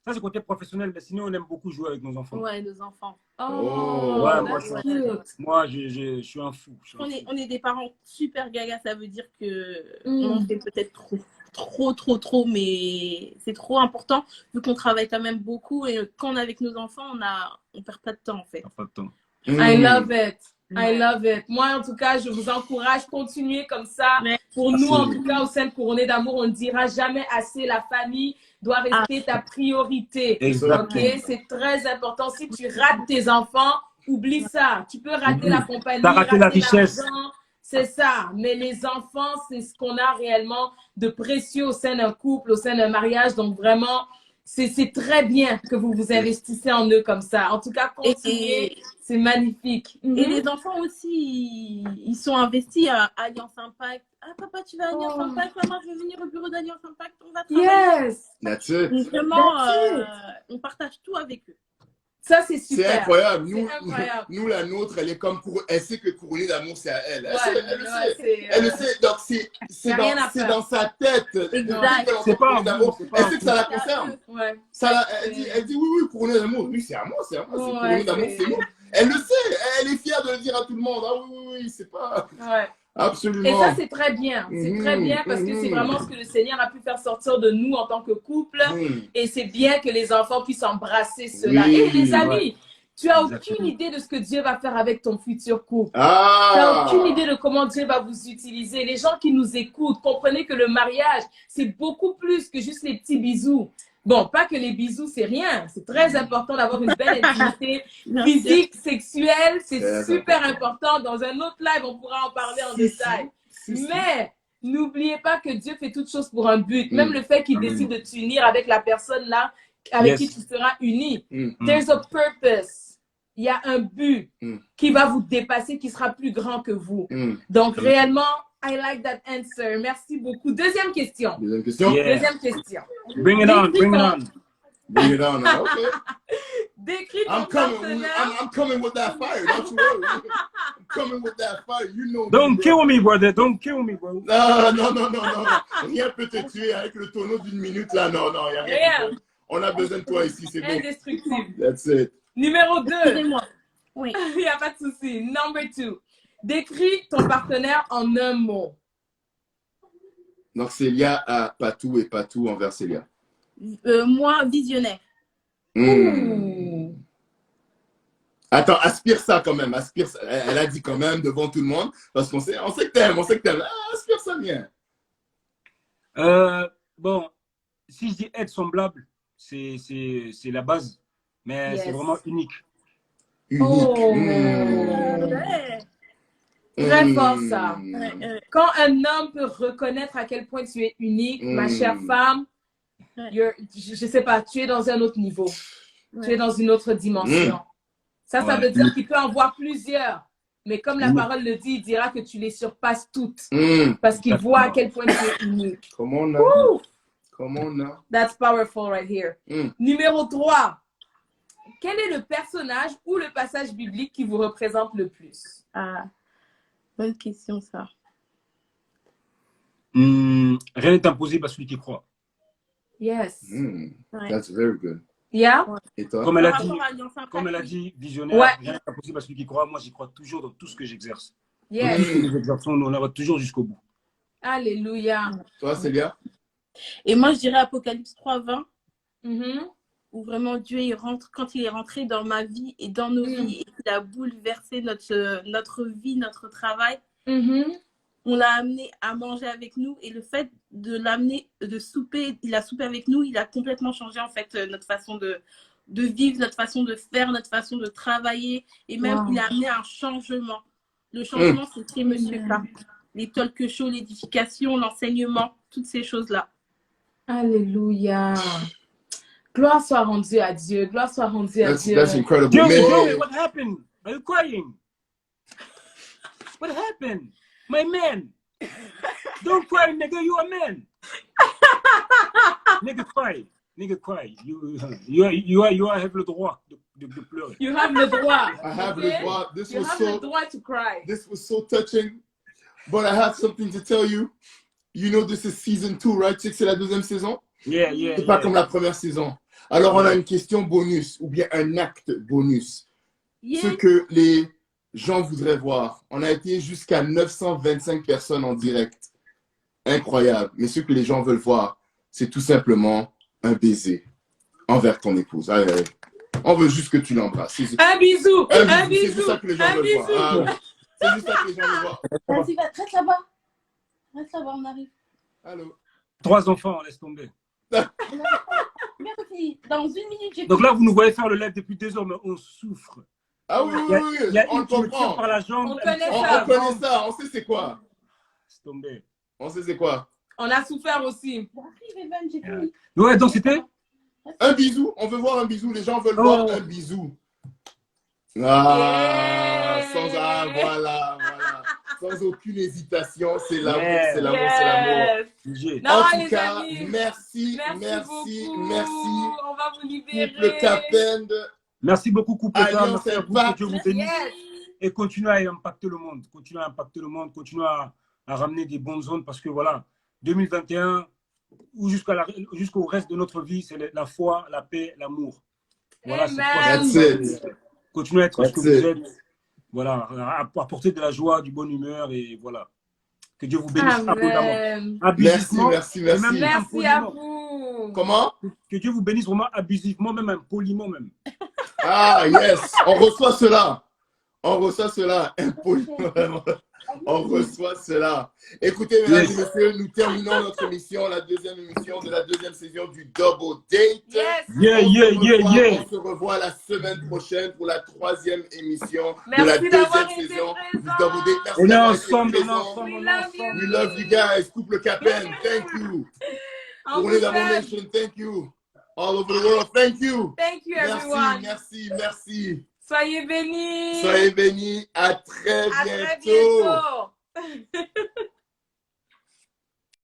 Ça, c'est côté professionnel, mais sinon, on aime beaucoup jouer avec nos enfants. Ouais, nos enfants. Moi, je suis un fou. On est des parents super gaga, ça veut dire que on fait peut-être trop, mais c'est trop important vu qu'on travaille quand même beaucoup et quand on est avec nos enfants, on perd pas de temps en fait. On perd pas de temps. I love it. I love it. Moi, en tout cas, je vous encourage, continuez comme ça. Pour nous, en tout cas, au sein de Couronné d'amour, on ne dira jamais assez. La famille doit rester ta priorité. Exactement. Ok, c'est très important. Si tu rates tes enfants, oublie ça. Tu peux rater la compagnie, rater la richesse. C'est ça. Mais les enfants, c'est ce qu'on a réellement de précieux au sein d'un couple, au sein d'un mariage. Donc, vraiment, c'est très bien que vous vous investissez en eux comme ça. En tout cas, continuez. C'est magnifique. Et les enfants aussi, ils sont investis à Alliance Impact. Ah, papa, tu vas à Alliance Impact. Maman, je veux venir au bureau d'Alliance Impact. On va travailler. Yes. That's it. Donc, vraiment, on partage tout avec eux. Ça, c'est super. C'est incroyable. Nous, la nôtre, elle est comme elle sait que Couronné d'amour, c'est à elle. Elle le sait. Donc, c'est dans sa tête. Exact. C'est pas d'amour. Elle sait que ça la concerne. Ouais. Elle dit oui, Couronné d'amour. Oui, c'est à moi. C'est Couronné d'amour, c'est nous. Elle le sait. Elle est fière de le dire à tout le monde. Ah oui, c'est pas. Ouais. Absolument. Et ça, c'est très bien. C'est très bien parce que c'est vraiment ce que le Seigneur a pu faire sortir de nous en tant que couple. Et c'est bien que les enfants puissent embrasser cela. Et les amis, tu n'as aucune idée de ce que Dieu va faire avec ton futur couple. Tu n'as aucune idée de comment Dieu va vous utiliser. Les gens qui nous écoutent, comprenez que le mariage, c'est beaucoup plus que juste les petits bisous. Bon, pas que les bisous, c'est rien. C'est très important d'avoir une belle intimité physique, sexuelle. C'est super important. Dans un autre live, on pourra en parler en détail. Mais n'oubliez pas que Dieu fait toutes choses pour un but. Même le fait qu'il décide de t'unir avec la personne là, avec qui tu seras uni. There's a purpose. Il y a un but qui va vous dépasser, qui sera plus grand que vous. Donc, réellement, I like that answer. Merci beaucoup. Deuxième question. Deuxième question. Deuxième question. Bring it on. Bring it on. Okay. Décris ton partenaire. I'm coming with that fire. Don't you worry. I'm coming with that fire. You know. Don't kill me, brother. Don't kill me, bro. Non. Rien peut te tuer avec le tonneau d'une minute là. Non, il n'y a rien. On a besoin de toi ici, c'est bon. Indestructible. That's it. Numéro 2. Excusez-moi. Oui. Il n'y a pas de souci. Number 2. Décris ton partenaire en un mot. Donc, Célia a Patou et Patou envers Célia. Moi, visionnaire. Attends, aspire ça quand même. Aspire ça. Elle a dit quand même devant tout le monde. Parce qu'on sait que t'aimes. Aspire ça bien. Bon, si je dis être semblable, c'est la base. Mais c'est vraiment unique. Très fort ça. Quand un homme peut reconnaître à quel point tu es unique, ma chère femme, je sais pas, tu es dans un autre niveau. Tu es dans une autre dimension. Ça veut dire qu'il peut en voir plusieurs. Mais comme la parole le dit, il dira que tu les surpasses toutes. Parce qu'il voit à quel point tu es unique. Comment on a? That's powerful right here. Numéro 3. Quel est le personnage ou le passage biblique qui vous représente le plus? Bonne question, ça. Rien n'est impossible à celui qui croit. Yes. That's very good. Yeah. Et toi? Comme elle a dit, visionnaire, rien n'est impossible à celui qui croit. Moi, j'y crois toujours dans tout ce que j'exerce. Yes. Tout ce que nous exerçons, on ira toujours jusqu'au bout. Alléluia. Toi, Célia? Et moi, je dirais Apocalypse 3:20. Où vraiment Dieu quand il est rentré dans ma vie et dans nos vies et qu'il a bouleversé notre vie, notre travail, on l'a amené à manger avec nous et le fait de l'amener, de souper, il a soupé avec nous, il a complètement changé en fait notre façon de vivre, notre façon de faire, notre façon de travailler et même il a amené un changement. Le changement, c'est Monsieur K. Les talk shows, l'édification, l'enseignement, toutes ces choses-là. Alléluia. Gloire soit rendue à Dieu. Gloire soit rendue à Dieu. That's incredible. Joey, what happened? Are you crying? What happened? My man. Don't cry, nigga. You a man. Nigga cry. Nigga cry. You have le droit de pleurer. You have le droit. I have le droit. You have le droit to cry. This was so touching. But I have something to tell you. You know this is season 2, right? Tu sais que c'est la deuxième saison? Yeah. C'est pas comme la première saison. Alors on a une question bonus ou bien un acte bonus. Ce que les gens voudraient voir. On a été jusqu'à 925 personnes en direct. Incroyable. Mais ce que les gens veulent voir, c'est tout simplement un baiser envers ton épouse. Allez, allez. On veut juste que tu l'embrasses. Un bisou. Un bisou. C'est juste ça que les gens veulent voir. C'est juste ça que les gens veulent voir. Vas-y, reste là-bas. Reste là-bas, on arrive. Allô. 3 enfants, laisse tomber. Merci. Dans 1 minute, Donc là, vous nous voyez faire le live depuis 2 heures, mais on souffre. Ah oui, Il y a on une qui me tient comprend. par la jambe. On connaît On connaît ça, on sait c'est quoi. Laisse tomber. On sait c'est quoi. On a souffert aussi. J'arrive, Evan, j'ai fini. Ouais, donc c'était un bisou. On veut voir un bisou. Les gens veulent voir un bisou. Ah, voilà. Sans aucune hésitation, c'est l'amour, c'est l'amour, c'est l'amour. Non, En tout les cas, amis, merci. On va vous libérer. Couple Capend. Merci beaucoup, Couple Capend. Alliance Merci à vous, Impact. que Dieu vous bénisse. Et continuez à impacter le monde. Continuez à impacter le monde. Continuez à ramener des bonnes ondes parce que voilà, 2021 ou jusqu'au reste de notre vie, c'est la foi, la paix, l'amour. Voilà, c'est continuez à être ce que vous êtes. Voilà, apporter de la joie, du bon humeur et voilà. Que Dieu vous bénisse abondamment. Abusivement. Merci. Merci à vous. Comment? Que Dieu vous bénisse vraiment abusivement, même impoliment même. Ah, yes. On reçoit cela. Impoliment. On reçoit cela. Écoutez, mesdames et messieurs, nous terminons notre émission, la deuxième émission de la deuxième saison du Double Date. On se revoit la semaine prochaine pour la 3e émission de la deuxième saison du Double Date. Merci on est d'avoir ensemble, été présents. We love you guys. Couple Capend, thank you. Tournée d'Abomination, thank you. All over the world, thank you. Thank you, everyone. Merci. Soyez bénis. À très bientôt.